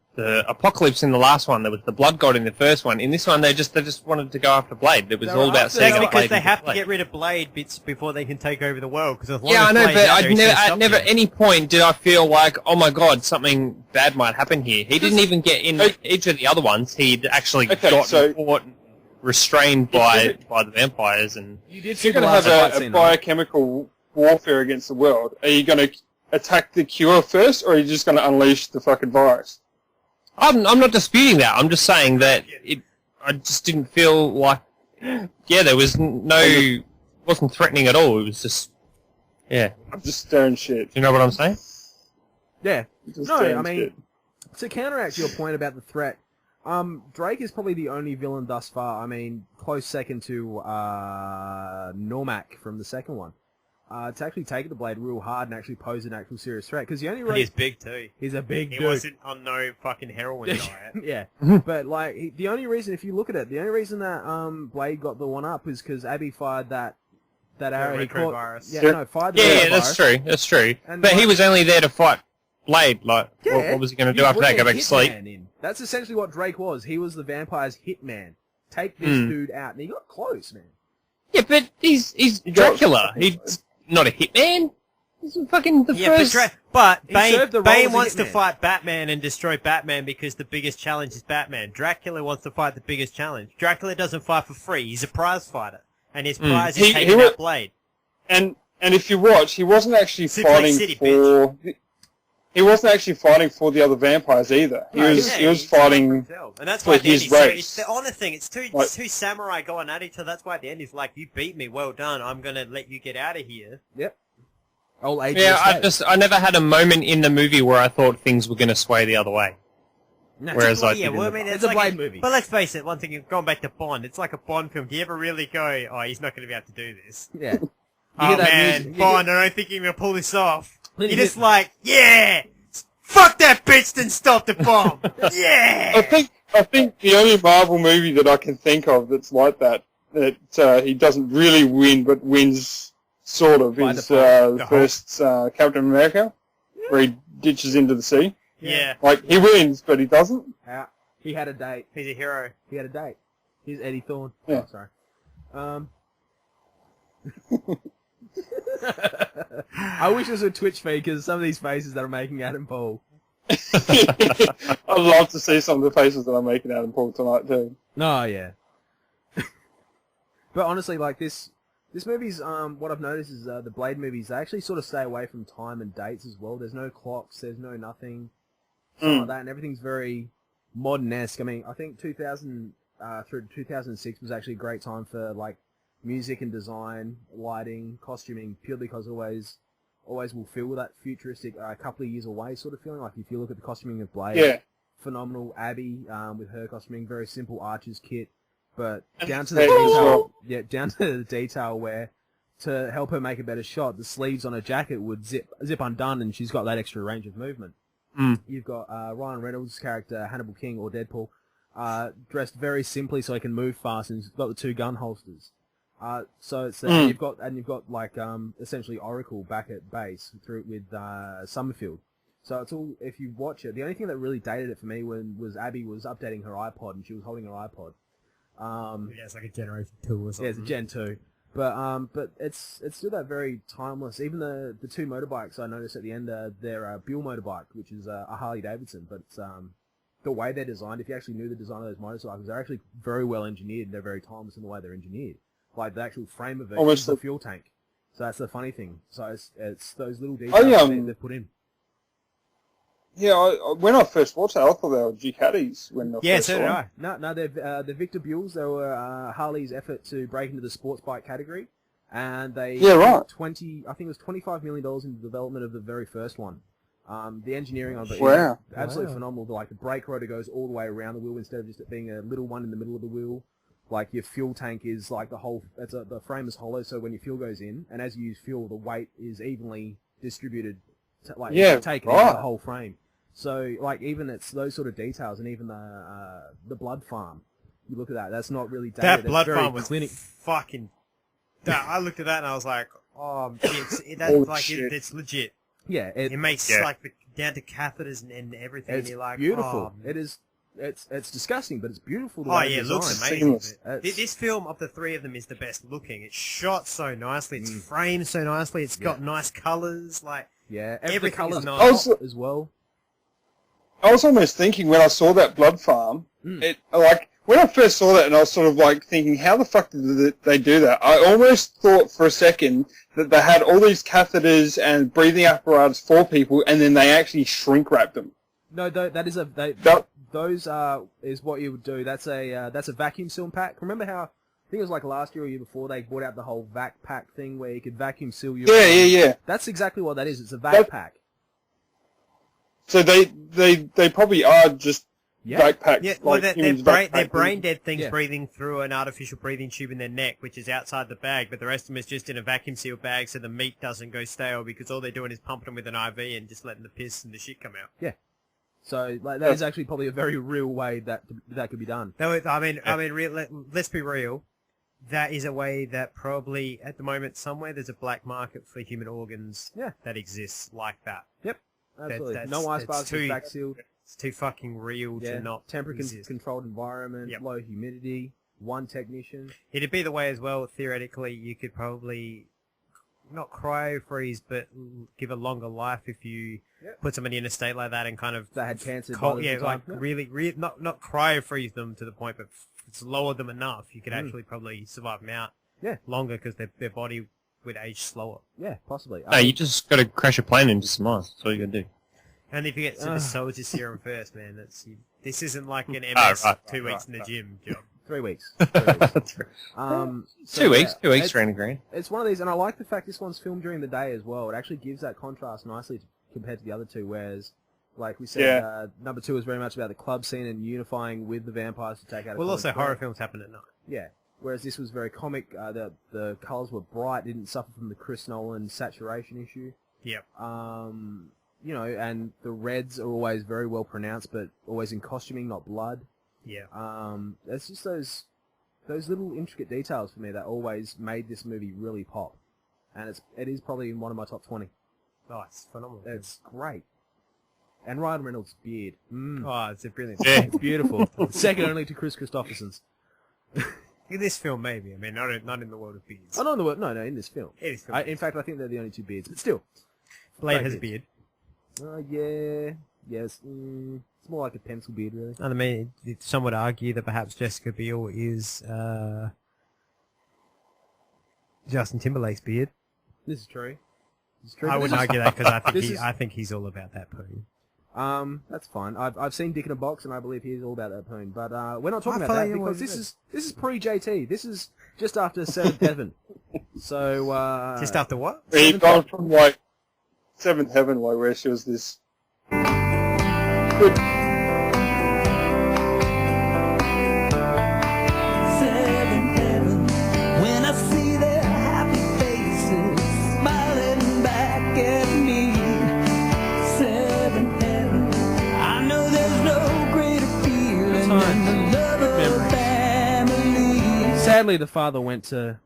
S4: apocalypse in the last one. There was the blood god in the first one. In this one, they just wanted to go after Blade. It was all about saving
S1: That's
S4: Blade.
S1: because they have to
S4: Blade.
S1: get rid of Blade bits before they can take over the world. Because as long
S4: Yeah,
S1: as
S4: I know,
S1: Blade's
S4: but
S1: out there, he's gonna
S4: at
S1: stop
S4: never
S1: you.
S4: any point did I feel like, oh my god, something bad might happen here. He didn't even get in each of the other ones. He'd actually gotten caught, restrained by the vampires, and
S3: If you're going to have a biochemical warfare against the world, are you going to attack the cure first, or are you just going to unleash the fucking virus?
S4: I'm not disputing that. I'm just saying that I just didn't feel like, there was wasn't threatening at all. It was just,
S3: I'm just staring shit.
S4: You know what I'm saying?
S2: Yeah.
S3: Just
S2: No,
S3: staring
S2: I mean,
S3: shit.
S2: to counteract your point about the threat, Drake is probably the only villain thus far. I mean, close second to Normac from the second one. To actually take the Blade real hard and actually pose an actual serious threat. Because the only
S1: And he's big too.
S2: He's a big
S1: He
S2: dude.
S1: wasn't on no fucking heroin diet.
S2: Yeah. But, like, the only reason, if you look at it, the only reason that Blade got the one up is because Abby fired that arrow. He caught,
S1: retrovirus.
S2: yeah, no, fired the
S4: Yeah,
S2: retrovirus.
S4: that's true. That's true.
S2: And
S4: But he
S2: like-
S4: was only there to fight Blade. Like,
S2: Yeah,
S4: what was he going to do
S2: you
S4: after
S2: bring
S4: that? Go
S2: a
S4: back to sleep?
S2: hitman in. That's essentially what Drake was. He was the vampire's hitman. Take this dude out. And he got close, man.
S4: Yeah, but he's Dracula. He's not a hitman. He's fucking the first.
S1: But
S2: He served the role
S1: Bane
S2: as a
S1: wants to
S2: hitman.
S1: fight Batman and destroy Batman because the biggest challenge is Batman. Dracula wants to fight the biggest challenge. Dracula doesn't fight for free. He's a prize fighter. And his prize is taking out Blade.
S3: And if you watch, he wasn't actually
S1: Suplex
S3: fighting
S1: City,
S3: for. He wasn't actually fighting for the other vampires either. He was fighting
S1: And that's
S3: for
S1: why at the end
S3: his
S1: he's so,
S3: race.
S1: it's the honor thing. It's two samurai going at each other. That's why at the end he's like, "You beat me, well done. I'm gonna let you get out of here."
S2: Yep. Old age.
S4: Yeah, I never had a moment in the movie where I thought things were going to sway the other way. Whereas I
S1: yeah,
S4: did
S1: well, I
S4: in the-
S1: mean,
S2: It's a
S1: like
S2: Blade movie.
S1: But let's face it, one thing, going back to Bond, it's like a Bond film. Do you ever really go, oh, he's not going to be able to do this?
S2: Yeah.
S1: Oh,
S2: hear that
S1: man,
S2: music-
S1: Bond, I don't think you're going to pull this off.
S2: Then
S1: You're
S2: you
S1: just
S2: get-
S1: like, yeah! Fuck that bitch, then stop the bomb! Yeah!
S3: I think the only Marvel movie that I can think of that's like that he doesn't really win, but wins sort of,
S2: By
S3: is
S2: default.
S3: the first Captain America, where he ditches into the sea.
S1: Yeah.
S3: Like, he wins, but he doesn't.
S2: He had a date.
S1: He's a hero.
S2: He had a date. He's Eddie Thorne.
S3: Yeah.
S2: Oh, sorry. I wish it was a Twitch feed because some of these faces that are making Adam Paul.
S3: I'd love to see some of the faces that I'm making out of Paul tonight, too.
S2: Oh, yeah. But honestly, like, this movie's, what I've noticed is the Blade movies, they actually sort of stay away from time and dates as well. There's no clocks, there's no nothing, something like that, and everything's very modern-esque. I mean, I think 2000 through 2006 was actually a great time for, like, music and design, lighting, costuming, purely because always will feel that futuristic, a couple of years away sort of feeling. Like, if you look at the costuming of Blade,
S3: Yeah.
S2: phenomenal. Abby, with her costuming, very simple Archer's kit, but
S3: And
S2: down to the
S3: Blade as
S2: detail,
S3: well.
S2: yeah, down to the detail where, to help her make a better shot, the sleeves on her jacket would zip undone, and she's got that extra range of movement. You've got Ryan Reynolds' character, Hannibal King, or Deadpool, dressed very simply so he can move fast, and he's got the two gun holsters. So it's and you've got like essentially Oracle back at base with Summerfield. So it's all, if you watch it, the only thing that really dated it for me was Abby was updating her iPod and she was holding her iPod.
S1: Yeah, it's like a Generation 2 or something.
S2: Yeah, it's a Gen 2. But it's still that very timeless. Even the two motorbikes I noticed at the end, they're Buell motorbike, which is a Harley Davidson, but it's the way they're designed. If you actually knew the design of those motorcycles, they're actually very well engineered. They're very timeless in the way they're engineered. Like the actual frame of it is the fuel tank. So that's the funny thing. So it's those little details they've put in.
S3: Yeah, when I first watched it, I thought they were Ducatis when I first
S1: so did
S3: saw
S1: I.
S3: them.
S2: No, they're Victor Buells. They were Harley's effort to break into the sports bike category, and they
S3: right.
S2: I think it was $25 million in the development of the very first one. The engineering of it
S3: Wow.
S2: is absolutely phenomenal. Like the brake rotor goes all the way around the wheel instead of just it being a little one in the middle of the wheel. Like your fuel tank is like the frame is hollow, so when your fuel goes in, and as you use fuel, the weight is evenly distributed, taken into the whole frame. So like even it's those sort of details, and even the blood farm. You look at that; that's not really dated.
S1: That blood
S2: very
S1: farm was fucking. I looked at that and I was like, oh, it's legit.
S2: Yeah,
S1: it makes like down to catheters and everything.
S2: It's
S1: you're like,
S2: beautiful.
S1: Oh,
S2: it is. It's disgusting, but it's beautiful. The
S1: oh
S2: way
S1: yeah, it
S2: it's
S1: looks
S2: designed.
S1: amazing. This film of the three of them is the best looking. It's shot so nicely. It's framed so nicely. It's got nice colours. Like
S2: every colour's
S1: nice
S2: as well.
S3: I was almost thinking when I saw that blood farm, when I first saw that and I was sort of like thinking, how the fuck did they do that? I almost thought for a second that they had all these catheters and breathing apparatus for people and then they actually shrink wrapped them.
S2: No, that is those is what you would do. That's a vacuum seal pack. Remember how, I think it was like last year or year before, they brought out the whole vac pack thing where you could vacuum seal your...
S3: Yeah.
S2: That's exactly what that is. It's a vac pack.
S3: So they probably are just backpacks.
S1: Yeah,
S3: like
S1: they're brain dead things breathing through an artificial breathing tube in their neck, which is outside the bag, but the rest of them is just in a vacuum sealed bag so the meat doesn't go stale because all they're doing is pumping them with an IV and just letting the piss and the shit come out.
S2: Yeah. So like that is actually probably a very real way that could be done.
S1: No, let's be real. That is a way that probably at the moment somewhere there's a black market for human organs that exists like that.
S2: Yep. Absolutely. No ice baths, back sealed.
S1: It's too fucking real to not
S2: temperature-controlled environment, low humidity, one technician.
S1: It'd be the way as well, theoretically, you could probably not cryo-freeze, but give a longer life if you put somebody in a state like that and kind of...
S2: They had cancer.
S1: Really, not cryo-freeze them to the point, but it's lower them enough, you could actually probably survive them out longer because their body would age slower.
S2: Yeah, possibly.
S4: No, you just got to crash a plane into some ice. That's all you got to do.
S1: And if you get to the soldier serum first, man, this isn't like an MS 2 weeks in the gym job.
S2: 3 weeks.
S4: 2 weeks. 2 weeks, training green.
S2: It's one of these, and I like the fact this one's filmed during the day as well. It actually gives that contrast nicely compared to the other two, whereas Like we said, number 2 is very much about the club scene and unifying with the vampires to take out a
S1: Well,
S2: common
S1: also
S2: threat.
S1: horror films happen at night.
S2: Yeah. Whereas this was very comic. The colours were bright, didn't suffer from the Chris Nolan saturation issue.
S1: Yep.
S2: You know, and the reds are always very well pronounced, but always in costuming, not blood.
S1: Yeah.
S2: It's just those little intricate details for me that always made this movie really pop. And it is probably in one of my top 20.
S1: Oh, it's phenomenal.
S2: It's great. And Ryan Reynolds' beard.
S1: Oh, it's a brilliant.
S2: It's beautiful. Second only to Chris Christopherson's.
S1: In this film, maybe. I mean, not in the world of beards.
S2: Oh, not in the world. No, in this film.
S1: In this film.
S2: In fact, I think they're the only 2 beards. But still.
S1: Blade has a beard.
S2: Yeah. Yes. It's more like a pencil beard, really.
S1: And I mean, some would argue that perhaps Jessica Biel is Justin Timberlake's beard.
S2: This is true.
S1: I wouldn't argue that because I think he's all about that poo.
S2: That's fine. I've seen Dick in a Box, and I believe he's all about that poon. But we're not talking about that because this is pre-JT. This is just after Seventh Heaven. So
S1: just after what?
S3: You've gone from like Seventh Heaven, like where she was this. Good.
S18: When I see their happy faces smiling back at me, Seventh Heaven, I know there's no greater feeling than the love of family.
S2: Sadly, the father went to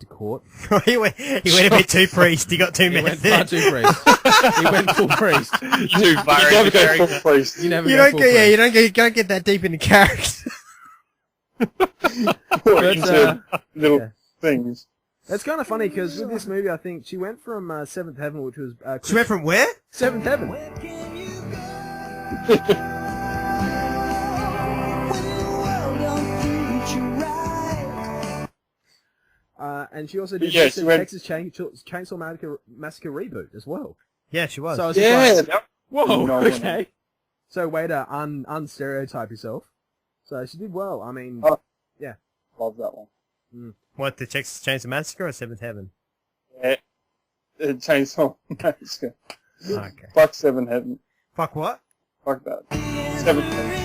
S2: court.
S1: he went a bit too priest. He got too
S2: He went
S1: method.
S2: far too priest. He went full priest.
S4: Too far
S3: You never go full priest.
S2: You never
S1: You
S2: go
S1: don't
S2: full
S1: get, yeah,
S2: priest.
S1: you don't get that deep into character.
S3: Into little things.
S2: It's kind of funny because with this movie, I think she went from Seventh Heaven, which was
S1: She went from where?
S2: Seventh Heaven. And she also did the Texas Chainsaw Massacre reboot as well.
S1: Yeah, she was.
S2: So I was
S3: Yeah.
S2: like, whoa,
S3: No,
S2: okay. So way to unstereotype yourself. So she did well. I mean, yeah.
S3: Love that one.
S1: What, the Texas Chainsaw Massacre or Seventh Heaven?
S3: Yeah. Chainsaw Massacre.
S1: Okay.
S3: Fuck Seventh Heaven.
S1: Fuck what?
S3: Fuck that. Seventh Heaven.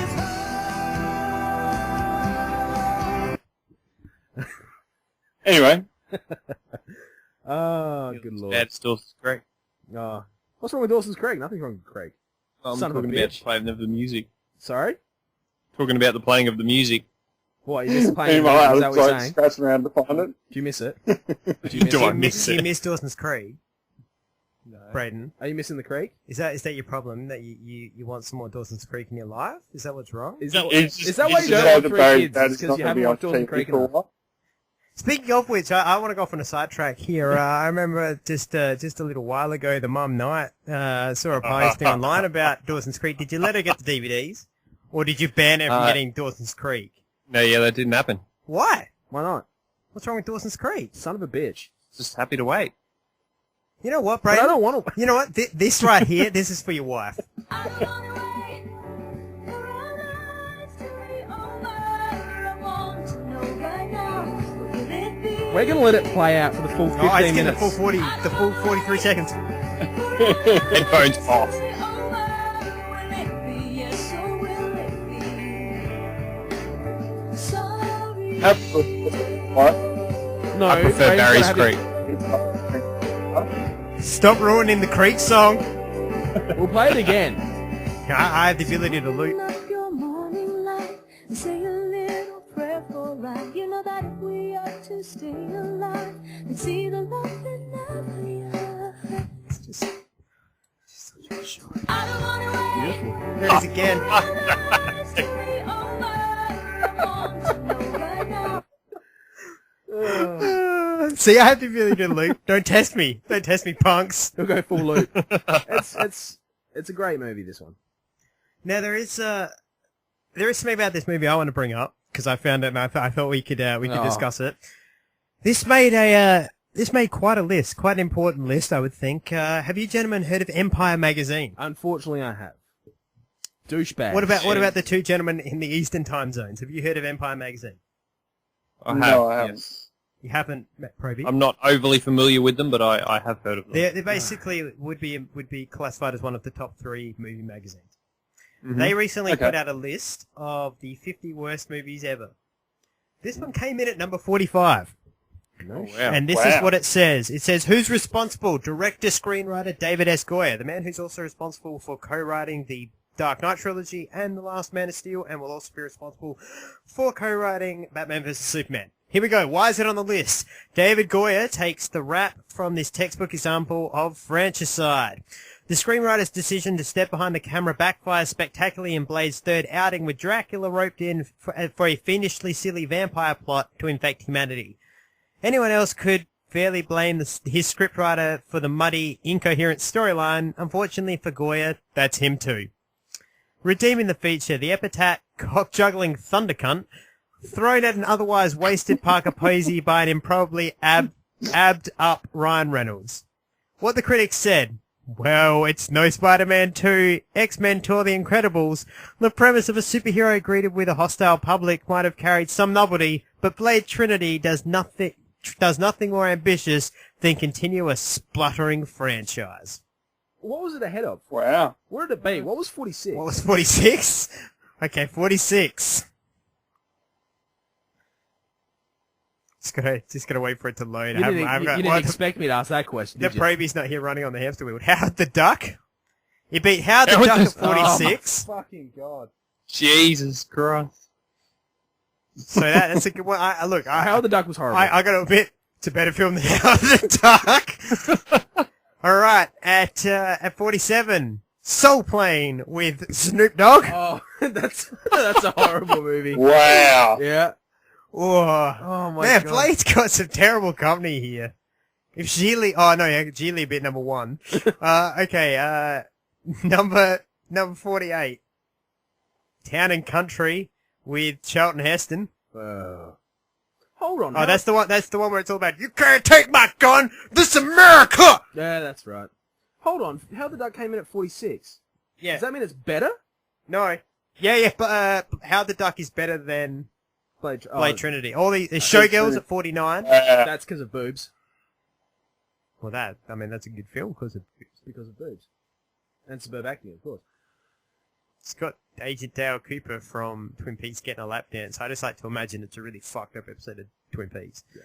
S3: Anyway.
S2: Oh, good lord.
S4: That's Dawson's Creek.
S2: Oh. What's wrong with Dawson's Creek? Nothing's wrong with Creek.
S4: I'm
S2: Son of a
S4: talking about the
S2: bitch.
S4: playing of the music.
S2: Sorry?
S4: Talking about the playing of the music.
S2: What, you missed the playing?
S3: Meanwhile,
S2: Is that
S3: I
S2: what
S3: was
S2: you're
S3: like
S2: saying?
S3: scratching around to find it.
S2: Do you miss it?
S4: Do I miss
S1: You
S4: it?
S1: missed Dawson's Creek,
S2: No.
S1: Braden.
S2: Are you missing the Creek?
S1: Is that your problem, that you want some more Dawson's Creek in your life? Is that what's wrong?
S2: Is that why
S3: It's
S2: you
S3: just
S2: don't want
S3: that
S2: 3
S3: Barry-
S2: kids?
S3: that
S2: It's
S3: is
S2: because
S3: not
S2: you
S3: gonna
S2: haven't
S3: be on
S2: watched Dawson's
S3: TV
S2: Creek
S3: for a
S2: enough.
S3: while.
S1: Speaking of which, I want to go off on a sidetrack here. I remember just a little while ago, the mum night saw a posting online about Dawson's Creek. Did you let her get the DVDs, or did you ban her from getting Dawson's Creek?
S4: No, yeah, that didn't happen.
S1: Why?
S2: Why not?
S1: What's wrong with Dawson's Creek?
S2: Son of a bitch.
S4: Just happy to wait.
S1: You know what,
S2: But
S1: Braden?
S2: I don't want to.
S1: You know what? This right here, this is for your wife.
S2: We're going to let it play out for the full 15
S1: Oh, it's getting
S2: minutes.
S1: the full 43 seconds.
S4: Headphones off.
S3: What?
S2: No,
S4: I prefer
S2: Braden's
S4: Barry's
S2: gotta have
S4: Creek.
S1: Stop ruining the Creek song.
S2: it- We'll play it again.
S1: I have the ability to loop.
S18: Say a little prayer for right. You know that if we are to stay alive and see the love that never yours.
S1: It's just such a short.
S18: I don't wanna wait.
S2: Beautiful.
S1: There it is again. See, I have the ability to loop. Don't test me. Don't test me, punks.
S2: We'll go full loop. It's a great movie, this one.
S1: Now there is something about this movie I want to bring up because I found it and I thought we could discuss it. This made quite a list, quite an important list, I would think. Have you gentlemen heard of Empire magazine?
S2: Unfortunately, I have. Douchebag.
S1: What about the two gentlemen in the Eastern time zones? Have you heard of Empire magazine?
S3: No, I haven't.
S4: Yes.
S1: You haven't met Proby?
S4: I'm not overly familiar with them, but I have heard of them.
S1: They basically would be classified as one of the top 3 movie magazines.
S4: Mm-hmm.
S1: They recently put out a list of the 50 worst movies ever. This one came in at number 45.
S2: No
S4: wow.
S1: And this is what it says. It says, who's responsible? Director, screenwriter David S. Goyer, the man who's also responsible for co-writing the Dark Knight trilogy and The Last Man of Steel, and will also be responsible for co-writing Batman vs. Superman. Here we go. Why is it on the list? David Goyer takes the rap from this textbook example of fratricide. The screenwriter's decision to step behind the camera backfires spectacularly in Blade's third outing, with Dracula roped in for a fiendishly silly vampire plot to infect humanity. Anyone else could fairly blame his scriptwriter for the muddy, incoherent storyline. Unfortunately for Goyer, that's him too. Redeeming the feature, the epithet cock-juggling thundercunt, thrown at an otherwise wasted Parker Posey by an improbably abbed-up Ryan Reynolds. What the critics said: well, it's no Spider-Man 2, X-Men Tour the Incredibles. The premise of a superhero greeted with a hostile public might have carried some novelty, but Blade Trinity does nothing more ambitious than continue a spluttering franchise.
S2: What was it ahead of?
S3: Wow.
S2: Where did it be? What was 46?
S1: What was 46? Okay, 46. Just gotta wait for it to load.
S2: You didn't expect me to ask that question,
S1: The
S2: did you?
S1: Proby's not here running on the hamster wheel. Howard the Duck? He beat Howard the Duck at 46.
S2: Oh, my fucking God.
S4: Jesus Christ.
S1: So that's a good one.
S2: Howard the Duck was horrible.
S1: I gotta admit, it's a better film than Howard the Duck. Alright, at 47, Soul Plane with Snoop Dogg.
S2: Oh, that's a horrible movie.
S3: Wow.
S2: Yeah.
S1: Oh
S2: my
S1: man,
S2: God.
S1: Blade's got some terrible company here. If Geely, Geely bit number 1. Okay, number 48, Town and Country with Charlton Heston.
S2: Hold on.
S1: Oh, that's the one where it's all about, you can't take my gun, this America!
S2: Yeah, that's right. Hold on. How the Duck came in at 46?
S1: Yeah.
S2: Does that mean it's better?
S1: No. Yeah, but How the Duck is better than
S2: Blade
S1: Trinity. All the Showgirls at 49.
S2: That's because of boobs.
S1: Well, that's a good film because of
S2: boobs. And superb acting, of course.
S1: It's got Agent Dale Cooper from Twin Peaks getting a lap dance. I just like to imagine it's a really fucked up episode of Twin Peaks.
S2: Yeah.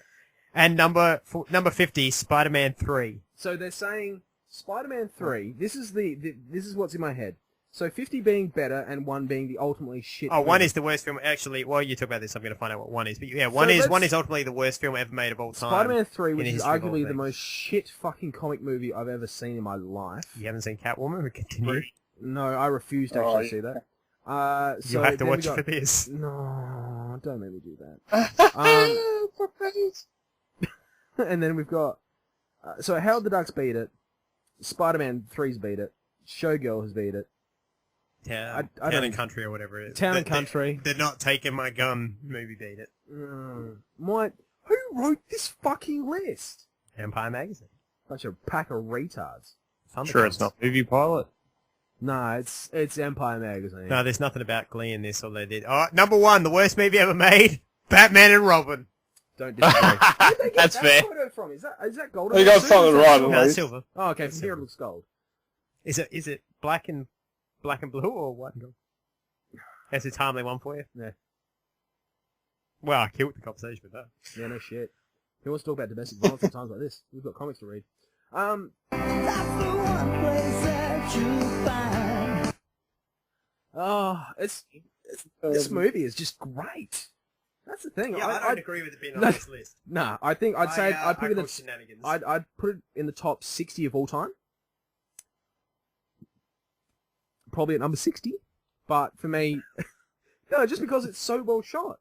S1: And number 50, Spider-Man 3.
S2: So they're saying Spider-Man 3. This is what's in my head. So 50 being better and 1 being the ultimately shit.
S1: Oh,
S2: movie.
S1: 1 is the worst film. Actually, while you talk about this, I'm going to find out what 1 is. But yeah, one is ultimately the worst film ever made of all time.
S2: Spider-Man 3, which is arguably the most shit fucking comic movie I've ever seen in my life.
S1: You haven't seen Catwoman? We continue.
S2: No, I refuse to actually see that. So
S1: You'll have to watch it for this.
S2: No, don't make me do that. And then we've got... so Howard the Duck's beat it. Spider-Man 3's beat it. Showgirl has beat it.
S1: Town and Country or whatever it is.
S2: Town and Country.
S1: They're not taking my gun. Movie beat it.
S2: Who wrote this fucking list?
S1: Empire Magazine.
S2: Bunch of pack of retards.
S4: Sure, it's not Movie Pilot.
S2: No, it's Empire Magazine.
S1: No, there's nothing about Glee in this. All they did. Oh, number 1, the worst movie ever made. Batman and Robin.
S2: Don't disagree. Where'd they get
S4: That's
S2: that
S4: fair.
S2: photo from? Is that gold?
S3: You got something right, at
S1: No,
S3: least.
S1: silver.
S2: Oh, okay. From here it looks gold.
S1: Is it black and blue or white and gold? That's a timely one for you.
S2: Yeah.
S1: Well, I killed the conversation with that.
S2: Yeah, no shit. Who wants to talk about domestic violence at times like this? We've got comics to read.
S18: That's the one place that you find.
S2: Oh, this movie is just great. That's the thing.
S1: Yeah, I don't agree with it being on this list.
S2: Nah, I think I'd say I'd put it in
S1: shenanigans.
S2: I'd put it in the top 60 of all time. Probably at number 60. But for me, no, just because it's so well shot.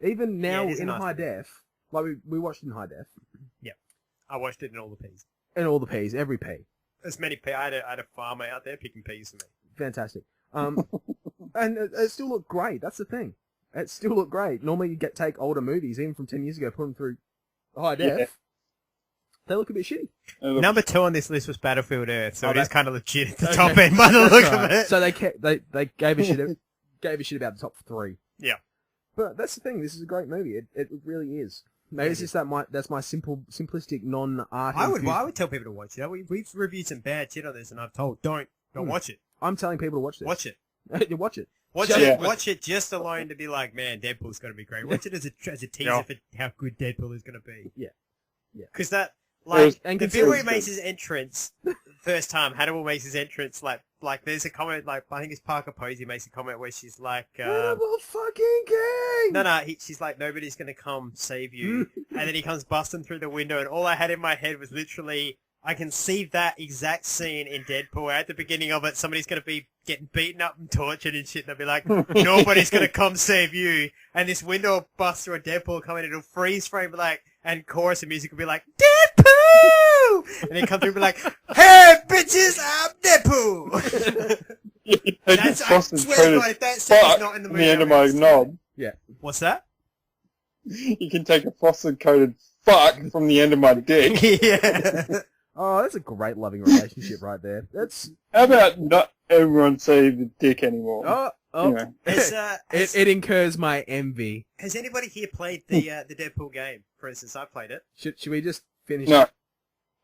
S2: Even now in high def, like we watched it in high def.
S1: Yeah, I watched it in all the P's.
S2: In all the P's, every P.
S1: As many P. I had a farmer out there picking peas for me.
S2: Fantastic. And it still looked great. That's the thing. It still looked great. Normally you take older movies, even from 10 years ago, put them through high def. Yeah. They look a bit shitty.
S1: Number 2 on this list was Battlefield Earth, so it is kind of legit at the top end by the look of it.
S2: So they gave a shit about the top 3.
S1: Yeah.
S2: But that's the thing. This is a great movie. It really is. Maybe it's just that's my simplistic non-art.
S1: I would tell people to watch it. We've reviewed some bad shit on this, and I've told don't watch it.
S2: I'm telling people to watch this.
S1: Watch it.
S2: You watch it.
S1: Watch it just alone to be like, man, Deadpool's going to be great. Watch it as a teaser for how good Deadpool is going to be.
S2: Yeah.
S1: Because that, like,
S2: and
S1: the bit where he makes his entrance, first time, Hannibal makes his entrance, like there's a comment, like, I think it's Parker Posey makes a comment where she's like,
S2: Hannibal fucking King!
S1: No, she's like, nobody's going to come save you. And then he comes busting through the window, and all I had in my head was literally, I can see that exact scene in Deadpool. At the beginning of it, somebody's going to be getting beaten up and tortured and shit. They'll be like, nobody's going to come save you. And this window will bust through a Deadpool come in, it'll freeze frame, like, and chorus of music will be like, Deadpool! And then come through and be like, hey, bitches, I'm Deadpool! That's, I swear to God, if that scene's not in the movie,
S3: the end of my knob.
S2: Yeah.
S1: What's that?
S3: You can take a frosted-coated fuck from the end of my dick.
S1: Yeah.
S2: Oh, that's a great loving relationship right there. That's.
S3: How about not everyone say the dick anymore?
S2: Oh. It incurs my envy.
S1: Has anybody here played the Deadpool game? For instance, I played it.
S2: Should we just finish?
S3: No.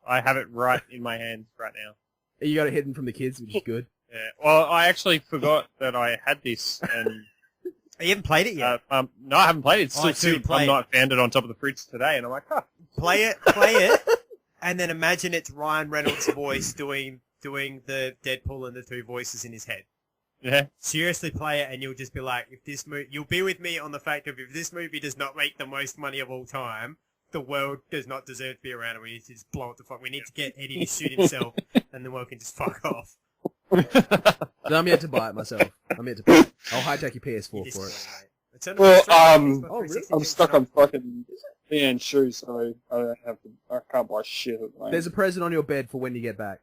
S4: I have it right in my hands right now.
S2: You got it hidden from the kids, which is good.
S4: Yeah. Well, I actually forgot that I had this, and
S1: you haven't played it yet.
S4: No, I haven't played it. It's still
S1: sealed.
S4: I'm not found it on top of the fridge today, and I'm like, huh.
S1: Play it, and then imagine it's Ryan Reynolds' voice doing the Deadpool and the two voices in his head.
S4: Yeah.
S1: Seriously, play it, and you'll just be like, you'll be with me on the fact of if this movie does not make the most money of all time, the world does not deserve to be around, and we need to just blow it the fuck. We need to get Eddie to shoot himself, and the world can just fuck off.
S2: No, I'm yet to buy it myself. I'll hijack your PS4 for it.
S3: Well, I'm stuck on fucking fan shoes, so I can't buy shit at the moment.
S2: There's a present on your bed for when you get back.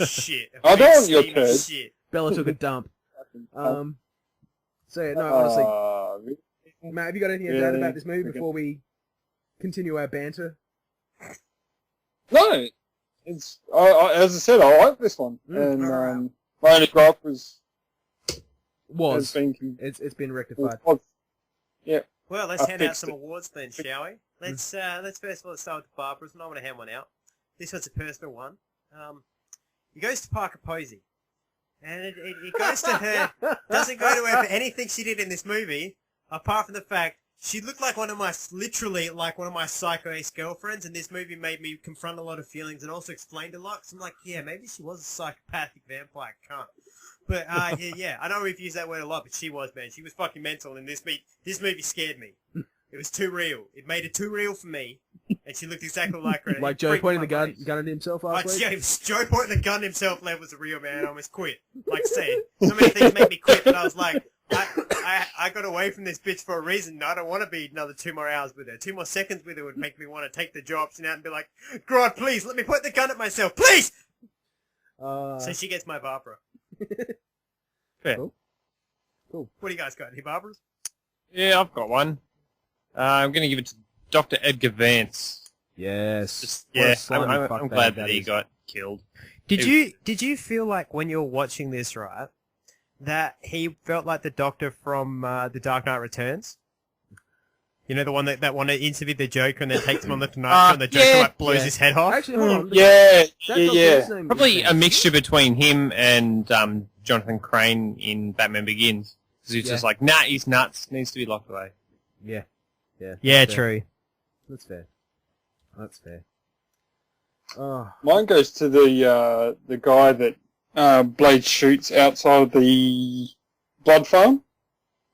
S1: Shit.
S3: I don't want your turd.
S1: Shit.
S2: Bella took a dump. So yeah, no, honestly. Matt, have you got anything to add about this movie before we continue our banter?
S3: No. It's as I said, I like this one, and my only gripe
S2: it's been rectified.
S3: Yeah.
S1: Well, let's hand out some awards then, shall we? Let's first of all start with Barbara's, and I want to hand one out. This one's a personal one. It goes to Parker Posey, and it goes to her. Doesn't go to her for anything she did in this movie, apart from the fact she looked like literally like one of my psycho ex-girlfriends, and this movie made me confront a lot of feelings and also explained a lot. So I'm like, yeah, maybe she was a psychopathic vampire cunt. But, yeah, I know we've used that word a lot, but she was, man. She was fucking mental, and this movie scared me. It was too real. It made it too real for me, and she looked exactly like her.
S2: Like Joe pointing the gun at himself after?
S1: Joe pointing the gun at himself was a real man. I almost quit. Like I said, so many things made me quit, but I was like, I got away from this bitch for a reason. I don't want to be another 2 more hours with her. 2 more seconds with her would make me want to take the job option out and be like, God, please, let me point the gun at myself, please! So she gets my Barbara.
S4: Fair.
S2: Cool.
S1: What do you guys got? Any Barbaras?
S4: Yeah, I've got one. I'm going to give it to Dr. Edgar Vance.
S2: Yes.
S4: I'm glad that he got killed.
S1: Did you feel like when you're watching this, right, that he felt like the Doctor from The Dark Knight Returns? You know, the one that one that interviewed the Joker and then takes him on the Tonight Show and the Joker blows his head off?
S2: Actually, hold on.
S3: Yeah.
S4: Probably a mixture between him and Jonathan Crane in Batman Begins. Because he's just like, nah, he's nuts. Needs to be locked away.
S2: Yeah.
S1: Yeah, true.
S2: That's fair. Oh.
S3: Mine goes to the guy that Blade shoots outside of the blood farm.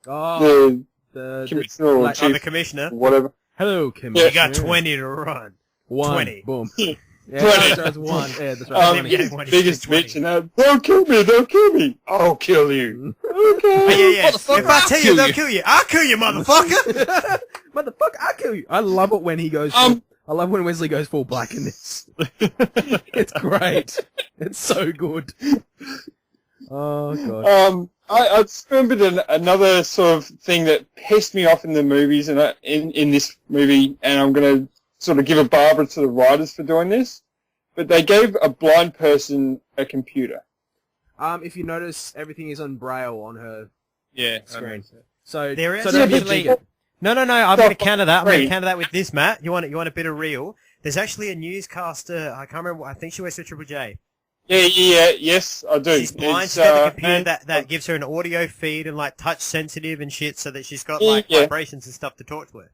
S2: Oh.
S3: The commissioner or chief,
S1: the commissioner.
S3: Whatever.
S2: Hello, commissioner.
S1: You got 20 to run.
S2: 20. Boom. Yeah,
S3: 20.
S2: That's one. Yeah, that's right.
S3: Biggest bitch in that. They'll kill me. I'll kill you. Okay.
S1: Yeah. If I tell you they'll kill you, I'll kill you, motherfucker.
S2: Motherfucker, I'll kill you. I love it when he goes. I love when Wesley goes full black in this. It's great. It's so good. Oh god.
S3: I just remembered another sort of thing that pissed me off in the movies and in this movie, and I'm going to sort of give a Barbara to the writers for doing this. But they gave a blind person a computer.
S2: If you notice, everything is on Braille on her screen. So
S1: there is No. I'm going to counter that. I'm going to counter that with this, Matt. You want a bit of real? There's actually a newscaster. I can't remember. I think she works for Triple J.
S3: Yes, I do.
S1: She's blind. She's got a computer that gives her an audio feed and like touch sensitive and shit, so that she's got like vibrations and stuff to talk to her.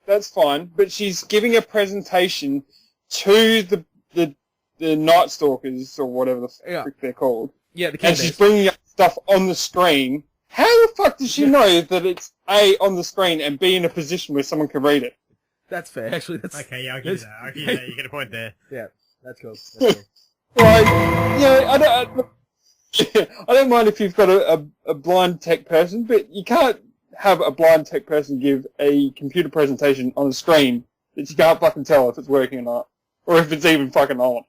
S3: That's fine, but she's giving a presentation to the Night Stalkers or whatever the frick they're called.
S2: Yeah,
S3: and she's bringing up stuff on the screen. How the fuck does she know that it's A, on the screen, and B, in a position where someone can read it?
S2: That's fair, actually. That's...
S1: Okay, yeah, I'll give you that. You get a point there.
S2: Yeah, that's cool.
S3: Like, I don't mind if you've got a blind tech person, but you can't have a blind tech person give a computer presentation on a screen that you can't fucking tell if it's working or not, or if it's even fucking on.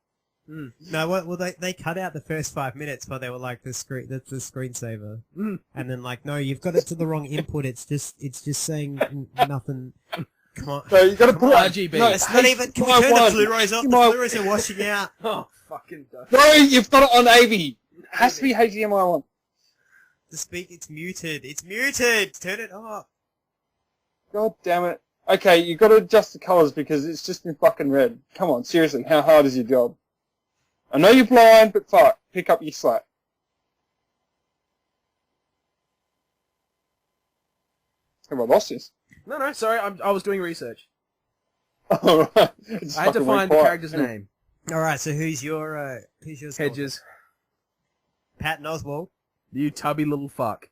S1: No, well, they cut out the first 5 minutes, but they were like, that's the screensaver. And then like, no, you've got it to the wrong input. It's just saying nothing. Come on.
S3: So you got to put
S2: RGB.
S1: No, it's not even. Can we turn the Blu-rays off? The Blu-rays are washing out.
S2: Oh, fucking done.
S3: No, you've got it on AV. It has to be HDMI 1.
S1: It's muted. It's muted. Turn it off.
S3: God damn it. Okay, you've got to adjust the colours because it's just in fucking red. Come on, seriously, how hard is your job? I know you're blind, but fuck, pick up your slack. Have I lost this?
S2: No, sorry, I was doing research.
S3: Alright.
S2: I had to find the character's name.
S1: Alright, so who's yours?
S2: Hedges.
S1: Patton Oswalt.
S2: You tubby little fuck.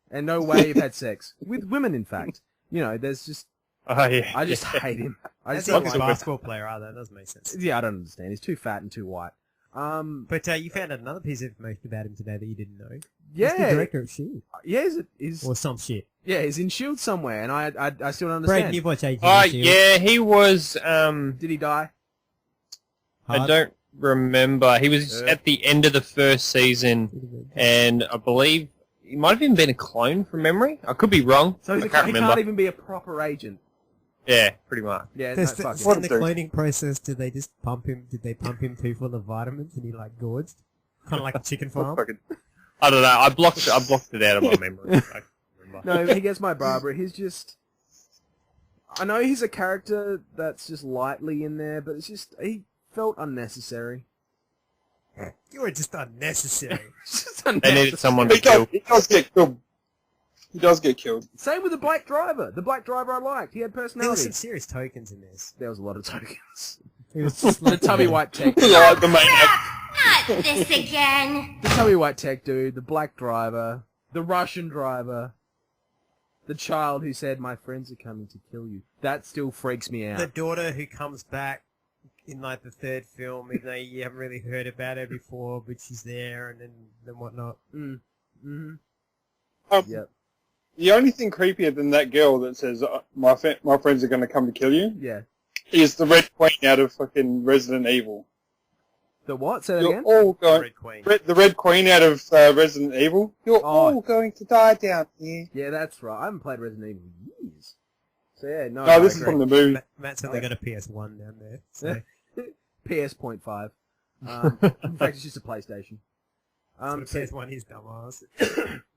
S2: And no way you've had sex. With women, in fact. You know, there's just...
S4: Oh, yeah.
S2: I just hate him.
S1: That's like a basketball player, either. That doesn't make sense.
S2: Yeah, I don't understand. He's too fat and too white.
S1: But you found out another piece of information about him today that you didn't know.
S2: Yeah.
S1: He's the director of S.H.I.E.L.D.
S2: Yeah, he's...
S1: Or some shit.
S2: Yeah, he's in S.H.I.E.L.D. somewhere, and I still don't understand.
S1: Braden, you've watched Agents of S.H.I.E.L.D.
S4: Yeah, he was...
S2: Did he die?
S4: I don't remember. He was at the end of the first season, and I believe he might have even been a clone from memory. I could be wrong.
S2: So he
S4: can't remember.
S2: can't even be a proper agent.
S4: Yeah, pretty much.
S2: Yeah,
S1: in the cloning process, did they just pump him? Did they pump him too full of vitamins and he like gorged? Kind of like a chicken farm?
S4: I don't know. I blocked it out of my memory.
S2: No, he gets my Barbara. He's just... I know he's a character that's just lightly in there, but it's just... He felt unnecessary.
S1: You were just unnecessary.
S2: Just unnecessary.
S4: They needed someone to kill.
S3: He does get killed. He does get killed.
S2: Same with the Black Driver. The Black Driver I liked. He had personality.
S1: There were some serious tokens in this.
S2: There was a lot of tokens.
S1: It was just like
S2: the tubby white tech.
S3: Like the main
S12: Not this again.
S2: The tubby white tech dude, the Black Driver, the Russian driver, the child who said, "My friends are coming to kill you." That still freaks me out.
S1: The daughter who comes back in like the third film, even though you haven't really heard about her before, but she's there and then whatnot.
S2: Yep.
S3: The only thing creepier than that girl that says, my friends are going to come to kill you, is the Red Queen out of fucking Resident Evil.
S2: The what? Say that
S3: You're
S2: again?
S3: all going...
S1: Red Queen.
S3: The Red Queen out of Resident Evil. You're all going to die down here.
S2: Yeah, that's right. I haven't played Resident Evil in years. So yeah, no.
S3: No, this is from the movie.
S1: Matt's only got a PS1 down there. So.
S2: PS.5 in fact, it's just a PlayStation.
S1: PS1 is dumbass.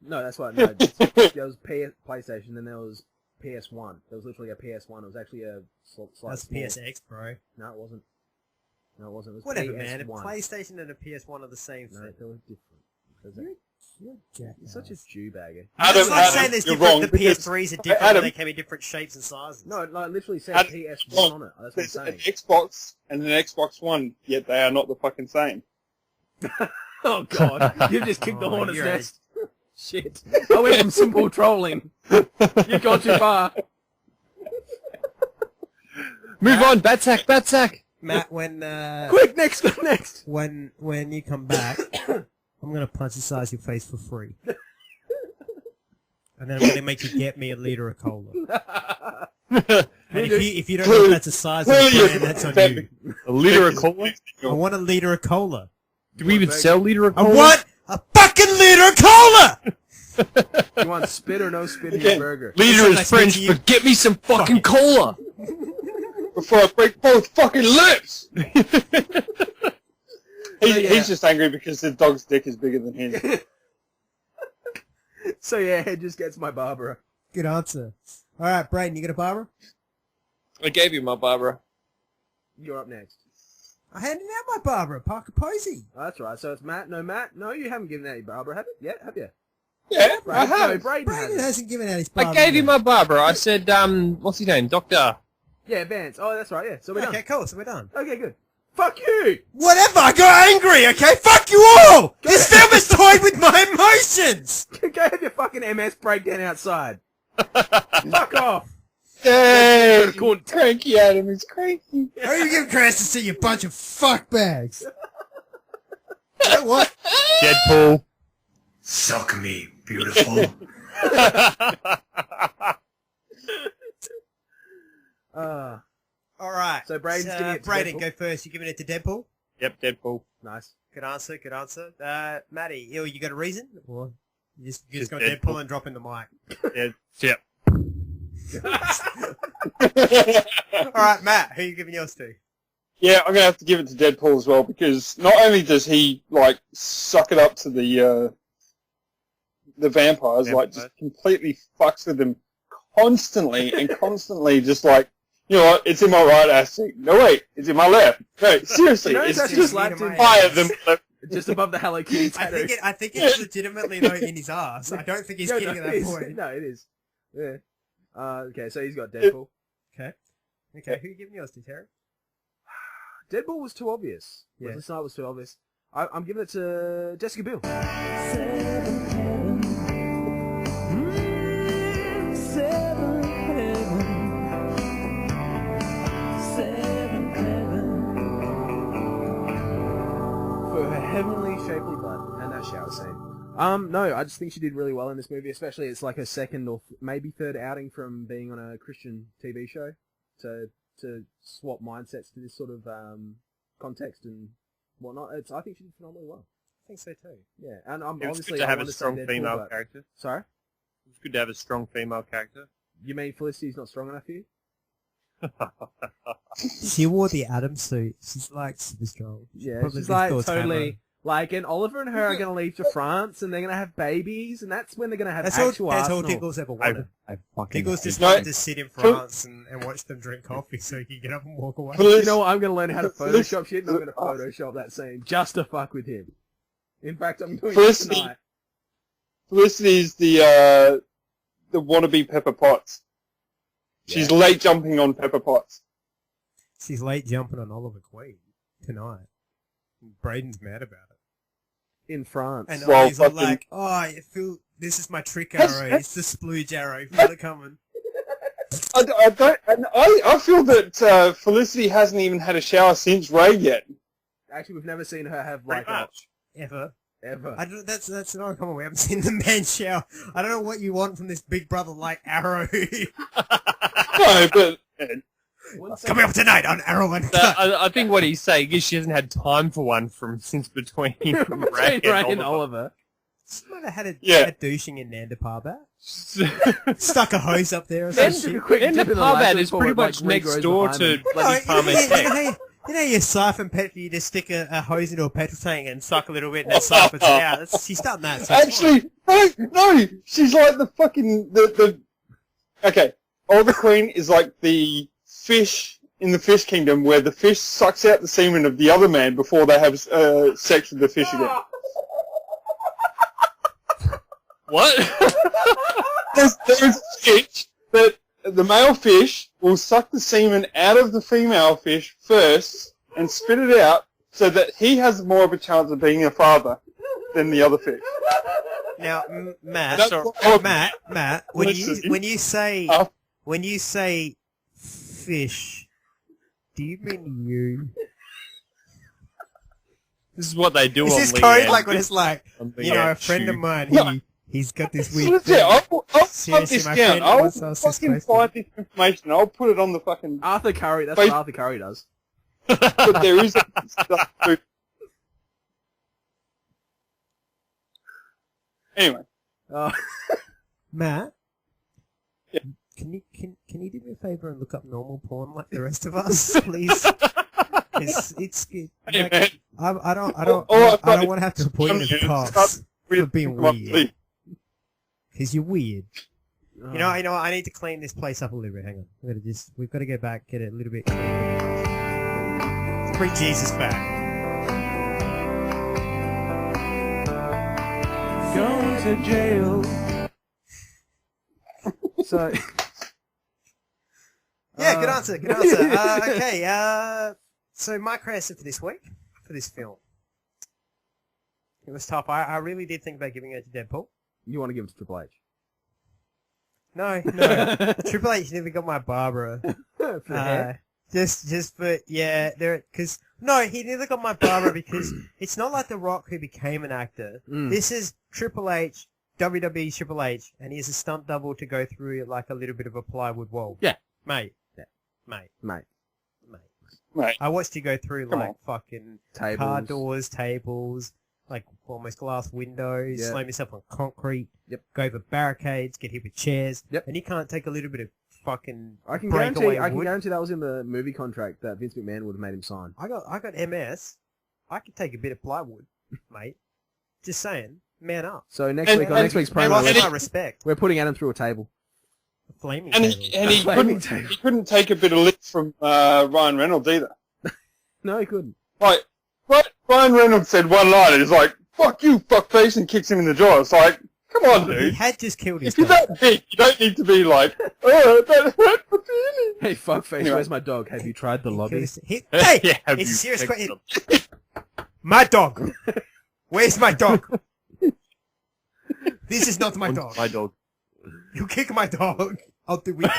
S2: No, that's what. No, there was PlayStation, then there was PS1. There was literally a PS1. It was actually a
S1: That's PSX, bro.
S2: No, it wasn't. It was
S1: Whatever,
S2: PS1.
S1: man. A PlayStation and a PS1 are the same thing.
S2: No, they were different. You're such a Jew bagger.
S1: It's like saying there's different. The PS3s are different. But they can be different shapes and sizes.
S2: No, it literally says PS1 on it. That's what I'm saying.
S3: An Xbox and an Xbox One, yet they are not the fucking same.
S2: Oh god, you just kicked the hornet's nest. Shit. I went from simple trolling. You got too far.
S4: Move on, Batsack.
S1: Matt, when
S2: quick, next.
S1: When you come back, I'm gonna punch-size your face for free, and then I'm gonna make you get me a liter of cola. And if you don't know if that's a size of the brand, that's on you.
S4: A liter of cola?
S1: I want a liter of cola.
S4: Do we even sell liter of cola?
S1: I want a fucking liter of cola!
S2: You want spit or no spit in your burger?
S4: Liter is French, but get me some fucking cola!
S3: Before I break both fucking lips! He's just angry because the dog's dick is bigger than his.
S2: So yeah, it just gets my Barbara.
S1: Good answer. Alright, Brayden, you got a Barbara?
S3: I gave you my Barbara.
S2: You're up next.
S1: I handed out my Barbara, Parker Posey.
S2: Oh, that's right. So it's Matt. No, Matt. No, you haven't given out your Barbara, have you? Yeah, have you?
S3: Yeah, I
S2: No,
S3: have.
S2: Brayden
S1: hasn't given out his
S4: I
S1: Barbara.
S4: gave you my Barbara. I said, what's his name? Doctor.
S2: Yeah, Vance. Oh, that's right. Yeah. So we're done.
S1: Okay, cool. So we're done.
S2: Okay, good. Fuck you!
S1: Whatever, I got angry, okay? Fuck you all! This film is toyed with my emotions!
S2: Go have your fucking MS breakdown outside. Fuck off!
S3: Hey, cranky Adam is cranky.
S1: How are you giving credits to see you bunch of fuckbags? You know what?
S4: Deadpool.
S17: Suck me, beautiful.
S1: Alright.
S2: So Brayden's giving it to
S1: Brayden,
S2: Deadpool?
S1: go first. You giving it to Deadpool?
S4: Yep, Deadpool.
S2: Nice.
S1: Good answer, good answer. Matty, you got a reason? Or you just got
S4: Deadpool.
S1: Deadpool and dropping the mic?
S4: Yep.
S1: Alright, Matt, who are you giving yours to?
S3: Yeah, I'm gonna have to give it to Deadpool as well because not only does he like suck it up to the vampires, like just completely fucks with them constantly and constantly just like, you know what, it's in my right ass cheek. No wait, it's in my left. No, seriously,
S2: No,
S3: it's
S2: that's
S3: just
S2: slapped him
S3: higher than
S2: just above the Hello Kitty tattoo.
S1: I think it's legitimately though in his ass. I don't think he's kidding at that point.
S2: No, it is. Yeah. Okay, so he's got Deadpool.
S1: Okay, who are you giving yours to, Terry?
S2: Deadpool was too obvious.
S1: Yeah.
S2: Wesley Snipes was too obvious. I'm giving it to Jessica Biel. For her heavenly shapely butt and that shower scene. No, I just think she did really well in this movie, especially it's like her second or maybe third outing from being on a Christian TV show to swap mindsets to this sort of context and whatnot. I think she did phenomenally well.
S1: I think so too.
S2: Yeah, and I'm
S4: It was
S2: obviously
S4: good to have
S2: I
S4: a
S2: want to say
S4: strong
S2: Deadpool,
S4: female
S2: but-
S4: character.
S2: Sorry?
S4: It was good to have a strong female character.
S2: You mean Felicity's not strong enough for you?
S1: She wore the Adam suit. She's like super strong.
S2: Yeah,
S1: Probably
S2: she's like
S1: Discord's
S2: totally
S1: hammer.
S2: like, and Oliver and her are going to leave to France, and they're going to have babies, and that's when they're going to have
S1: That's
S2: actual
S1: all
S2: Arsenal.
S1: Diggles ever wanted.
S4: I fucking
S1: Diggles just
S3: No.
S1: wanted to sit in France and watch them drink coffee so he could get up and walk away.
S2: You know what? I'm going to learn how to Photoshop shit, and I'm going to Photoshop that scene just to fuck with him. In fact, I'm doing it
S3: Felicity.
S2: tonight.
S3: Felicity's the wannabe Pepper Potts. She's late jumping on Pepper Potts.
S1: She's late jumping on Oliver Queen tonight. Brayden's mad about it.
S2: In France.
S1: And
S3: Well,
S1: Ollie's all
S3: fucking-
S1: like, this is my trick arrow. It's the splooge arrow. Feel it coming.
S3: I feel that Felicity hasn't even had a shower since Ray yet.
S2: Actually, we've never seen her have like
S4: Pretty
S2: a...
S4: much.
S1: Ever.
S2: Ever.
S1: I don't, that's not uncommon. We haven't seen the man shower. I don't know what you want from this big brother like arrow.
S3: No, but
S1: Coming up tonight on Arrow and Cut.
S4: I think what he's saying is she hasn't had time for one since between Ray and Oliver.
S2: Oliver.
S1: She might have had
S3: Yeah.
S1: a douching in Nanda Parbat. Stuck a hose up there or
S2: Then
S1: some
S2: took a
S1: shit.
S2: quick
S4: And the
S2: dip in the
S4: Parbat
S2: Lazarus
S4: is
S2: before
S4: pretty
S2: it, like,
S4: much next
S2: regrows
S4: door
S2: behind
S4: to
S2: them.
S4: bloody Parma Tech.
S1: You know your siphon petrol, you just stick a hose into a petrol tank and suck a little bit and it siphons it out. She's done that. So it's fine.
S3: actually, no, she's like the fucking the. Okay, Oliver Queen is like the fish in the fish kingdom where the fish sucks out the semen of the other man before they have sex with the fish again.
S4: What?
S3: There's a sketch that the male fish will suck the semen out of the female fish first and spit it out so that he has more of a chance of being a father than the other fish.
S1: Now, Matt,
S3: That's what-
S1: Matt, when you say fish, do you mean you?
S4: This is what they do
S1: Is
S4: on
S1: this
S4: Leanne.
S1: code like when it's like,
S4: On
S1: you know, a
S4: Leanne
S1: friend of
S4: Shoe.
S1: mine,
S3: No.
S1: he's got this weird
S3: Legit,
S1: thing.
S3: I'll put
S1: Seriously,
S3: this
S1: my
S3: down.
S1: friend
S3: I'll
S1: wants us to
S3: fucking
S1: supposed to-
S3: find this information. I'll put it on the fucking...
S2: Arthur Curry, that's
S3: Wait.
S2: what Arthur Curry does.
S3: But there is stuff too. Anyway.
S1: Matt?
S3: Yeah.
S1: Can you do me a favour and look up normal porn like the rest of us, please? It's
S3: Hey,
S1: like,
S3: man.
S1: I don't
S3: Oh,
S1: want to have to report you to the cops for being
S3: Come on,
S1: weird.
S3: please.
S1: Because you're weird. You know, I need to clean this place up a little bit. Hang on. We've got to go back, get it a little bit clean. Bring Jesus back.
S2: Going to jail. So.
S1: Yeah, good answer. Good answer. Okay. So my answer for this week, for this film, it was tough. I really did think about giving it to Deadpool.
S2: You want to give it to Triple H?
S1: No. Triple H never got my Barbara.
S2: For the hair?
S1: Just for because he never got my Barbara because it's not like The Rock who became an actor. This is Triple H, WWE Triple H, and he has a stunt double to go through like a little bit of a plywood wall.
S2: Yeah,
S1: mate.
S3: Mate.
S1: I watched you go through
S3: Come
S1: like
S3: on.
S1: fucking
S2: Tables.
S1: car doors, tables, like almost glass windows,
S2: Yeah.
S1: slam yourself on concrete,
S2: Yep.
S1: go over barricades, get hit with chairs,
S2: Yep.
S1: and you can't take a little bit of fucking
S2: I can
S1: breakaway
S2: guarantee
S1: wood.
S2: that was in the movie contract that Vince McMahon would have made him sign.
S1: I got MS. I could take a bit of plywood, mate. Just saying, man up.
S2: So next week on next week's promo,
S1: Lost my respect.
S2: we're putting Adam through a table.
S1: A flaming
S3: And
S1: table.
S3: he couldn't take a bit of lick from Ryan Reynolds either.
S2: No, he couldn't.
S3: Like, Ryan Reynolds said one line, he's like, "Fuck you, fuckface," and kicks him in the jaw. It's like, come on,
S1: He
S3: dude.
S1: had just killed his
S3: If you're
S1: dog.
S3: that big, you don't need to be like, "Oh, that hurt my feelings."
S2: Hey, fuckface,
S3: Anyway.
S2: where's my dog? Have you tried the lobby?
S1: Hey,
S4: Yeah, have
S1: it's a
S4: you
S1: serious
S4: checked
S1: question. My dog. Where's my dog? This is not my dog.
S4: My dog.
S1: You kick my dog. I'll do it.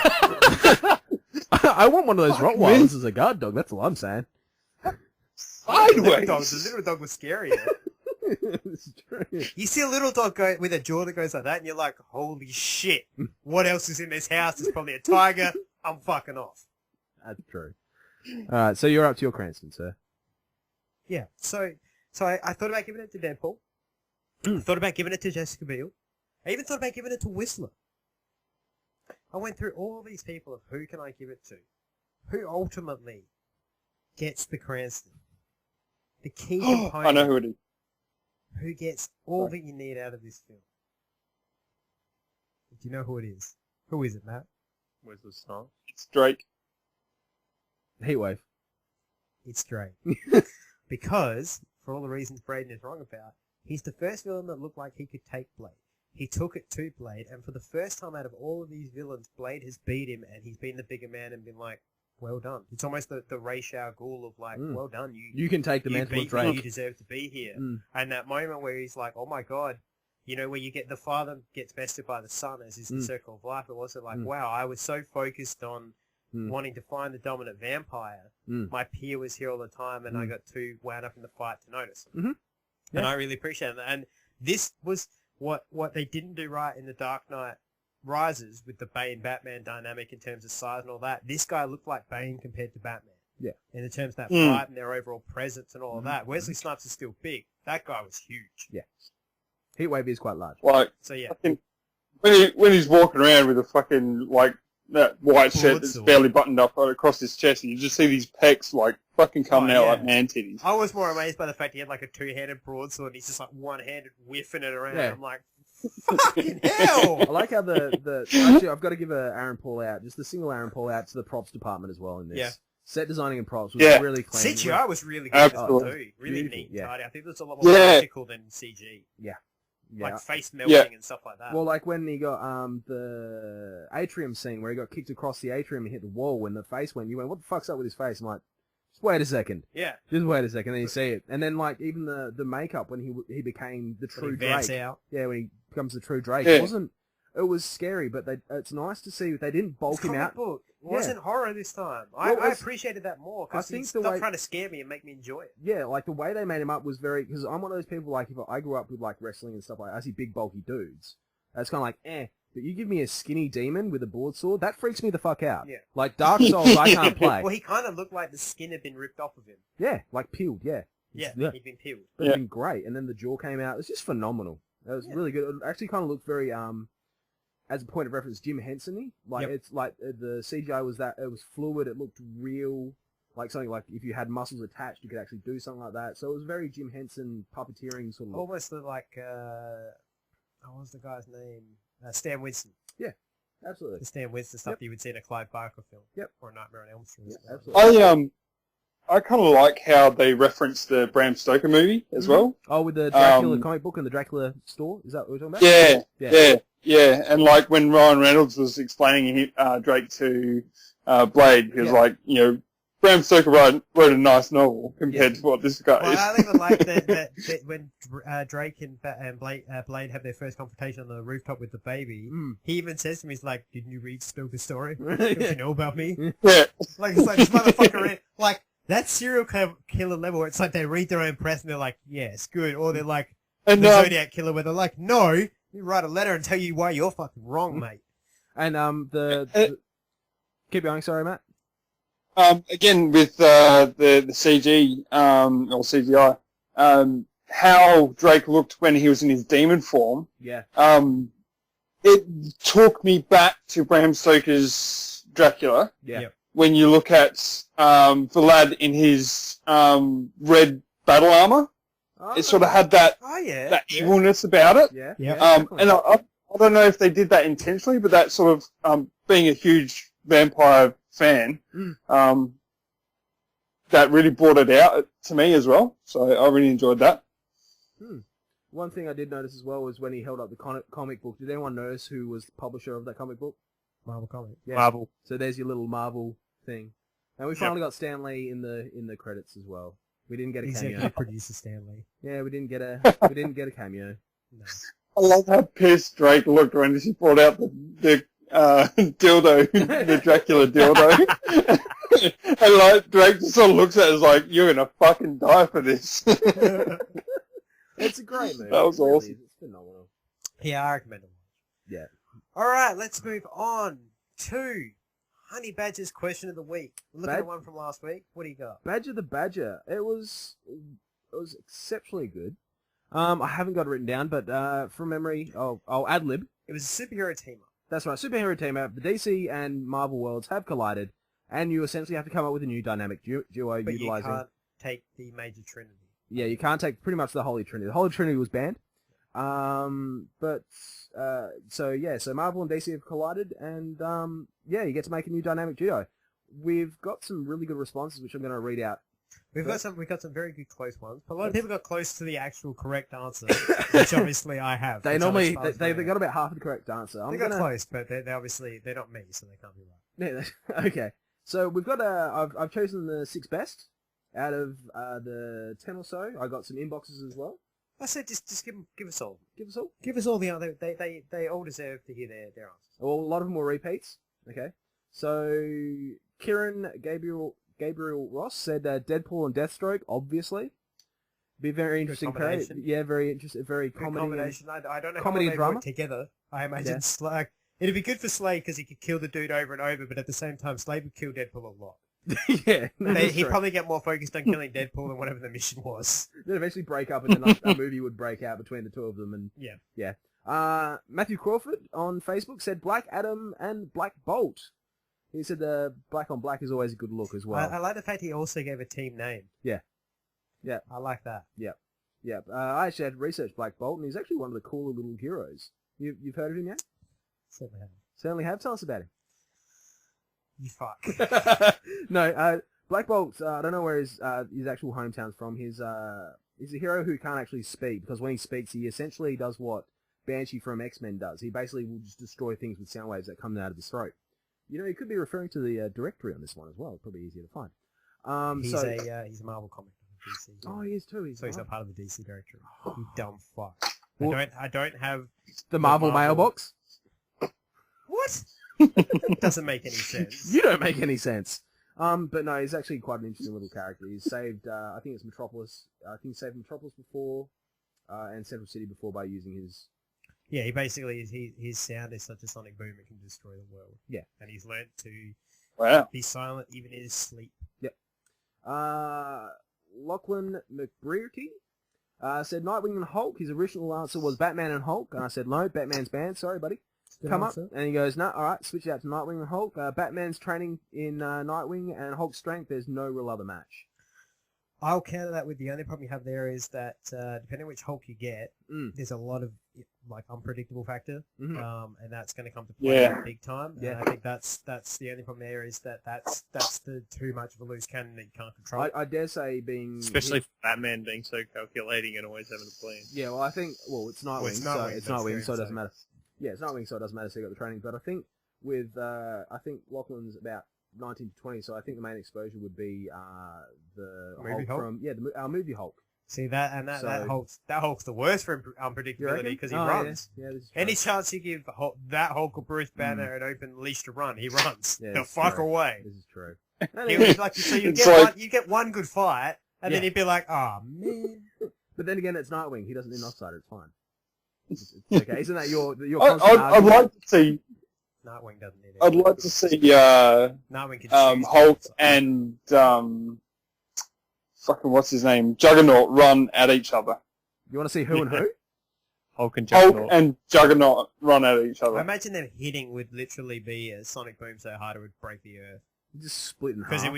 S2: I want one of those
S3: Fuck
S2: Rottweilers as a guard dog. That's all I'm saying.
S1: The
S3: Sideways.
S1: little dog was scary.
S2: It's true.
S1: You see a little dog go with a jaw that goes like that, and you're like, "Holy shit! What else is in this house? It's probably a tiger. I'm fucking off."
S2: That's true. All right, so you're up to your Cranston, sir.
S1: Yeah. So I thought about giving it to Deadpool. I thought about giving it to Jessica Biel. I even thought about giving it to Whistler. I went through all these people of who can I give it to, who ultimately gets the Cranston, the key component.
S3: I know who it is.
S1: Who gets all that you need out of this film? Do you know who it is? Who is it, Matt?
S4: Where's the song?
S3: It's Drake.
S2: Heatwave.
S1: It's Drake. Because, for all the reasons Braden is wrong about, he's the first villain that looked like he could take Blade. He took it to Blade, and for the first time out of all of these villains, Blade has beat him, and he's been the bigger man and been like, well done. It's almost the Ra's al Ghul of like, well done.
S2: You can take the
S1: you
S2: mantle of
S1: beat me,
S2: Drake.
S1: you deserve to be here. And that moment where he's like, oh my god, you know, where you get the father gets bested by the son, as is the circle of life. It wasn't like, wow, I was so focused on wanting to find the dominant vampire. My peer was here all the time, and I got too wound up in the fight to notice.
S2: Yeah.
S1: And I really appreciate that. And this was what they didn't do right in The Dark Knight Rises with the Bane-Batman dynamic in terms of size and all that. This guy looked like Bane compared to Batman.
S2: Yeah.
S1: In the terms of that fight and their overall presence and all of that. Wesley Snipes is still big. That guy was huge.
S2: Yeah. Heatwave is quite large.
S3: Like,
S1: So yeah.
S3: fucking, when he's walking around with a fucking, like, that white shirt that's
S1: sword.
S3: barely buttoned up right across his chest, and you just see these pecs, like, fucking coming out like man titties.
S1: I was more amazed by the fact he had like a two-handed broadsword and he's just like one-handed whiffing it around.
S2: Yeah.
S1: I'm like, fucking hell!
S2: I like how actually I've got to give Aaron Paul out, just the single Aaron Paul out to the props department as well in this.
S1: Yeah.
S2: Set designing and props was
S3: Yeah.
S2: really clean.
S1: CGI was really good as well
S3: Absolutely.
S1: too. Really
S2: Beautiful,
S1: neat and
S2: yeah.
S1: tidy. I think it was a lot more
S3: Yeah.
S1: practical than CG.
S2: Yeah.
S1: Like face melting and stuff like that.
S2: Well, like when he got the atrium scene where he got kicked across the atrium and hit the wall when the face went, you went, what the fuck's up with his face? I'm like, just wait a second.
S1: Yeah.
S2: Just wait a second, then you see it. And then like even the makeup when he became the
S1: When he
S2: true
S1: vamps
S2: Drake.
S1: out.
S2: Yeah, when he becomes the true Drake.
S3: Yeah.
S2: It was scary, but it's nice to see they didn't bulk
S1: It's
S2: him
S1: comic
S2: out.
S1: book. It
S2: Yeah.
S1: wasn't horror this time.
S2: Well,
S1: I
S2: it's-
S1: appreciated that more
S2: I
S1: because
S2: think
S1: he's
S2: the
S1: not
S2: way-
S1: trying to scare me and make me enjoy it.
S2: Yeah, like the way they made him up was very, because I'm one of those people, like, if I grew up with, like, wrestling and stuff like that, I see big, bulky dudes. It's kind of like, but you give me a skinny demon with a broadsword, that freaks me the fuck out.
S1: Yeah.
S2: Like, Dark Souls, I can't play.
S1: Well, he kind of looked like the skin had been ripped off of him.
S2: Yeah, like peeled, yeah.
S1: Yeah,
S2: Yeah.
S1: he'd been peeled.
S2: But it's been great, and then the jaw came out, it was just phenomenal. It was really good. It actually kind of looked very, as a point of reference, Jim Henson-y. Like, it's like, the CGI was it was fluid, it looked real, like something like if you had muscles attached, you could actually do something like that. So it was very Jim Henson puppeteering sort of look.
S1: Almost like, what was the guy's name? Stan Winston.
S2: Yeah. Absolutely.
S1: The Stan Winston stuff that you would see in a Clive Barker film.
S2: Yep.
S1: Or a Nightmare on Elm Street.
S2: Absolutely.
S3: I kind of like how they reference the Bram Stoker movie as well.
S2: Oh, with the Dracula comic book and the Dracula store? Is that what we're talking about?
S3: Yeah. And like when Ryan Reynolds was explaining Drake to Blade, he was like, you know, Bram Stoker wrote a nice novel compared to what this guy is.
S1: Well, I even like that when Drake and Blade have their first confrontation on the rooftop with the baby, he even says to me, he's like, didn't you read Stoker's story? Don't you know about me?
S3: Yeah.
S1: Like, it's like, this motherfucker, like, that serial killer level where it's like they read their own press and they're like, yes, good. Or they're like,
S3: and,
S1: the Zodiac killer where they're like, no, you write a letter and tell you why you're fucking wrong, mate.
S2: And, keep going, sorry, Matt.
S3: Again, with the CG, or CGI, how Drake looked when he was in his demon form, it took me back to Bram Stoker's Dracula.
S2: Yeah. Yep.
S3: When you look at the lad in his red battle armor, it sort of had that evilness about it. And I don't know if they did that intentionally, but that sort of being a huge vampire fan, that really brought it out to me as well. So I really enjoyed that.
S2: One thing I did notice as well was when he held up the comic book. Did anyone notice who was the publisher of that comic book?
S1: Marvel Comics.
S2: Yeah.
S4: Marvel.
S2: So there's your little Marvel thing. And we finally got Stan Lee in the credits as well. We didn't get a cameo.
S1: Executive producer Stan Lee.
S2: Yeah, we didn't get a cameo. No.
S3: I love how pissed Drake looked when she brought out the dildo, the Dracula dildo. And like Drake just sort of looks at it as like, you're gonna fucking die for this.
S2: It's a great movie.
S3: That was awesome.
S2: It's phenomenal.
S1: Yeah, I recommend it.
S2: Yeah.
S1: Alright, let's move on to Honey Badger's question of the week. We're looking at one from last week. What do you got?
S2: Badger the Badger. It was exceptionally good. I haven't got it written down, but from memory, I'll ad-lib.
S1: It was a superhero team-up.
S2: That's right, superhero team-up. The DC and Marvel worlds have collided, and you essentially have to come up with a new dynamic duo
S1: but
S2: utilizing...
S1: you can't take the major trinity.
S2: Yeah, you can't take pretty much the Holy Trinity. The Holy Trinity was banned. So Marvel and DC have collided, and you get to make a new dynamic duo. We've got some really good responses, which I'm going to read out.
S1: We've got some very good close ones, but a lot of people got close to the actual correct answer, which obviously I have.
S2: They normally they got about half the correct answer.
S1: They got close, but they obviously they're not me, so they can't be right.
S2: Yeah, okay. So we've got I've chosen the 6 best out of the 10 or so. I got some inboxes as well.
S1: I said just give us all.
S2: Give us all?
S1: Give us all the other. They all deserve to hear their answers.
S2: Well, a lot of them were repeats. Okay. So Kieran Gabriel Ross said Deadpool and Deathstroke, obviously. Be very interesting pair. Yeah, very interesting. Very comedy.
S1: Combination. I don't know
S2: comedy
S1: how
S2: and
S1: they
S2: drama
S1: work together. I imagine Slade. It'd be good for Slade because he could kill the dude over and over, but at the same time, Slade would kill Deadpool a lot.
S2: Yeah,
S1: he'd probably get more focused on killing Deadpool than whatever the mission was.
S2: They'd eventually break up, and then a movie would break out between the two of them. And yeah. Matthew Crawford on Facebook said Black Adam and Black Bolt. He said black on black is always a good look as well.
S1: I like the fact he also gave a team name.
S2: Yeah.
S1: I like that.
S2: Yeah. I actually had researched Black Bolt, and he's actually one of the cooler little heroes. You've heard of him yet? Certainly have. Tell us about him.
S1: You fuck.
S2: No, Black Bolt, I don't know where his actual hometown's from. He's a hero who can't actually speak, because when he speaks, he essentially does what Banshee from X-Men does. He basically will just destroy things with sound waves that come out of his throat. You know, he could be referring to the directory on this one as well. It's probably easier to find.
S1: He's a Marvel comic. DC.
S2: Oh, he is too.
S1: So he's not part of the DC directory. You dumb fuck. I don't have
S2: the Marvel mailbox.
S1: What? Doesn't make any sense.
S2: You don't make any sense. But no, he's actually quite an interesting little character. He's saved, I think it's Metropolis. I think he saved Metropolis before, and Central City before by using his...
S1: Yeah, he basically, his sound is such a sonic boom it can destroy the world.
S2: Yeah.
S1: And he's learnt to be silent even in his sleep.
S2: Yep. Lachlan McBrearty said Nightwing and Hulk. His original answer was Batman and Hulk. And I said, no, Batman's banned. Sorry, buddy. Come up. And he goes, no, alright, switch it out to Nightwing and Hulk. Batman's training in Nightwing and Hulk's strength. There's no real other match.
S1: I'll counter that with the only problem you have there is that depending on which Hulk you get, there's a lot of like unpredictable factor, and that's going to come to play big time.
S2: Yeah,
S1: and I think that's the only problem there is that's the too much of a loose cannon that you can't control.
S2: I dare say being
S4: especially for Batman being so calculating and always having a plan.
S2: Yeah, well, I think it's Nightwing, so it doesn't matter. Yeah, it's Nightwing, so it doesn't matter. So you got the training, but I think with I think Lachlan's about 19 to 20, so I think the main exposure would be the
S1: Movie Hulk?
S2: from our movie Hulk.
S1: See that that Hulk's the worst for unpredictability because he runs.
S2: Yeah, this is
S1: Any chance you give that Hulk or Bruce Banner an open leash to run, he runs.
S2: Yeah,
S1: the fuck
S2: true.
S1: away.
S2: This is true.
S1: So you get one good fight, and then you'd be like, oh man.
S2: But then again, it's Nightwing. He doesn't need an offsider. It's fine. It's okay. Isn't that your
S3: I'd like to see.
S1: Nightwing doesn't need it.
S3: I'd like to see Hulk and fucking what's his name, Juggernaut run at each other.
S2: You want to see who and who?
S4: Hulk and Juggernaut.
S3: Hulk and Juggernaut run at each other.
S1: I imagine them hitting would literally be a sonic boom so hard it would break the earth.
S2: You just split in half.
S1: Because it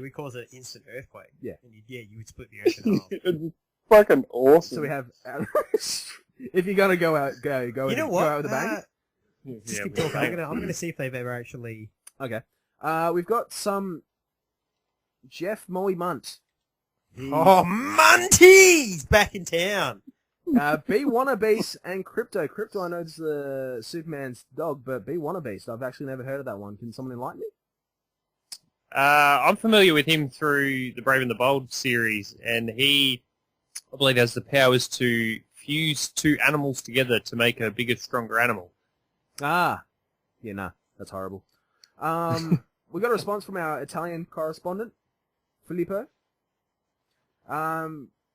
S1: would cause an instant earthquake.
S2: Yeah.
S1: And you would split the earth in half.
S3: It's fucking awesome.
S2: So we have. If you're gonna go out, go.
S1: You know what?
S2: Go out with a bang.
S1: Just keep talking. I'm gonna see if they've ever actually.
S2: Okay. We've got some Jeff Molly Munt.
S1: Oh, Munty's back in town.
S2: B Wannabeast and Crypto. Crypto, I know it's Superman's dog, but B Wannabeast, I've actually never heard of that one. Can someone enlighten me?
S4: I'm familiar with him through the Brave and the Bold series, and he, I believe, has the powers to fuse two animals together to make a bigger, stronger animal.
S2: Ah. Yeah, nah. That's horrible. We got a response from our Italian correspondent, Filippo.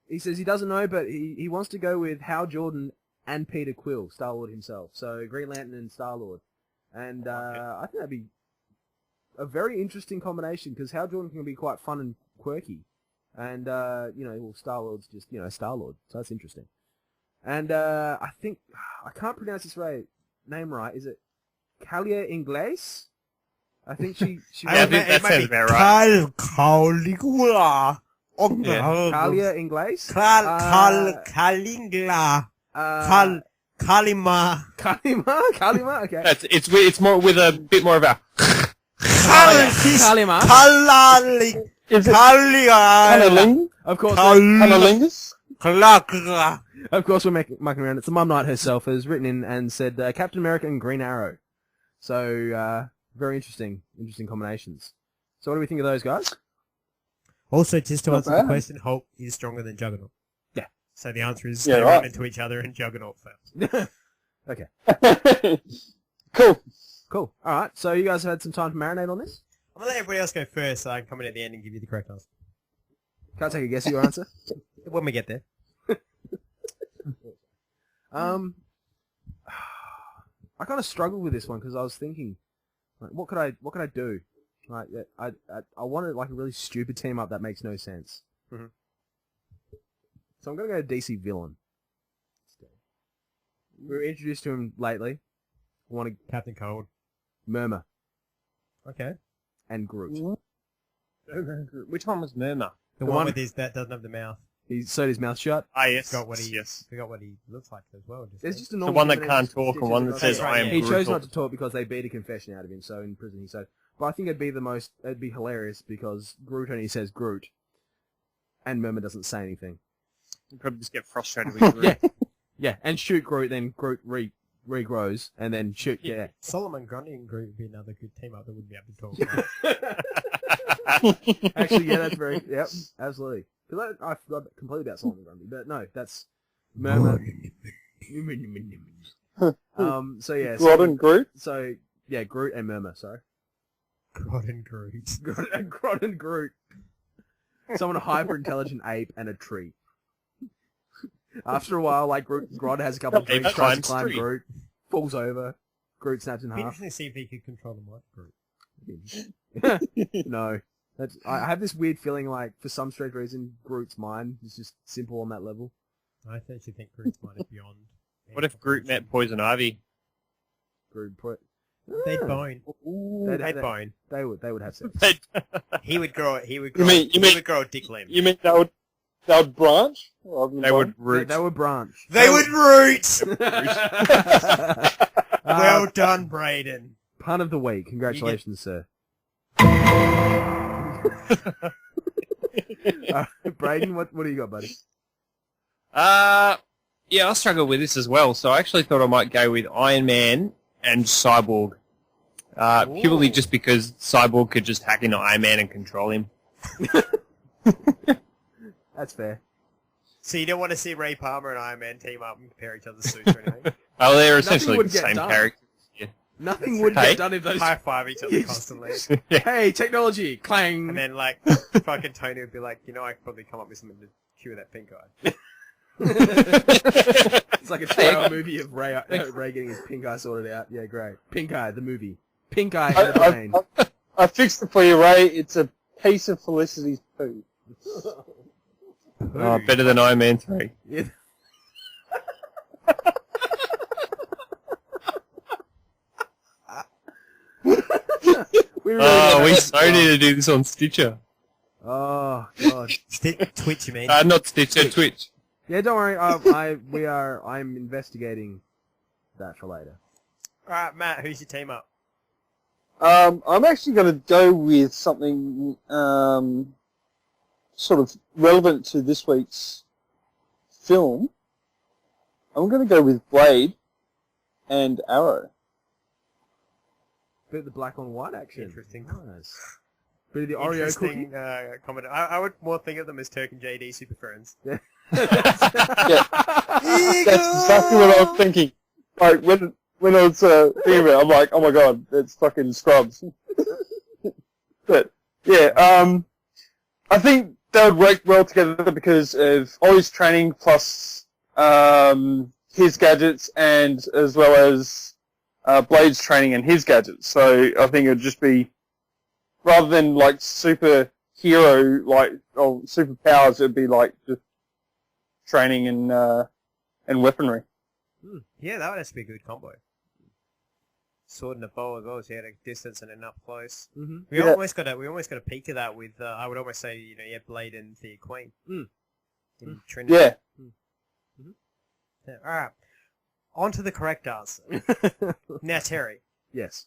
S2: He says he doesn't know, but he wants to go with Hal Jordan and Peter Quill, Star-Lord himself. So Green Lantern and Star-Lord. And I think that'd be a very interesting combination, because Hal Jordan can be quite fun and quirky. And, Star-Lord's just, Star-Lord. So that's interesting. And I think, I can't pronounce this name right. Is it Calia Inglés? I think she
S4: that sounds about right.
S1: Caligula.
S2: Calia Inglés?
S1: Kalingla.
S2: Kalima? Okay.
S4: It's more with a bit more of a...
S2: Kalima?
S3: Cunnilingus?
S2: Of course.
S3: Cunnilingus?
S2: Of course, we're mucking around. It's the Mum Knight herself has written in and said Captain America and Green Arrow. So, very interesting combinations. So what do we think of those guys?
S1: Also, just to answer the question, Hulk is stronger than Juggernaut.
S2: Yeah.
S1: So the answer is they run into each other and Juggernaut fails.
S2: Okay.
S3: Cool.
S2: All right. So you guys have had some time to marinate on this?
S1: I'm going to let everybody else go first so I can come in at the end and give you the correct answer.
S2: Can I take a guess at your answer?
S1: When we get there.
S2: I kind of struggled with this one because I was thinking, like, what could I do? Like, I wanted like a really stupid team up that makes no sense.
S1: Mm-hmm.
S2: So I'm gonna go DC villain. We were introduced to him lately. I want to
S1: Captain Cold.
S2: Murmur.
S1: Okay.
S2: And Groot.
S4: Which one was Murmur?
S1: The one with his that doesn't have the mouth.
S2: He sewed his mouth shut.
S4: Ah, yes.
S1: Forgot what he looks like as well.
S2: There's just a
S4: the one that can't talk and one that says I am
S2: He
S4: Groot.
S2: chose not to talk because they beat a confession out of him, so in prison he said. But I think it'd be hilarious because Groot only says Groot, and Murmur doesn't say anything.
S4: You probably just get frustrated with Groot.
S2: Yeah, and shoot Groot, then Groot regrows, and then shoot, yeah.
S1: Solomon Grundy and Groot would be another good team up that wouldn't be able to talk.
S2: Actually, yeah, that's yep, absolutely. Because I forgot completely about Solomon Grundy, but no, that's Murmur. So yeah.
S3: Groot and Groot?
S2: So, yeah, Groot and Murmur, sorry.
S1: Groot and Groot.
S2: Groot and Groot. Someone a hyper-intelligent ape and a tree. After a while, like, Groot has a couple of dreams, tries to climb Groot, falls over, Groot snaps in half.
S1: It'd be interesting to see if he could control them like Groot.
S2: No. I have this weird feeling like, for some strange reason, Groot's mind is just simple on that level.
S1: I actually think Groot's mind is beyond.
S4: What if Groot met Poison Ivy?
S2: No,
S1: They'd bone.
S2: They'd
S1: bone.
S2: They would have sex.
S1: He would grow it. He would grow a dick limb.
S3: You mean they would branch?
S4: They would root.
S2: They would branch.
S1: They would root. Well done, Braden.
S2: Pun of the week. Congratulations, sir. Braden, what do you got, buddy?
S4: Yeah, I struggled with this as well, so I actually thought I might go with Iron Man and Cyborg. Purely just because Cyborg could just hack into Iron Man and control him.
S2: That's fair.
S1: So you don't want to see Ray Palmer and Iron Man team up and compare each other's suits or anything?
S4: Oh, they're essentially the same characters. Yeah.
S2: Nothing would get done if those...
S1: High-five each other constantly.
S2: Hey, technology, clang!
S1: And then, like, fucking Tony would be like, I could probably come up with something to cure that pink eye.
S2: It's like a 2-hour movie of Ray getting his pink eye sorted out. Yeah, great. Pink Eye, the movie. Pink Eye and the Brain.
S3: I fixed it for you, Ray. It's a piece of Felicity's poo.
S4: Oh, better than Iron Man 3.
S2: Yeah.
S4: We so need to do this on Stitcher.
S2: Oh, God.
S1: Twitch, you mean?
S4: Not Stitcher, Twitch.
S2: Yeah, don't worry. I'm investigating that for later.
S1: Alright, Matt, who's your team up?
S3: I'm actually going to go with something sort of relevant to this week's film. I'm going to go with Blade and Arrow.
S2: Bit of the black on white action.
S1: Interesting.
S2: Nice. Bit of the Oreo cookie.
S1: Comment. I would more think of them as Turk and JD super friends.
S2: Yeah.
S3: Yeah. That's exactly what I was thinking. Like, when I was thinking about it, I'm like, oh my god, it's fucking Scrubs. But, yeah, I think they would work well together because of Ollie's training plus his gadgets and as well as Blade's training and his gadgets. So I think it would just be, rather than like superhero, or superpowers, it would be like just training and weaponry.
S1: Yeah, that would have to be a good combo. Sword and a bow as well, so you had a distance and an up close.
S2: Mm-hmm.
S1: We almost got a peek of that with, I would almost say, you had Blade and the Queen. In Trinity.
S3: Yeah.
S1: Yeah. Alright. On to the correct answer. Now, Terry.
S2: Yes.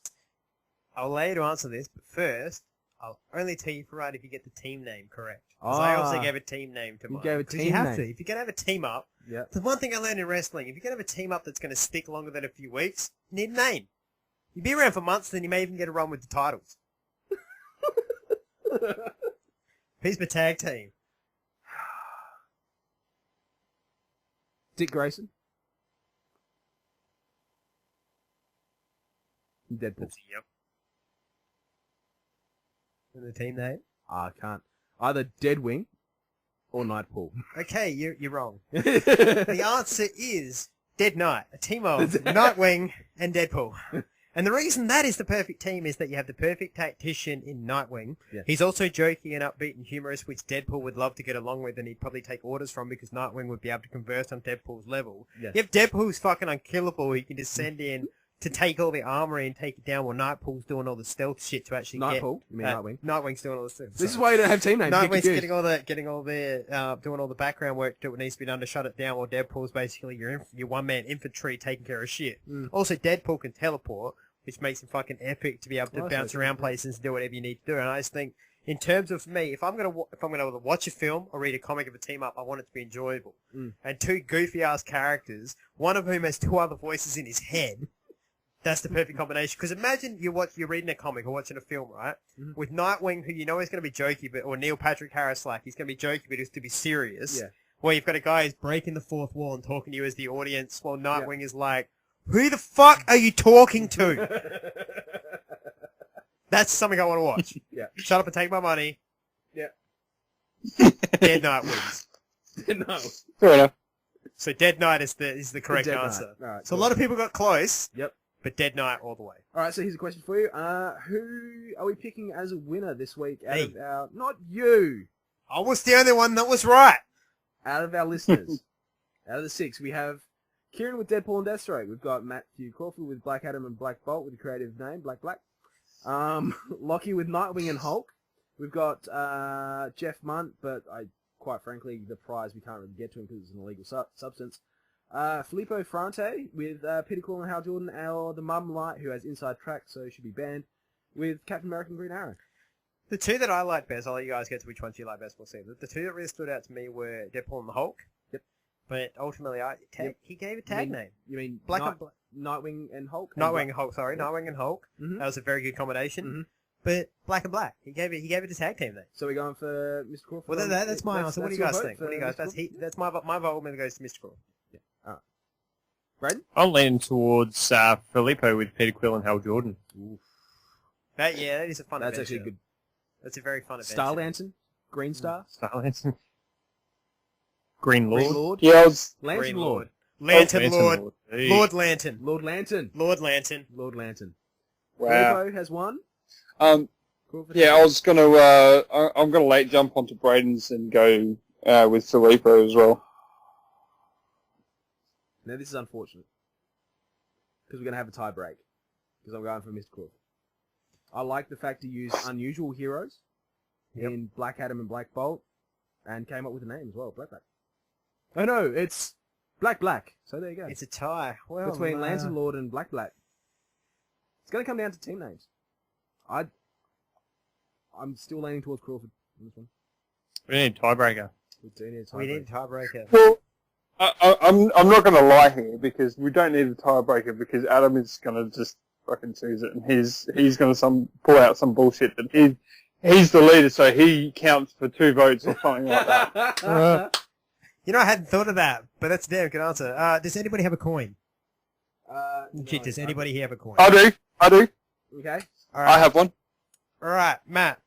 S1: I'll allow you to answer this, but first, I'll only tell you right if you get the team name correct. Because I also gave a team name to mine.
S2: You gave a team name.
S1: You have to. If you're going to have a team up,
S2: yeah.
S1: The one thing I learned in wrestling, if you're going to have a team up that's going to stick longer than a few weeks, you need a name. You'd be around for months, then you may even get a run with the titles. Who's my tag team?
S2: Dick Grayson. Deadpool.
S1: Yep. And the team name?
S2: I can't. Either Deadwing or Nightpool.
S1: Okay, you're wrong. The answer is Dead Knight, a team of Nightwing and Deadpool. And the reason that is the perfect team is that you have the perfect tactician in Nightwing. Yeah. He's also jokey and upbeat and humorous, which Deadpool would love to get along with, and he'd probably take orders from because Nightwing would be able to converse on Deadpool's level. Yeah. You have Deadpool's fucking unkillable. He can just send in to take all the armor and take it down while Nightpool's doing all the stealth shit to actually get...
S2: Nightpool? You mean Nightwing?
S1: Nightwing's doing all the stuff.
S2: This is why you don't have team names.
S1: Nightwing's doing all the background work, doing what needs to be done to shut it down, while Deadpool's basically your one-man infantry taking care of shit. Also, Deadpool can teleport, which makes him fucking epic to be able to bounce around places and do whatever you need to do. And I just think, in terms of me, if I'm gonna watch a film or read a comic of a team up, I want it to be enjoyable. And two goofy ass characters, one of whom has two other voices in his head. That's the perfect combination. Because imagine you're reading a comic or watching a film, right? With Nightwing, who you know is going to be jokey, or Neil Patrick Harris, like he's going to be jokey, but he's to be serious. Yeah. Where you've got a guy who's breaking the fourth wall and talking to you as the audience, while Nightwing is like, who the fuck are you talking to? That's something I want to watch.
S2: Yeah.
S1: Shut up and take my money.
S2: Yeah.
S1: Dead Knight wins.
S2: No.
S3: Fair enough.
S1: So Dead Knight is the correct answer.
S2: Right,
S1: so cool. A lot of people got close.
S2: Yep.
S1: But Dead Knight all the way.
S2: Alright, so here's a question for you. Who are we picking as a winner this week out of our... Not you!
S1: I was the only one that was right!
S2: Out of our listeners. Out of the 6, we have Kieran with Deadpool and Deathstroke. We've got Matthew Crawford with Black Adam and Black Bolt with a creative name, Black. Lockie with Nightwing and Hulk. We've got Jeff Munt, but quite frankly, the prize we can't really get to him because it's an illegal substance. Filippo Frante with Peter Quill and Hal Jordan, or the Mum Light, who has inside track, so should be banned, with Captain America and Green Arrow.
S1: The two that I like best, I'll let you guys get to which ones you like best. We'll see. The two that really stood out to me were Deadpool and the Hulk.
S2: Yep.
S1: But ultimately, he gave a tag name.
S2: You mean
S1: Nightwing
S2: and Hulk?
S1: Nightwing and Hulk, sorry.
S2: Yep.
S1: Nightwing and Hulk.
S2: Mm-hmm.
S1: That was a very good combination.
S2: Mm-hmm.
S1: But Black and Black, he gave it a tag team name.
S2: So we're going for Mr. Crawford?
S1: Well, that's my answer. What do you guys think? What do you guys? That's my vote. Maybe goes to Mr. Crawford.
S2: Yeah. All right. Braden?
S4: I'm leaning towards Filippo with Peter Quill and Hal Jordan.
S2: Oof.
S1: That is a fun.
S2: That's
S1: adventure.
S2: actually good.
S1: That's a very fun adventure.
S2: Star Lantern, Green Star,
S4: Star Lantern, Green Lord.
S3: Yeah, I was...
S2: Lantern
S1: Green
S2: Lord.
S1: Lantern Lord.
S4: Hey.
S1: Lord Lantern.
S2: Lord Lantern.
S1: Lord Lantern.
S2: Lord Lantern.
S3: Wow.
S2: Filippo has one.
S3: Yeah, I was gonna. I'm gonna late jump onto Braden's and go with Filippo as well.
S2: Now this is unfortunate because we're gonna have a tie break because I'm going for Mr. Crawford. I like the fact he used unusual heroes in Black Adam and Black Bolt, and came up with a name as well, Black. Oh no, it's Black. So there you go.
S1: It's a tie. Well,
S2: between Lantern Lord and Black. It's going to come down to team names. I'm still leaning towards Crawford on this one.
S4: We need a tiebreaker.
S1: We need a tiebreaker.
S3: Well, I'm not going to lie here because we don't need a tiebreaker because Adam is going to just fucking choose it and he's going to pull out some bullshit that he's the leader, so he counts for 2 votes or something like that.
S1: You know, I hadn't thought of that, but that's a damn good answer. Does anybody have a coin? Does anybody here have a coin?
S3: I do.
S2: Okay.
S1: All right.
S3: I have one.
S1: All right, Matt.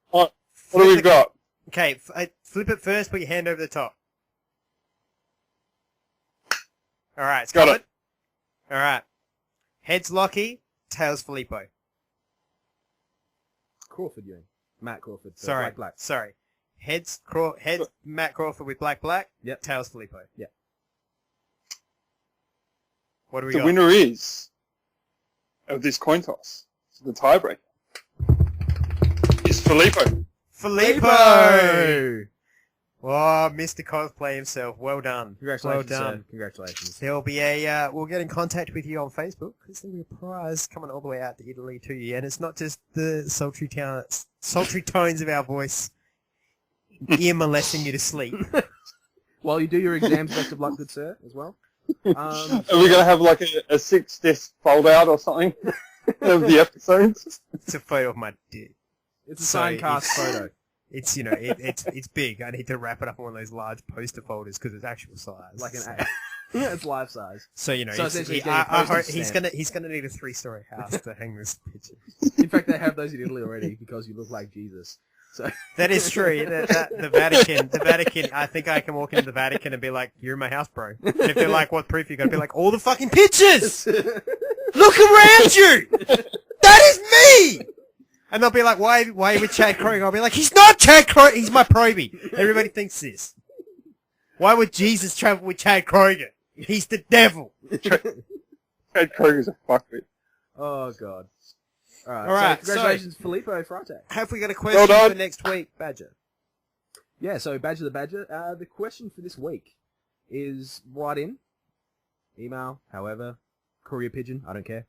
S3: What do we got?
S1: Okay, flip it first, put your hand over the top. All right, it's
S3: got
S1: covered.
S3: it.
S1: All right. Heads Lockie, tails Filippo.
S2: Crawford, you mean? Matt Crawford. So
S1: Sorry.
S2: Black.
S1: Sorry. Heads Matt Crawford with Black.
S2: Yep.
S1: Tails Filippo.
S2: Yep.
S1: What do we
S3: The
S1: got?
S3: winner is of this coin toss. So the tiebreaker is Filippo.
S1: Filippo! Oh, Mr. Cosplay himself. Well done.
S2: Congratulations,
S1: well done.
S2: sir. Congratulations.
S1: There'll be we'll get in contact with you on Facebook because there'll be a prize coming all the way out to Italy to you. And it's not just the sultry tones of our voice ear molesting you to sleep.
S2: While you do your exams, best of luck, good sir, as well.
S3: Are we going to have like a 6-disc fold-out or something of the episodes?
S1: It's a photo of my dick.
S2: It's a signed cast photo.
S1: It's, it's big. I need to wrap it up on one of those large poster folders because it's actual size.
S2: Like an A. Yeah, it's life size.
S1: So,
S2: So essentially
S1: he's gonna need a 3-story house to hang this picture.
S2: In fact, they have those in Italy already because you look like Jesus. So
S1: that is true. The Vatican. I think I can walk into the Vatican and be like, "You're in my house, bro." And if they're like, "What proof?" You got to be like, "All the fucking pictures. Look around you. That is me." And they'll be like, "Why are you with Chad Kroeger?" I'll be like, "He's not Chad Kroeger. He's my probie." Everybody thinks this. Why would Jesus travel with Chad Kroeger? He's the devil.
S3: Chad Kroeger's a fuckwit.
S2: Oh god. All right.
S1: All right,
S2: So congratulations, Filippo Frate.
S1: Have we got a question for next week, Badger?
S2: Yeah. So Badger the Badger. The question for this week is write in, email, however, courier pigeon. I don't care.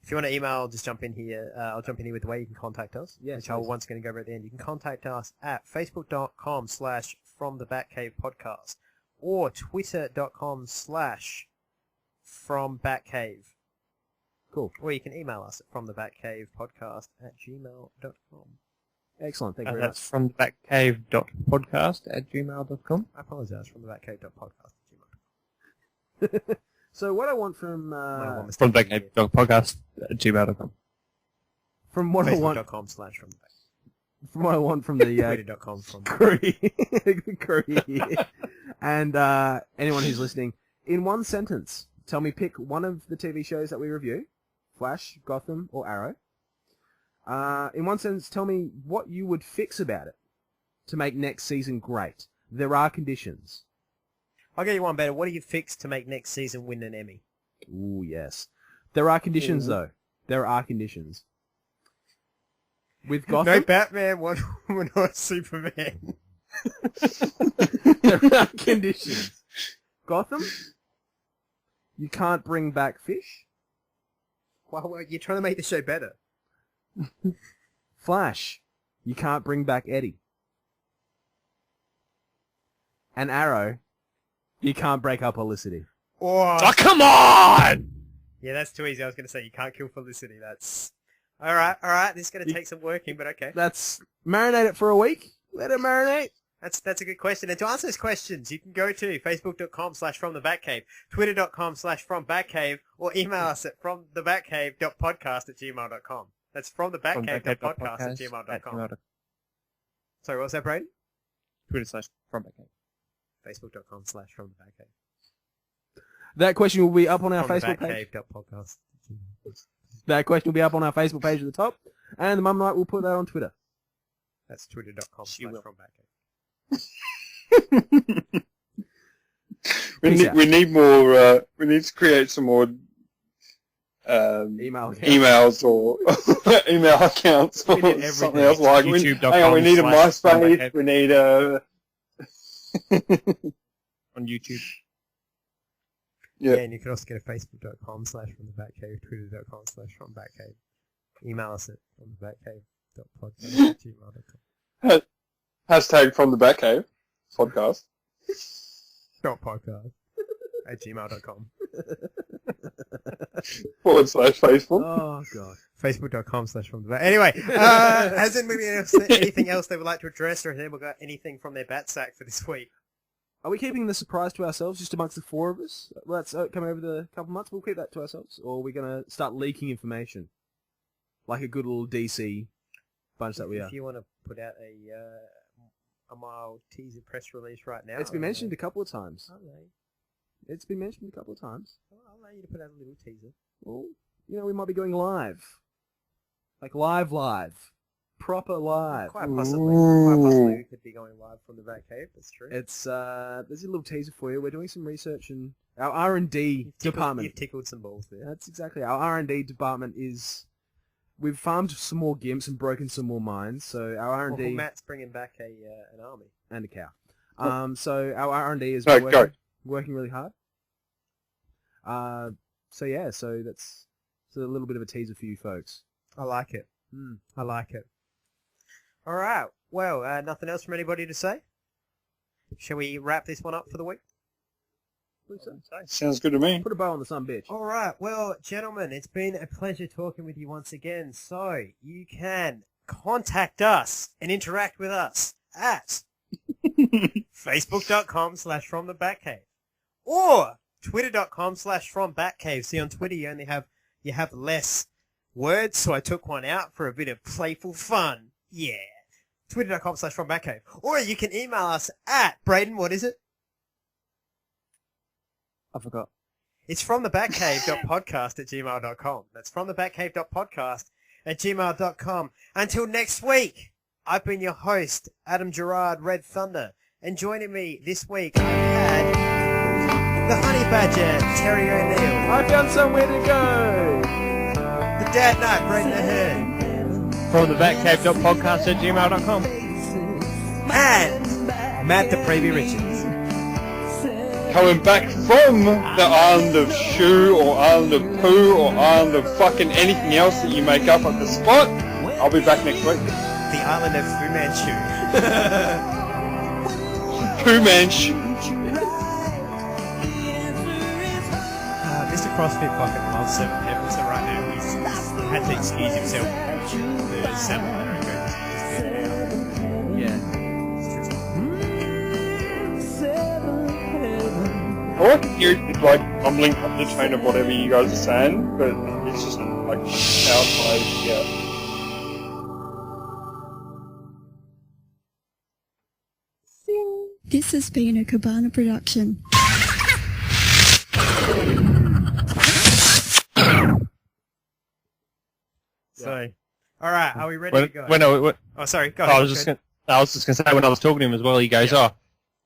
S1: If you want to email, just jump in here. I'll jump in here with the way you can contact us.
S2: Yes,
S1: which I'll once going to go over at the end. You can contact us at facebook.com/FromTheBatcavePodcast or twitter.com/FromBatcave.
S2: Cool.
S1: Or you can email us at fromthebatcavepodcast@gmail.com.
S2: Excellent. Thank you very
S4: That's from thebatcave.podcast@gmail.com.
S1: I apologise. Fromthebatcave.podcast@gmail.com.
S2: So what I want from
S4: From thebatcave.podcast@gmail.com.
S2: From what I want
S1: Facebook.com/FromTheBatcave.
S2: from what I want from the
S1: Twitter.com from
S2: courier and anyone who's listening, in one sentence, tell me, pick one of the TV shows that we review, Flash, Gotham, or Arrow. In one sentence, tell me what you would fix about it to make next season great. There are conditions.
S1: I'll get you one better. What do you fix to make next season win an Emmy?
S2: Ooh, yes. There are conditions, though. There are conditions. With Gotham...
S1: No Batman, Wonder Woman, or Superman.
S2: There are conditions. Gotham, you can't bring back Fish.
S1: Well, you're trying to make the show better.
S2: Flash, you can't bring back Eddie. And Arrow, you can't break up Olicity.
S1: Oh,
S4: come on!
S1: Yeah, that's too easy. I was going to say you can't kill Felicity. That's... Alright. This is going to take some working, but okay.
S2: That's... Marinate it for a week. Let it marinate.
S1: That's a good question. And to answer those questions, you can go to facebook.com/fromthebatcave, twitter.com/frombatcave, or email us at fromthebatcave.podcast@gmail.com. That's fromthebatcave.podcast@gmail.com. Sorry, what was that, Braden?
S4: Twitter/frombatcave.
S1: Facebook.com/fromthebatcave.
S2: That question will be up on our Facebook page.
S1: Batcave.podcast.
S2: That question will be up on our Facebook page at the top. And the Mum Night will put that on Twitter.
S1: That's twitter.com/frombatcave.
S3: we need more. We need to create some more emails or email accounts or something else like. We need a MySpace. We need a
S4: on YouTube.
S1: Yeah, and you can also go to facebook.com/fromthebatcave, twitter.com/frombatcave. Email us at fromthebatcave.podcast@gmail.com.
S3: Hashtag from the Batcave podcast.
S1: .podcast at gmail.com.
S3: /Facebook.
S2: Oh, God.
S1: Facebook.com/fromthebatcave. Anyway, has anybody anything else they would like to address, or has anyone got anything from their bat sack for this week?
S2: Are we keeping the surprise to ourselves, just amongst the four of us? That's coming over the couple months. We'll keep that to ourselves, or are we going to start leaking information, like a good little DC bunch that we are?
S1: If you want to put out a mild teaser press release right now,
S2: it's been mentioned a couple of times.
S1: Okay.
S2: It's been mentioned a couple of times.
S1: I'll allow you to put out a little teaser.
S2: Well, we might be going live, like live. Proper live.
S1: Quite possibly we could be going live from the Batcave. That's true.
S2: It's there's a little teaser for you. We're doing some research, and our R&D department.
S1: You've tickled some balls there.
S2: That's exactly. Our R&D department is. We've farmed some more gimps and broken some more mines. So our R&D.
S1: Well, Matt's bringing back an army
S2: and a cow. So our R&D is working really hard. So that's a little bit of a teaser for you folks.
S1: I like it. I like it. All right. Well, nothing else from anybody to say? Shall we wrap this one up for the week?
S3: Sounds good to me.
S2: Put a bow on the sun, bitch.
S1: All right. Well, gentlemen, it's been a pleasure talking with you once again. So you can contact us and interact with us at facebook.com/fromthebatcave or twitter.com/frombatcave. See, on Twitter you have less words, so I took one out for a bit of playful fun. Yeah. Twitter.com/frombatcave. Or you can email us at, Braden, what is it?
S4: I forgot.
S1: It's fromthebatcave.podcast@gmail.com. That's fromthebatcave.podcast@gmail.com. Until next week, I've been your host, Adam Gerard, Red Thunder. And joining me this week, I've had the Honey Badger, Terry O'Neill.
S2: I found somewhere to go.
S1: The Dad Nut, Braden Ahern.
S4: From the Batcave.podcast@gmail.com.
S1: And Matt the Preview Richards.
S3: Coming back from the island of Shu or island of Pooh or island of fucking anything else that you make up on the spot. I'll be back next week.
S1: The island of Fu Manchu.
S3: Fu Manchu.
S1: Mr. CrossFit fucking loves Seventh Heaven, so right now he's had to excuse himself the salmon there.
S3: I like to hear it like mumbling undertone of whatever you guys are saying, but it's just like outside, yeah.
S18: This has been a Cabana production.
S1: So, all right, are we ready to go? Oh, sorry. Go
S4: I
S1: ahead.
S4: was just gonna say when I was talking to him as well. He goes, "Oh,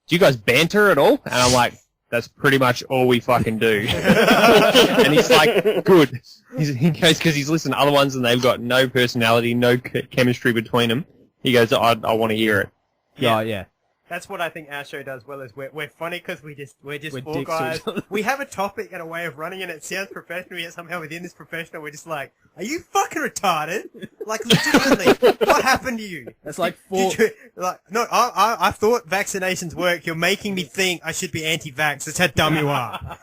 S4: do you guys banter at all?" And I'm like, That's pretty much all we fucking do. And he's like, good. He goes, because he's listened to other ones and they've got no personality, no chemistry between them. He goes, I want to hear it.
S2: Yeah, yeah.
S1: That's what I think our show does well. Is we're funny because we're just
S2: We're
S1: four
S2: dicks to
S1: guys.
S2: each other.
S1: We have a topic and a way of running, and it sounds professional. Yet somehow within this professional, we're just like, "Are you fucking retarded? Like legitimately, what happened to you?"
S2: That's like four.
S1: No, I thought vaccinations work. You're making me think I should be anti-vax. That's how dumb you are.